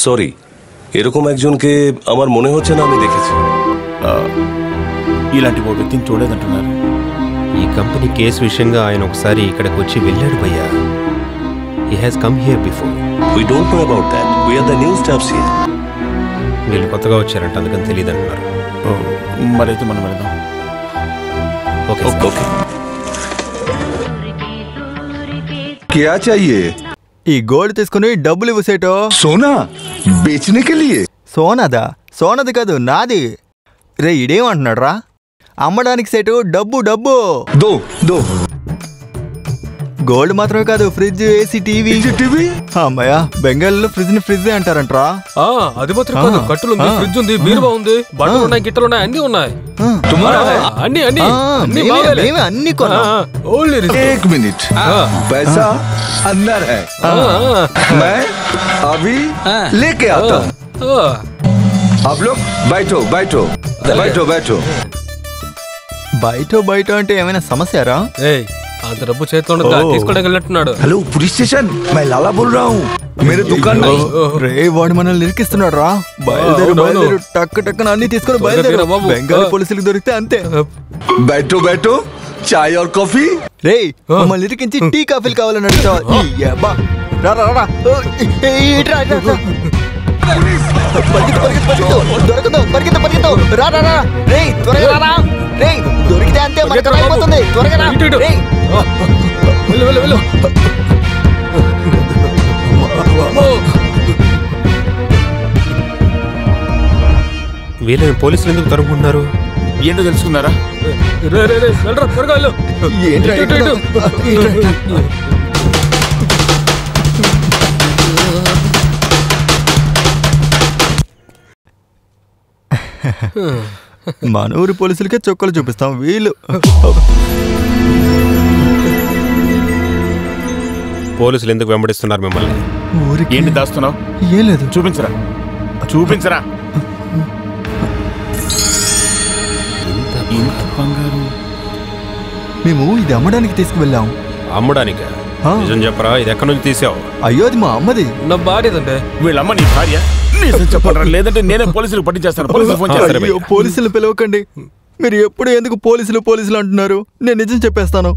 সরি, এরকম একজনকে আমার মনে হচ্ছে না আমি দেখেছি। ఇలాంటి ఓ వ్యక్తిని చూడలేదంటున్నారు. ఈ కంపెనీ కేసు విషయంగా ఆయన ఒకసారి ఇక్కడికి వచ్చి వెళ్ళాడు భయ్యా. He has come here before. We don't know about that. We are the new staffs here. వీళ్ళు కొత్తగా వచ్చారంట, అందుకని తెలియదు అంటున్నారు. మరైతే మనం వెళ్దాం. Okay okay. क्या चाहिए? ఈ గోల్డ్ తీసుకుని డబ్బులు ఇవ్వసేటో. సోనా బేచనే కే లియే. సోనాదా? సోనది కాదు, నాది. రే ఇడేమంటున్నాడు రా? అమ్మడానికి సేటు డబ్బు డబ్బు. దో దో. గోల్డ్ మాత్రమే కాదు ఫ్రిడ్జ్ ఏసీ టీవీ అమ్మాయ్యా బెంగాల్లో ఫ్రిడ్జ్ ని ఫ్రిడ్జ్ అంటారంట్రా. అది మాత్రం కాదు, కట్టులు ఉంది, ఫ్రిడ్జ్ ఉంది, బీరువా ఉంది, బట్టలు ఉన్నాయి, గిట్టలు ఉన్నాయి, అన్ని ఉన్నాయి. అన్ని అన్ని అన్ని एक मिनट पैसा अंदर है मैं अभी लेके आता हूँ आप लोग बैठो बैठो बैठो बैठो బయట అంటే ఏమైనా సమస్యారా? అంత డబ్బు చేతిలో తీసుకోవడానికి వెళ్ళినట్టున్నాడు. हेलो पुलिस स्टेशन मैं लाला बोल रहा हूँ मेरे दुकान में రే వాడు మనల్ని నిరికిస్తున్నాడు రా. బయలుదేరు టక్ టక్కున అన్ని తీసుకొని బయలుదేరు. బెంగాలీ పోలీసులకు దొరికితే అంతే. बैठो बैठो चाय और कॉफी రే మమ్మల్ని నిరికించి టీ కాఫీలు కావాలని అడుగుతావా? రా రా రా పరిగెత్తు రా రా రా రే త్వరగా రా రే దొరికితే అంతే మనకు అయిపోతుంది. త్వరగా రా రే వెళ్ళు. వీళ్ళని పోలీసులు ఎందుకు తరుముకున్నారు? ఏంటో తెలుసుకున్నారా? మన ఊరి పోలీసులకే చొక్కలు చూపిస్తాం వీళ్ళు. పోలీసులు ఎందుకు వెంబడిస్తున్నారు మిమ్మల్ని? ఏంటి దాస్తున్నావు? ఏం లేదు. చూపించరా. బంగారు మేము ఇది అమ్మడానికి తీసుకువెళ్ళాం. అమ్మడానిక? నిజం చెప్పరా, ఇది ఎక్కడి నుంచి తీసావు? అయ్యో అది మా అమ్మది. నా భార్యదంటే. వీళ్ళమ్మ నీ భార్య? నిజం చెప్పరా, లేదంటే నేనే పోలీసులకు పట్టించేస్తాను. పోలీసులు పిలవకండి. మీరు ఎప్పుడు ఎందుకు పోలీసులు అంటున్నారు? నేను నిజం చెప్పేస్తాను.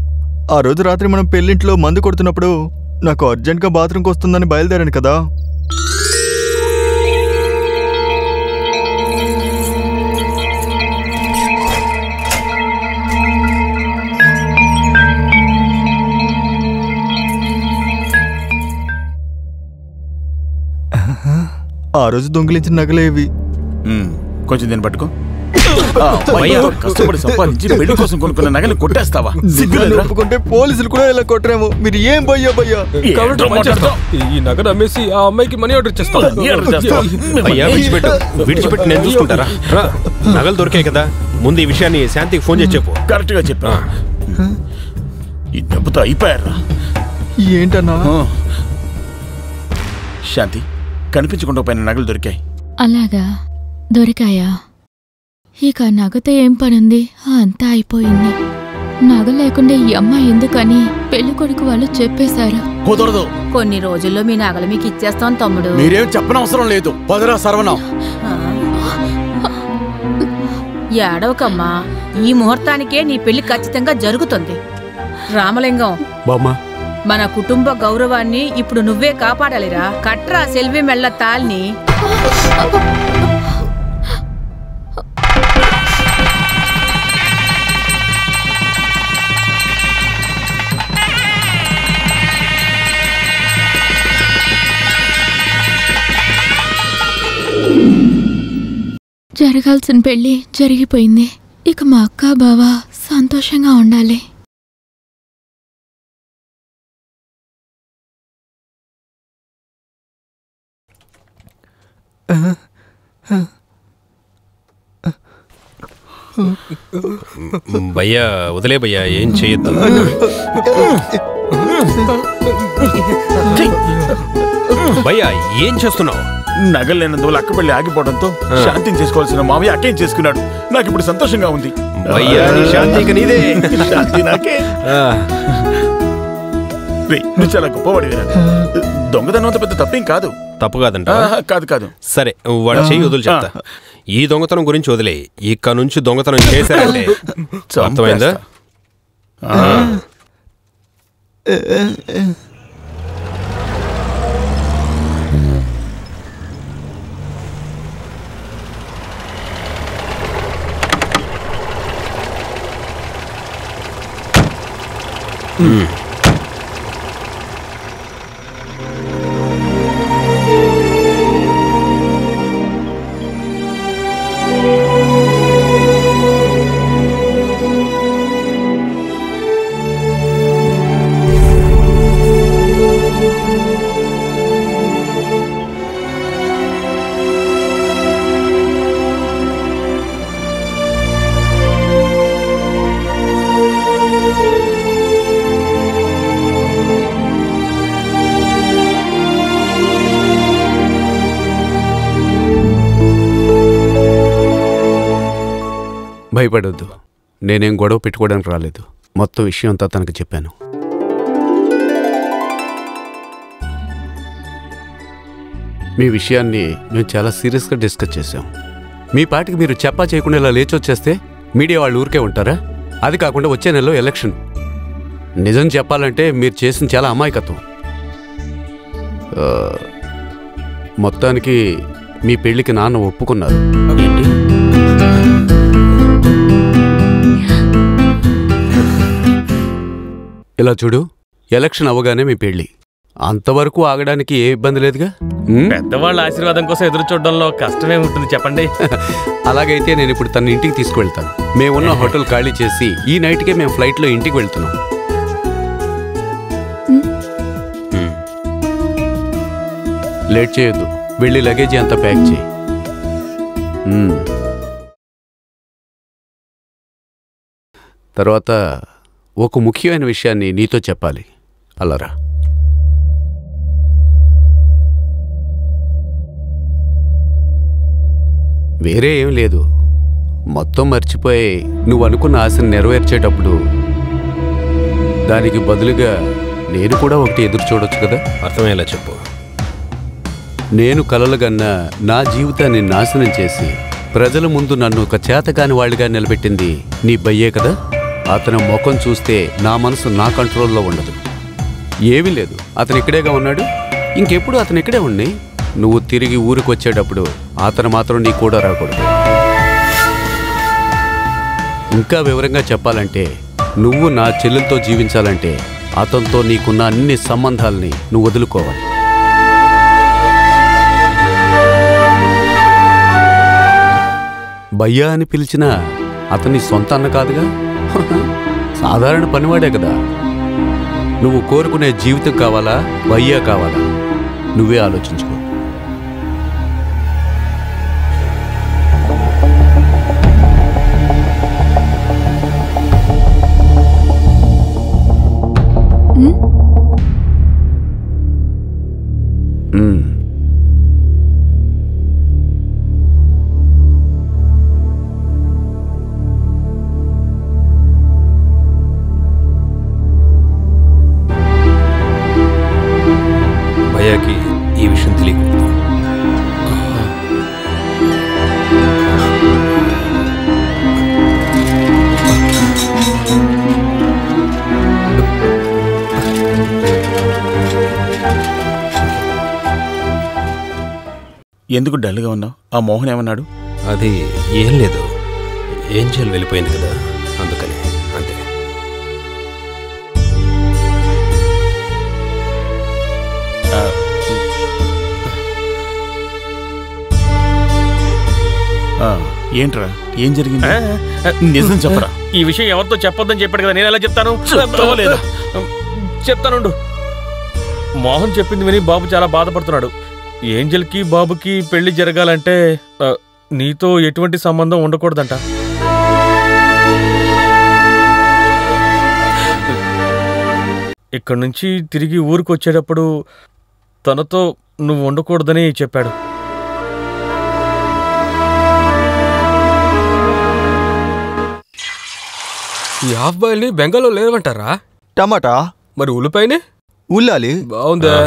ఆ రోజు రాత్రి మనం పెళ్లింట్లో మందు కొడుతున్నప్పుడు నాకు అర్జెంట్గా బాత్రూమ్కి వస్తుందని బయలుదేరాను కదా. ఆ రోజు దొంగిలించిన నగలేవి. కొంచెం దీన్ని పట్టుకో. కష్టపడి సంపాదించి పెళ్లి కోసం కొనుక్కున్న నగలు కొట్టేస్తావా? ఒప్పుకుంటే పోలీసులు కూడా ఇలా కొట్టరేమో. మీరు ఏం భయ్యా ఈ నగలు అమ్మేసి ఆ అమ్మాయికి మనీ ఆర్డర్ చేస్తాను. విడిచిపెట్టి నేను చూసుకుంటారా? నగలు దొరికాయి కదా, ముందు ఈ విషయాన్ని శాంతికి ఫోన్ చేసి చెప్పు. కరెక్ట్ గా చెప్పా. ఈ డబ్బుతో అయిపోయారా? ఏంటన్నా? శాంతి, కనిపించకుండా పోయిన నగలు దొరికాయి. అలాగా? దొరికాయా? ఇక నగతో ఏం పనుంది? అంతా అయిపోయింది. నగ లేకుండా ఈ అమ్మాయి ఎందుకని పెళ్లి కొడుకు వాళ్ళు చెప్పేశారు. కుదరదు. కొన్ని రోజుల్లో మీ నగలు మీకు ఇచ్చేస్తాం తమ్ముడు. మీరేం చెప్పనవసరం లేదు. పదరా సర్వనం. ఏడవకమ్మా, ఈ ముహూర్తానికే నీ పెళ్లి ఖచ్చితంగా జరుగుతుంది. రామలింగం, మన కుటుంబ గౌరవాన్ని ఇప్పుడు నువ్వే కాపాడాలిరా. కట్రా సెల్వి మెళ్ళ తాల్ని. జరగాల్సిన పెళ్లి జరిగిపోయింది. ఇక మా అక్క బావ సంతోషంగా ఉండాలి. భయ్యా వదిలే భయ్యా, ఏం చేయొద్దు. భయ్యా ఏం చేస్తున్నావు? నగలు లేనందువల్ల అక్క పెళ్లి ఆగిపోవడంతో శాంతిని చేసుకోవాల్సిన మావయ్య అక్కేం చేసుకున్నాడు. నాకు ఇప్పుడు సంతోషంగా ఉంది. భయ్యా శాంతికి నీదే. శాంతి నాకే. నువ్వు చాలా గొప్పవాడివిరా. దొంగతనం అంత పెద్ద తప్పేం కాదు. తప్పు కాదంట? కాదు. సరే వాడు చెయ్యి వదులు చెప్తా. ఈ దొంగతనం గురించి వదిలే, ఇక్కడ నుంచి దొంగతనం చేశారంటే అర్థమైందా? భయపడొద్దు, నేనేం గొడవ పెట్టుకోవడానికి రాలేదు. మొత్తం విషయం అంతా తనకు చెప్పాను. మీ విషయాన్ని మేము చాలా సీరియస్గా డిస్కస్ చేశాం. మీ పాటికి మీరు చెప్పా చేయకుండా ఇలా లేచి వచ్చేస్తే మీడియా వాళ్ళు ఊరికే ఉంటారా? అది కాకుండా వచ్చే నెలలో ఎలక్షన్. నిజం చెప్పాలంటే మీరు చేసిన చాలా అమాయకత్వం. మొత్తానికి మీ పెళ్లికి నాన్న ఒప్పుకున్నారు. ఏంటి? ఇలా చూడు, ఎలక్షన్ అవ్వగానే మీ పెళ్లి. అంతవరకు ఆగడానికి ఏ ఇబ్బంది లేదుగా. పెద్దవాళ్ళ ఆశీర్వాదం కోసం ఎదురు చూడడంలో కష్టమే ఉంటుంది చెప్పండి. అలాగైతే నేను ఇప్పుడు తన ఇంటికి తీసుకువెళ్తాను. మేమున్న హోటల్ ఖాళీ చేసి ఈ నైట్కే మేము ఫ్లైట్లో ఇంటికి వెళ్తున్నాం. లేట్ చేయొద్దు, వెళ్ళి లగేజీ అంతా ప్యాక్ చేయి. తర్వాత ఒక ముఖ్యమైన విషయాన్ని నీతో చెప్పాలి. అల్లరా. వేరే ఏం లేదు, మొత్తం మర్చిపోయి నువ్వు అనుకున్న ఆశను నెరవేర్చేటప్పుడు దానికి బదులుగా నేను కూడా ఒకటి ఎదురు చూడొచ్చు కదా. అర్థమయ్యేలా చెప్పు. నేను కలలుగన్నా నా జీవితాన్ని నాశనం చేసి ప్రజల ముందు నన్ను ఒక చేతకాని వాళ్ళుగా నిలబెట్టింది నీ బయ్యే కదా. అతని ముఖం చూస్తే నా మనసు నా కంట్రోల్లో ఉండదు. ఏమీ లేదు, అతను ఇక్కడేగా ఉన్నాడు, ఇంకెప్పుడు అతను ఇక్కడే ఉండి. నువ్వు తిరిగి ఊరికి వచ్చేటప్పుడు అతను మాత్రం నీ కూడా రాకూడదు. ఇంకా వివరంగా చెప్పాలంటే నువ్వు నా చెల్లెలతో జీవించాలంటే అతనితో నీకున్న అన్ని సంబంధాలని నువ్వు వదులుకోవాలి. భయ్యా అని పిలిచినా అతని సొంత అన్న కాదుగా, సాధారణ పనివాడే కదా. నువ్వు కోరుకునే జీవితం కావాలా, భయ్యా కావాలా, నువ్వే ఆలోచించుకో. భయ్యాకి ఈ విషయం తెలియకూడదు. ఎందుకు డల్గా ఉన్నావు? ఆ మోహన్ ఏమన్నాడు? అది ఏం లేదు, ఏంజల్ వెళ్ళిపోయింది కదా అందుకని, అంతే. ఏంట్రా, ఏం జరిగింది? నిజం చెప్పరా. ఈ విషయం ఎవరితో చెప్పొద్దని చెప్పాడు కదా, నేను ఎలా చెప్తాను? లేదా చెప్తానుండు. మోహన్ చెప్పింది విని బాబు చాలా బాధపడుతున్నాడు. ఏంజల్కి బాబుకి పెళ్లి జరగాలంటే నీతో ఎటువంటి సంబంధం ఉండకూడదంట. ఇక్కడి నుంచి తిరిగి ఊరికి వచ్చేటప్పుడు తనతో నువ్వు ఉండకూడదని చెప్పాడు. ఈ హాఫ్ బాయిల్ని బెంగాల్లో లేవంటారా? టమాటా. మరి ఉల్లిపాయని ఉల్లాలి. బాగుందా?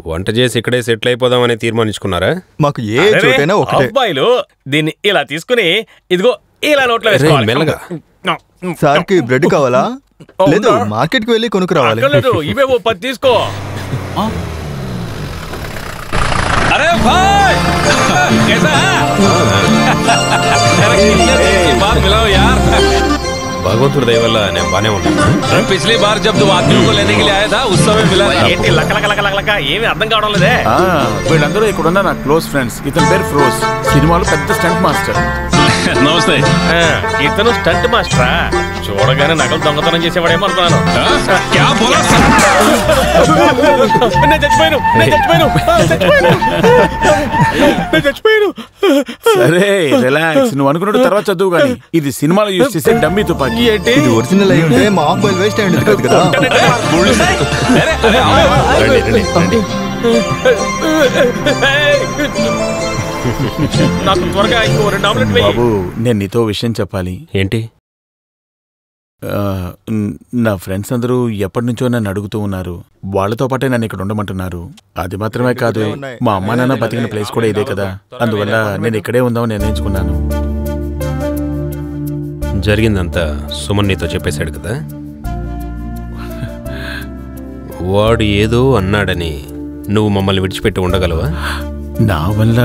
వంట చేసి ఇక్కడే సెటిల్ అయిపోదామని తీర్మానించుకున్నారా? మాకు ఏ చోటైనా ఒకటే. అబ్బాయిలు దీన్ని ఇలా తీసుకుని ఇదిగో ఇలా నోట్లో వేసుకోవాలి. మెల్లగా. సార్కి బ్రెడ్ కావాలా? లేదు, మార్కెట్కి వెళ్ళి కొనుక్కురావాలి. ఇవే ఓ 10 తీసుకో. अरे भाई कैसा है? बात मिलाओ यार. భగవంతుడి దయ వల్ల నేను బానే ఉన్నాను. पिछली बार जब तुम आदमी को लेने के लिए आया था उस समय मिला. ఏంటి లక ఏమీ అర్థం కావడం లేదే. వీళ్ళందరూ ఇక్కడున్న నా క్లోజ్ ఫ్రెండ్స్. ఇతని పేరు ఫిరోజ్, సినిమాలో పెద్ద స్టంట్ మాస్టర్. నమస్తే. ఇతను స్టంట్ మాస్టరా? చూడగానే నగలు దొంగతనం చేసేవాడేమో అనుకున్నాను. సరే రిలాక్స్, నువ్వు అనుకున్నట్టు తర్వాత చదువు కానీ ఇది సినిమాలో యూజ్ చేసే డమ్మీ తుపాకీ. ఇది ఒరిజినల్ అయి ఉంటే మా మొబైల్ వేస్ట్ అయ్యింది కదా. నాకు త్వరగా ఇంకో 2 ఆమ్లెట్ వేయి. బాబు నేను నీతో విషయం చెప్పాలి. ఏంటి? నా ఫ్రెండ్స్ అందరూ ఎప్పటి నుంచో నన్ను అడుగుతూ ఉన్నారు. వాళ్ళతో పాటే నన్ను ఇక్కడ ఉండమంటున్నారు. అది మాత్రమే కాదు, మా అమ్మా నాన్న బతికిన ప్లేస్ కూడా ఇదే కదా, అందువల్ల నేను ఇక్కడే ఉందామని నిర్ణయించుకున్నాను. జరిగిందంతా సుమన్ నీతో చెప్పేశాడు కదా? వాడు ఏదో అన్నాడని నువ్వు మమ్మల్ని విడిచిపెట్టి ఉండగలవా? నా వల్ల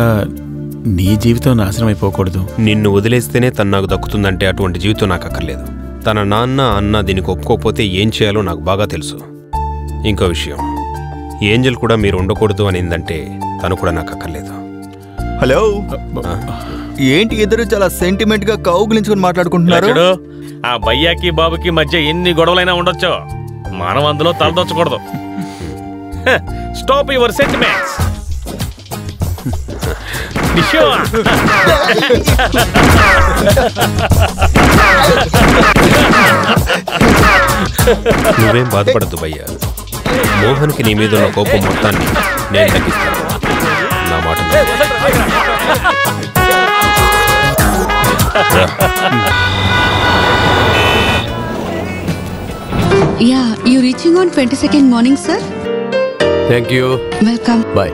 నీ జీవితం నాశనం అయిపోకూడదు. నిన్ను వదిలేస్తేనే తను నాకు దక్కుతుందంటే అటువంటి జీవితం నాకు అక్కర్లేదు. తన నాన్న అన్న దీనికి ఒప్పుకోకపోతే ఏం చేయాలో నాకు బాగా తెలుసు. ఇంకో విషయం, ఏంజల్ కూడా మీరు ఉండకూడదు అనిందంటే తను కూడా నాకు అక్కర్లేదు. హలో, ఏంటి ఇద్దరు చాలా సెంటిమెంట్ గా కౌగులించుకుని మాట్లాడుకుంటున్నారు? ఆ భయ్యాకి బాబుకి మధ్య ఎన్ని గొడవలైనా ఉండొచ్చు, మనం అందులో తలదొచ్చకూడదు. Stop your sentiments. నువ్వేం బాధపడద్దు భయ్యా. మోహన్కి నీ మీద ఉన్న కోపం మొత్తాన్ని నేను తగ్గిస్తాను. నా మాట Yeah, you reaching on 22nd morning, sir? Thank you. Welcome. Bye.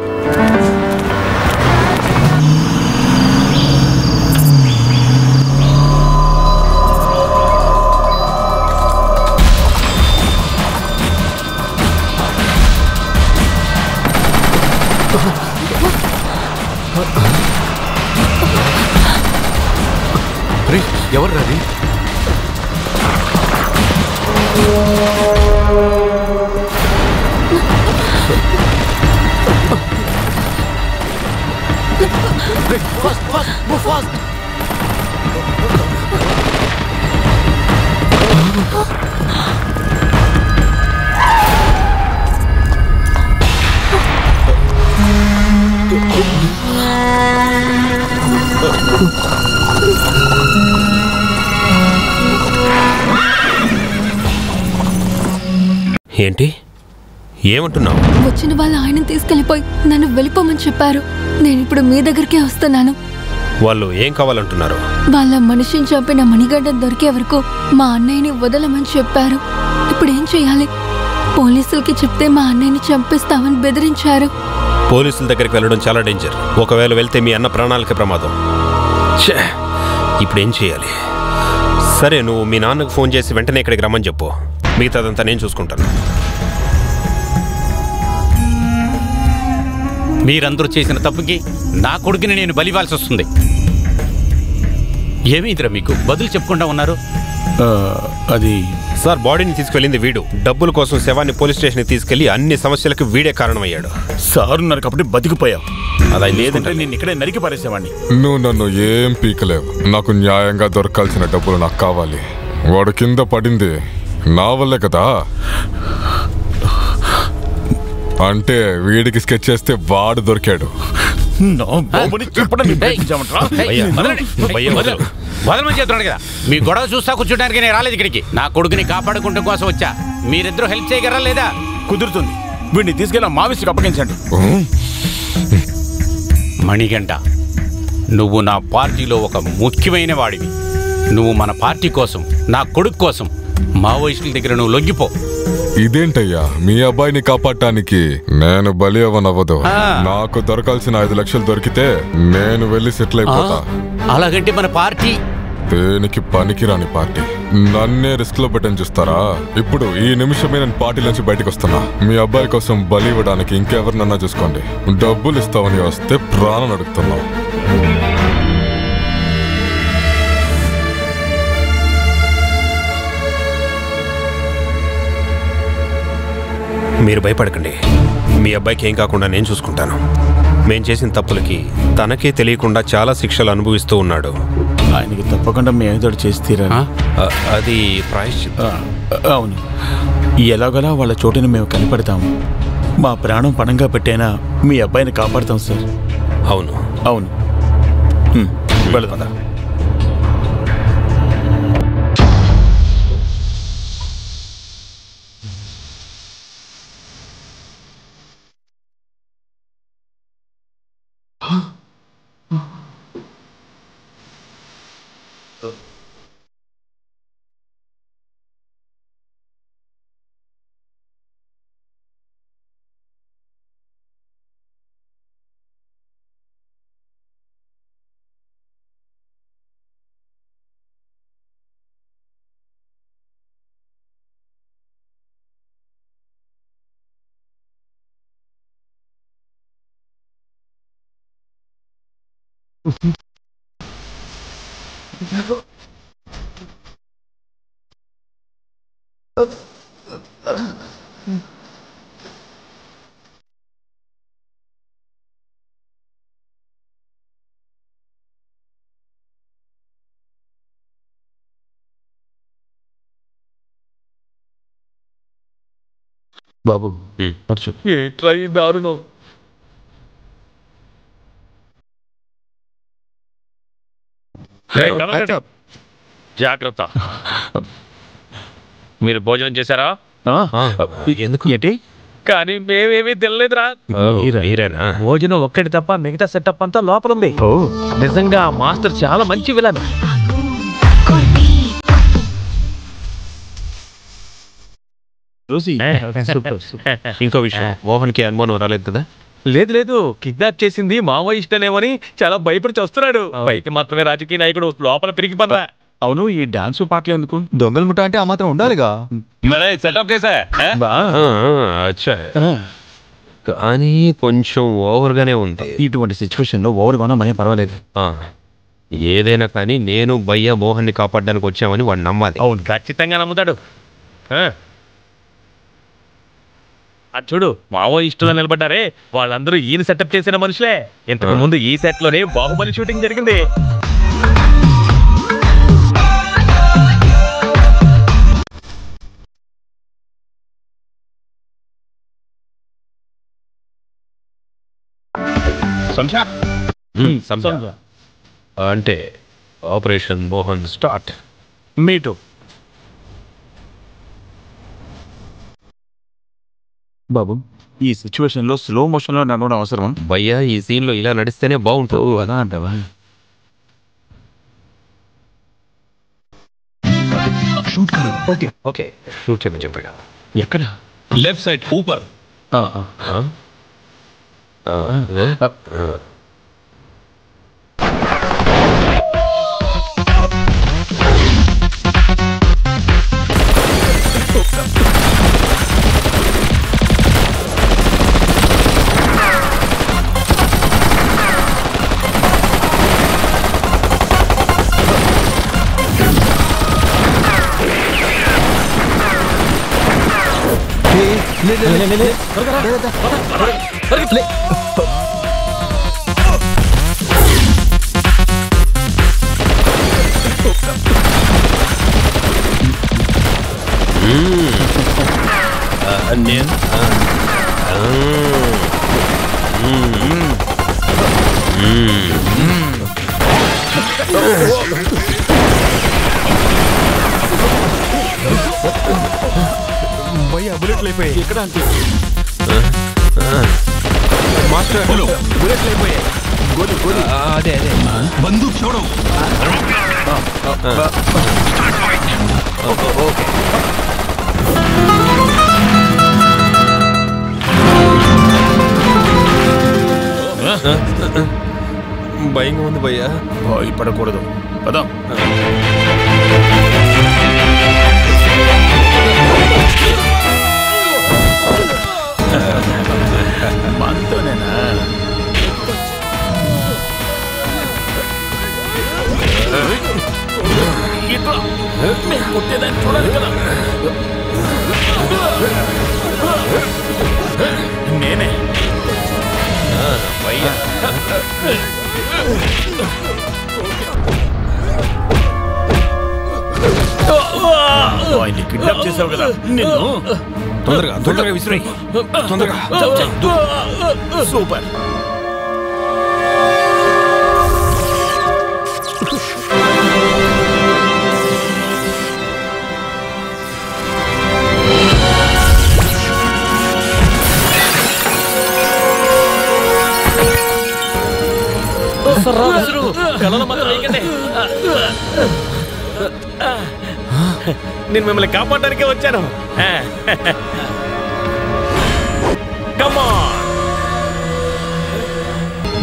ఎవరు రాది? ఏంటి ఏమంటున్నావు? వచ్చిన వాళ్ళు ఆయన తీసుకెళ్లిపోయి నన్ను వెళ్ళిపోమని చెప్పారు. నేను ఇప్పుడు మీ దగ్గరికే వస్తున్నాను. వాళ్ళు ఏం కావాలంటున్నారు? వాళ్ళ మనిషిని చంపిన మణిగడ్డ దొరికే వరకు మా అన్నయ్యని వదలమని చెప్పారు. ఇప్పుడు ఏం చేయాలి? పోలీసులకి చెప్తే మా అన్నయ్యని చంపిస్తామని బెదిరించారు. పోలీసుల దగ్గరికి వెళ్ళడం చాలా డేంజర్. ఒకవేళ వెళ్తే మీ అన్న ప్రాణాలకి ప్రమాదం. ఇప్పుడు ఏం చేయాలి? సరే, నువ్వు మీ నాన్నకు ఫోన్ చేసి వెంటనే ఇక్కడికి రమ్మని చెప్పు. మిగతాదంతా నేను చూసుకుంటాను. మీరందరూ చేసిన తప్పుకి నా కొడుకుని నేను బలివ్వాల్సి వస్తుంది. ఏమైందిరా మీకు? బదులు చెప్పకుండా ఉన్నారు. అది సార్, బాడీని తీసుకెళ్ళింది వీడు. డబ్బుల కోసం శవాన్ని పోలీస్ స్టేషన్కి తీసుకెళ్లి అన్ని సమస్యలకు వీడే కారణమయ్యాడు. సార్ ఉన్నారు కాబట్టి బతికిపోయావు. అలా లేదంటే నేను ఇక్కడే నరికి పారేసేవాడిని. నువ్వు నన్ను ఏం పీకలేవు. నాకు న్యాయంగా దొరకాల్సిన డబ్బులు నాకు కావాలి. వాడు కింద పడింది నా వల్లే కదా. అంటే వీడికి స్కెచ్ చేస్తే వాడు దొరికాడు. చెప్తున్నాడు కదా, మీ గొడవ చూస్తా కూర్చోడానికి నేను రాలేదు ఇక్కడికి. నా కొడుకుని కాపాడుకుంటూ కోసం వచ్చా. మీరిద్దరూ హెల్ప్ చేయగలరా లేదా? కుదురుతుంది. వీడిని తీసుకెళ్ళి మావిస్కి అప్పగించండి. మణిగంట, నువ్వు నా పార్టీలో ఒక ముఖ్యమైన వాడివి. నువ్వు మన పార్టీ కోసం, నా కొడుకు కోసం మావోయిస్టుల దగ్గర నువ్వు లొంగిపో. ఇదేంటయ్యా, మీ అబ్బాయిని కాపాడటానికి నేను బలి అవ్వనవ్వదు. నాకు దొరకాల్సిన 5 లక్షలు దొరికితే నేను వెళ్ళి సెటిల్ అయిపోతా. అలాగంటే మన పార్టీ దేనికి పనికిరాని పార్టీ. నన్నే రిస్క్ లో పెట్టని చూస్తారా? ఇప్పుడు ఈ నిమిషమే నేను పార్టీ నుంచి బయటకు వస్తున్నా. మీ అబ్బాయి కోసం బలి ఇవ్వడానికి ఇంకెవరినన్నా చూసుకోండి. డబ్బులు ఇస్తామని వస్తే ప్రాణం అడుగుతున్నావు. మీరు భయపడకండి. మీ అబ్బాయికి ఏం కాకుండా నేను చూసుకుంటాను. మేం చేసిన తప్పులకి తనకే తెలియకుండా చాలా శిక్షలు అనుభవిస్తూ ఉన్నాడు. ఆయనకి తప్పకుండా మేము ఏదో చేసి తీరాలి. అది ప్రాయశ్చిత్తం. అవును, ఎలాగలా వాళ్ళ చోటుని మేము కనిపెడతాము. మా ప్రాణం పణంగా పెట్టైనా మీ అబ్బాయిని కాపాడుతాం సార్. అవును అవును, వెళదాం. బాబు ట్రై దారుణం. జాగ్రత్త. మీరు భోజనం చేశారా? ఎందుకు ఏంటి? కానీ మేమేమీ తినలేదురా. భోజనం ఒక్కటి తప్ప మిగతా సెటప్ అంతా లోపల ఉంది. నిజంగా మాస్టర్ చాలా మంచి విలన్. ఇంకో విషయం, మోహన్కి అనుమానం రాలేదు కదా? లేదు లేదు, కిడ్నాప్ చేసింది మావోయిస్టనేమని చాలా భయపడి వస్తున్నాడు. పైకి మాత్రమే రాజకీయ నాయకుడు, లోపల పెరిగి పడరా. అవును, ఈ డాన్స్ పాటలు ఎందుకు? దొంగల ముఠా అంటే ఆ మాత్రం ఉండాలిగా. సెటప్ చేసా అచ్చా, కానీ కొంచెం ఓవర్గానే ఉంది. ఇటువంటి సిచ్యువేషన్ లో ఓవర్గా ఉన్నా మనే పర్వాలేదు. ఏదైనా కానీ నేను భయ్య మోహన్ని కాపాడడానికి వచ్చామని వాడు నమ్మాలి. అవును, ఖచ్చితంగా నమ్ముతాడు. అది చూడు, మావోయిస్టులు నిలబడ్డారే, వాళ్ళందరూ ఈయన సెటప్ చేసిన మనుషులే. ఇంతకు ముందు ఈ సెట్ లోనే బాహుబలి షూటింగ్ జరిగింది. అంటే ఆపరేషన్ మోహన్ స్టార్ట్. మీటు బాబు, ఈ సిచ్యువేషన్ లో స్లో మోషన్ లో నడవడం అవసరం. భయ్యా, ఈ సీన్ లో ఇలా నడిస్తేనే బాగుంటుంది. అలా అంటావా? ఓకే, షూట్ చేయమని చెప్పగా. ఎక్కడ? లెఫ్ట్ సైడ్ ऊपर. భయ్యా, బుల్లెట్లు అయిపోయాయి. ఎక్కడ అంటే మాస్టర్ బుల్లెట్లు అయిపోయాయి. గోలి గోలి. అదే అదే. బందూక్ छोड़ो. ఓకే. భయంగా ఉంది భయ్యా. భయపడకూడదు. పదా. మనతోనేనా? కొట్టేదాన్ని చూడాలి కదా. నేనే భయ్యా. ఆయన్ని కిడ్నాప్ చేసావు కదా, నిన్ను తొందరగా విసిరేయ్. తొందరగా. సూపర్. నేను మిమ్మల్ని కాపాడడానికే వచ్చాను.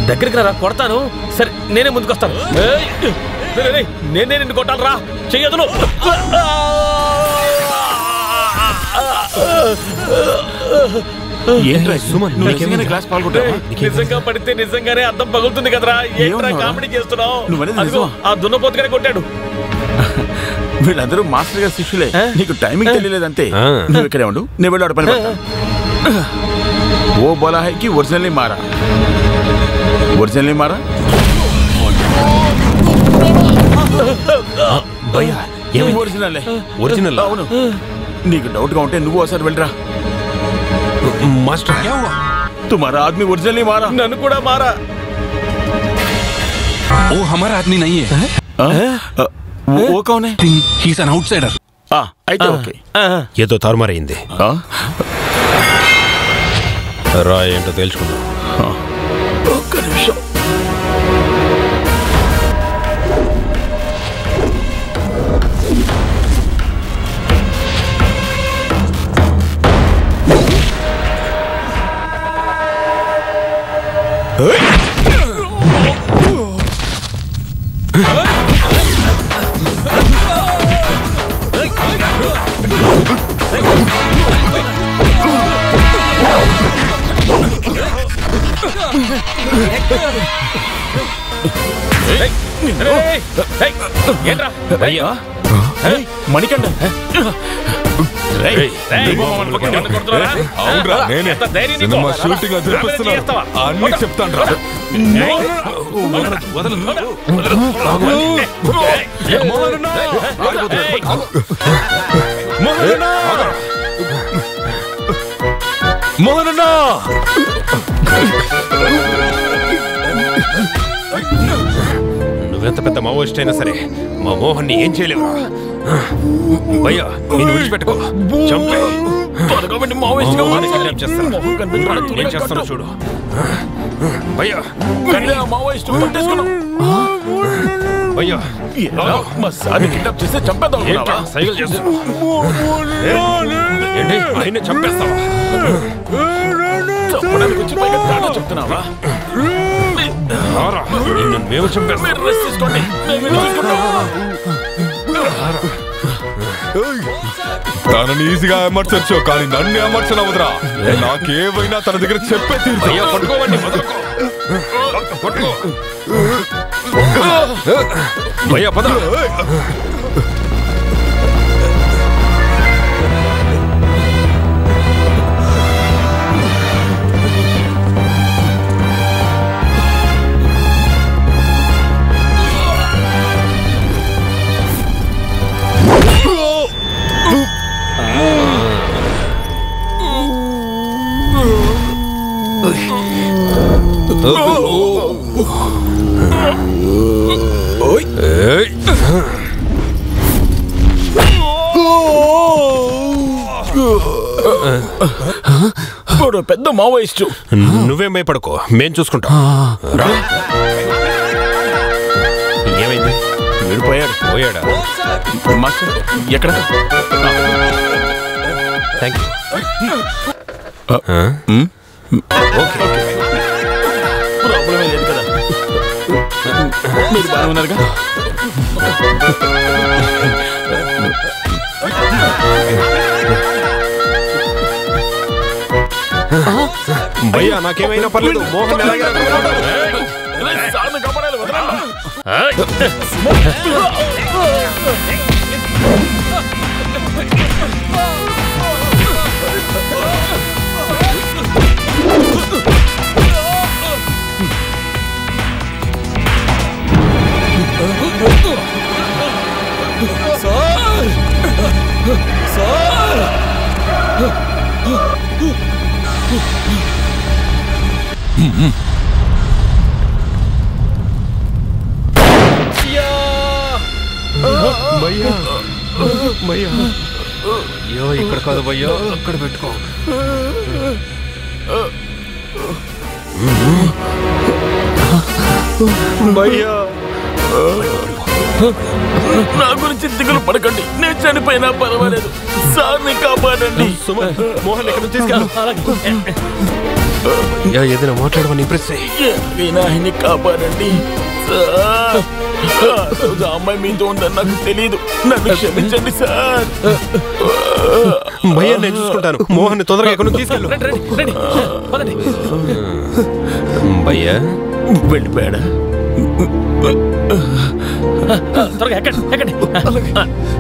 దగ్గరికి రా, కొడతాను. సరే, నేనే ముందుకొస్తాను. నేనే నిన్ను కొట్టాలి రా, చెయ్యదును. నిజంగా పడితే నిజంగానే అద్దం పగులుతుంది కదరా. ఏంట్రా కామెడీ చేస్తున్నావు? ఆ దున్నపోతుగానే కొట్టాడు. వీళ్ళందరూ మాస్టర్ గారి శిష్యులే. నీకు టైమింగ్ తెలియలేదంతే. నువ్వు ఇక్కడే ఉండు, నేను వెళ్ళి ఆడ పని పెడతాను. ఓ బోలా హై కి ఒరిజినల్లీ మారా. ఒరిజినల్లీ మారా. ఒరిజినల్ ఒరిజినల్ అవును. నీకు డౌట్ గా ఉంటే నువ్వు ఒకసారి వెళ్ళరా. మాస్టర్ तुम्हारा आदमी ओरिजिनली मारा. नन्नु కూడా मारा. वो हमारा आदमी नहीं है. वो कौन है? He is an outsider. అయితే ఓకే. ఏదో తారుమారైంది. రా ఏంటో తెలుసుకుందాం. ఒక్క నిమిషం. మణికంఠ సినిమా షూటింగ్ అన్ని చెప్తాను రా. మోహనన్నా నువ్వెంత పెద్ద మావోయిస్ట్ అయినా సరే మా మోహన్ని ఏం చేయలేవురా. భయ్యా నేను విడిచిపెట్టుకో. చంపే నేను చేస్తాను చూడు. భయ్యా మావోయిస్ట్ పట్టేసుకున్నాం. భయ్యా మా సార్ని కిడ్నాప్ చేస్తే చంపేద్దాం. సైకిల్ చేస్తున్నావు ఏంటి? ఆయన చంపేస్తావా? చంపడానికి వచ్చి పైగా తాట చెప్తున్నావా? నిన్ను మేము చంపేస్తాం. తనని ఈజీగా అమర్చొచ్చు, కానీ నన్ను అమర్చనవదురా. నాకేమైనా తన దగ్గర చెప్పే తీరు. పట్టుకోవండి. పట్టుకో భయ్యా పద. పెద్ద మావోయిస్టు. నువ్వేం భయపడకో, మేం చూసుకుంటాం. ఏమైంది? వీడు పోయాడా? మాస్టర్ ఎక్కడ? Thank you. ప్రాబ్లమే లేదు కదా. మీరు బాగా ఉన్నారుగా? భయ్యా నాకేమైనా పర్లేదు. మోహన్ అయ్యో ఇక్కడ కాదు భయ్యా, అక్కడ పెట్టుకో. భయ్యా నా గురించి దిగులు పడకండి. నేను చనిపోయినా పర్వాలేదు. సార్ని కాపాడండి. మోహన్ ఇక్కడ తీసుకెళ్ళు. ఏదైనా మాట్లాడమని ఇంప్రెస్ ఏదైనా ఆయన్ని కాపాడండి సార్. ఆ రోజు అమ్మాయి మీతో ఉందని నాకు తెలియదు. నన్ను క్షమించండి సార్. భయ్యా నేను చూసుకుంటాను. మోహన్ తొందరగా ఎక్కడ తీసుకెళ్ళు. భయ్యా వెళ్ళిపోయాడా? త్వరగా ఎక్కండి ఎక్కండి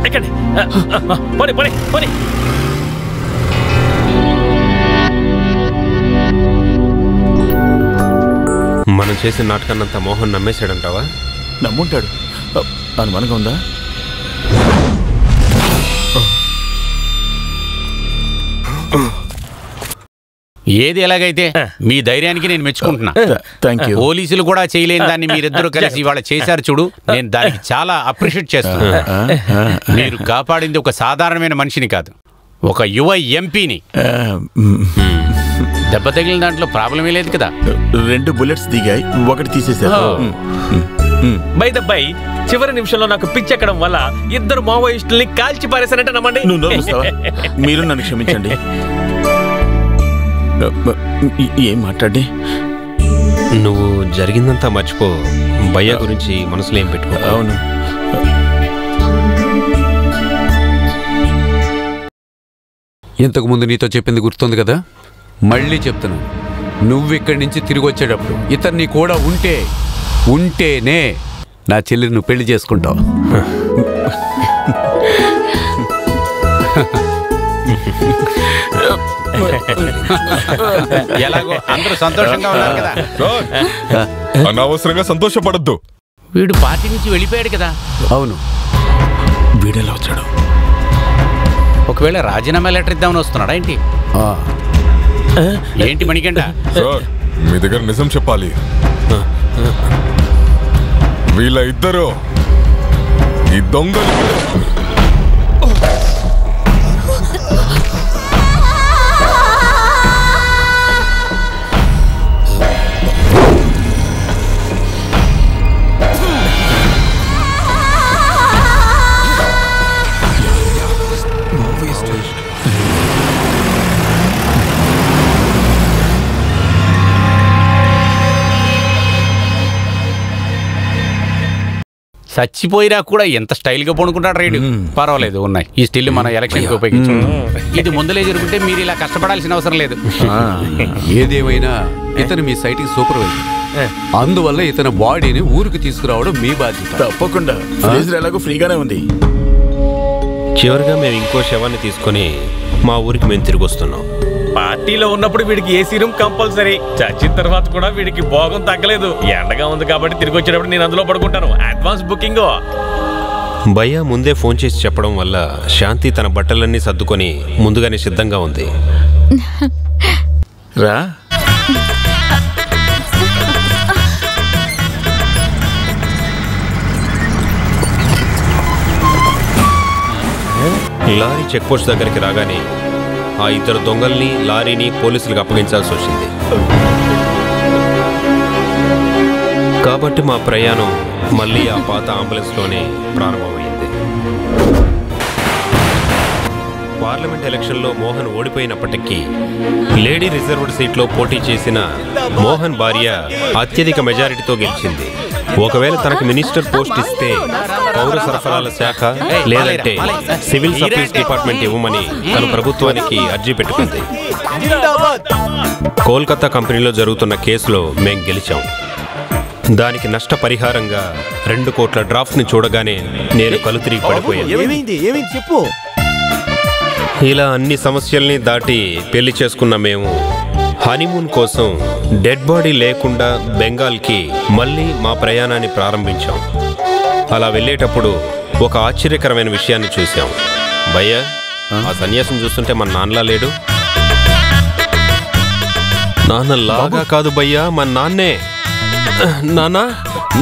ఎక్కండి. పోనీ పోనీ పోనీ. మనం చేసిన నాటకాన్నంతా మోహన్ నమ్మేశాడంటావా? నమ్ముంటాడు. అనుమానంగా ఉందా? ఏది ఎలాగైతే మీ ధైర్యానికి నేను మెచ్చుకుంటున్నా. పోలీసులు కూడా చేయలేని దాన్ని మీరిద్దరూ కలిసి ఇవాళ చేశారు చూడు. నేను దానికి చాలా అప్రిషియేట్ చేస్తున్నా. మీరు కాపాడింది ఒక సాధారణమైన మనిషిని కాదు, ఒక యువ ఎంపీని. దెబ్బ తగిలిన దాంట్లో ప్రాబ్లమే లేదు కదా. 2 బుల్లెట్స్ దిగాయి, ఒకటి తీసేశారు. బై ద బై చివరి నిమిషంలో నాకు పిచ్చెక్కడం వల్ల 2 మావోయిస్టుల్ని కాల్చి పారేశానంటే నమ్మండి. మీరు నన్ను క్షమించండి. ఏం మాట్లాడి? నువ్వు జరిగిందంతా మర్చిపో. భయ్య గురించి మనసులో ఏం పెట్టుకో. అవును. ఇంతకు ముందు నీతో చెప్పింది గుర్తుంది కదా? మళ్ళీ చెప్తున్నాను, నువ్వు ఇక్కడి నుంచి తిరిగి వచ్చేటప్పుడు ఇతన్ని కూడా ఉంటేనే నా చెల్లిని నువ్వు పెళ్లి చేసుకుంటావు. ఎలాగో అందరూ సంతోషంగా ఉన్నారు కదా. అనవసరంగా సంతోషపడద్దు. వీడు పార్టీ నుంచి వెళ్ళిపోయాడు కదా. అవును. వీడెలా వచ్చాడు? ఒకవేళ రాజీనామా లెటర్ ఇద్దామని వస్తున్నాడా ఏంటి? ఏంటి మణికంఠ? మీ దగ్గర నిజం చెప్పాలి. వీళ్ళ ఇద్దరు ఈ దొంగలు. చచ్చిపోయినా కూడా ఎంత స్టైల్గా పడుకుంటాడు రేడు. పర్వాలేదు, ఉన్నాయి ఈ స్టిల్ మన ఎలక్షన్కి ఉపయోగించు. ఇది ముందులే జరుగుతుంటే మీరు ఇలా కష్టపడాల్సిన అవసరం లేదు. ఏదేమైనా ఇతను మీ సైటింగ్ సూపర్వైజర్, అందువల్ల ఇతని బాడీని ఊరికి తీసుకురావడం మీ బాధ్యత. తప్పకుండా. ఎలాగో ఫ్రీగానే ఉంది. చివరిగా మేము ఇంకో శవాన్ని తీసుకొని మా ఊరికి మేము తిరిగి వస్తున్నాం. పార్టీలో ఉన్నప్పుడు వీడికి ఏసీ రూమ్ కంపల్సరీ. చచ్చిన తర్వాత కూడా వీడికి భోగం తగ్గలేదు. ఎండగా ఉంది కాబట్టి తిరిగి వచ్చేటప్పుడు నేను అందులో పడుకుంటాను. Advance booking. భయ్య ముందే ఫోన్ చేసి చెప్పడం వల్ల శాంతి తన బట్టలన్నీ సర్దుకొని ముందుగానే సిద్ధంగా ఉంది. రా. లారీ చెక్ పోస్ట్ దగ్గరికి రాగానే ఆ 2 దొంగల్ని, లారీని పోలీసులకు అప్పగించాల్సి వచ్చింది. కాబట్టి మా ప్రయాణం మళ్ళీ ఆ పాత అంబులెన్స్లోనే ప్రారంభమైంది. పార్లమెంట్ ఎలక్షన్లో మోహన్ ఓడిపోయినప్పటికీ లేడీ రిజర్వ్డ్ సీట్లో పోటీ చేసిన మోహన్ భార్య అత్యధిక మెజారిటీతో గెలిచింది. ఒకవేళ తనకు మినిస్టర్ పోస్ట్ ఇస్తే పౌర సరఫరాల శాఖ లేదంటే సివిల్ సప్లైస్ డిపార్ట్మెంట్ ఇవ్వమని తన ప్రభుత్వానికి అర్జీ పెట్టుకుంది. కోల్కతా కంపెనీలో జరుగుతున్న కేసులో మేం గెలిచాం. దానికి నష్టపరిహారంగా 2 కోట్ల డ్రాఫ్ట్ ని చూడగానే నేను కలు తిరిగి పడిపోయాను. చెప్పు. ఇలా అన్ని సమస్యల్ని దాటి పెళ్లి చేసుకున్న మేము హనీమూన్ కోసం డెడ్ బాడీ లేకుండా బెంగాల్కి మళ్ళీ మా ప్రయాణాన్ని ప్రారంభించాం. అలా వెళ్ళేటప్పుడు ఒక ఆశ్చర్యకరమైన విషయాన్ని చూసాం. భయ్య, ఆ సన్యాసం చూస్తుంటే మన నాన్నలా లేడు. నాన్నలాగా కాదు భయ్యా, మన నాన్నే. నానా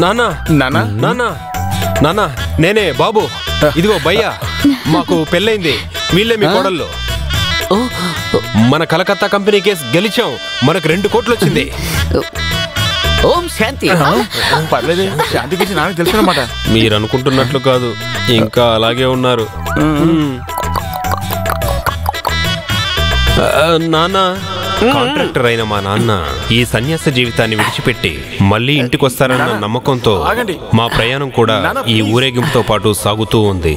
నానా నానా నానా నానా నేనే బాబు. ఇదిగో భయ్యా, మాకు పెళ్ళైంది. వీళ్ళే మీ కోడళ్ళు. మన కలకత్తా కంపెనీ కేసు గెలిచాం. మనకు 2 కోట్లు వచ్చింది. ఓం శాంతి. పర్లేదు, శాంతి గురించి నాకు తెలుసు అన్నమాట. మీరు అనుకుంటున్నట్లు కాదు, ఇంకా అలాగే ఉన్నారు. నాన్న, కాంట్రాక్టర్ అయిన మా నాన్న ఈ సన్యాస జీవితాన్ని విడిచిపెట్టి మళ్ళీ ఇంటికి వస్తారన్న నమ్మకంతో మా ప్రయాణం కూడా ఈ ఊరేగింపుతో పాటు సాగుతూ ఉంది.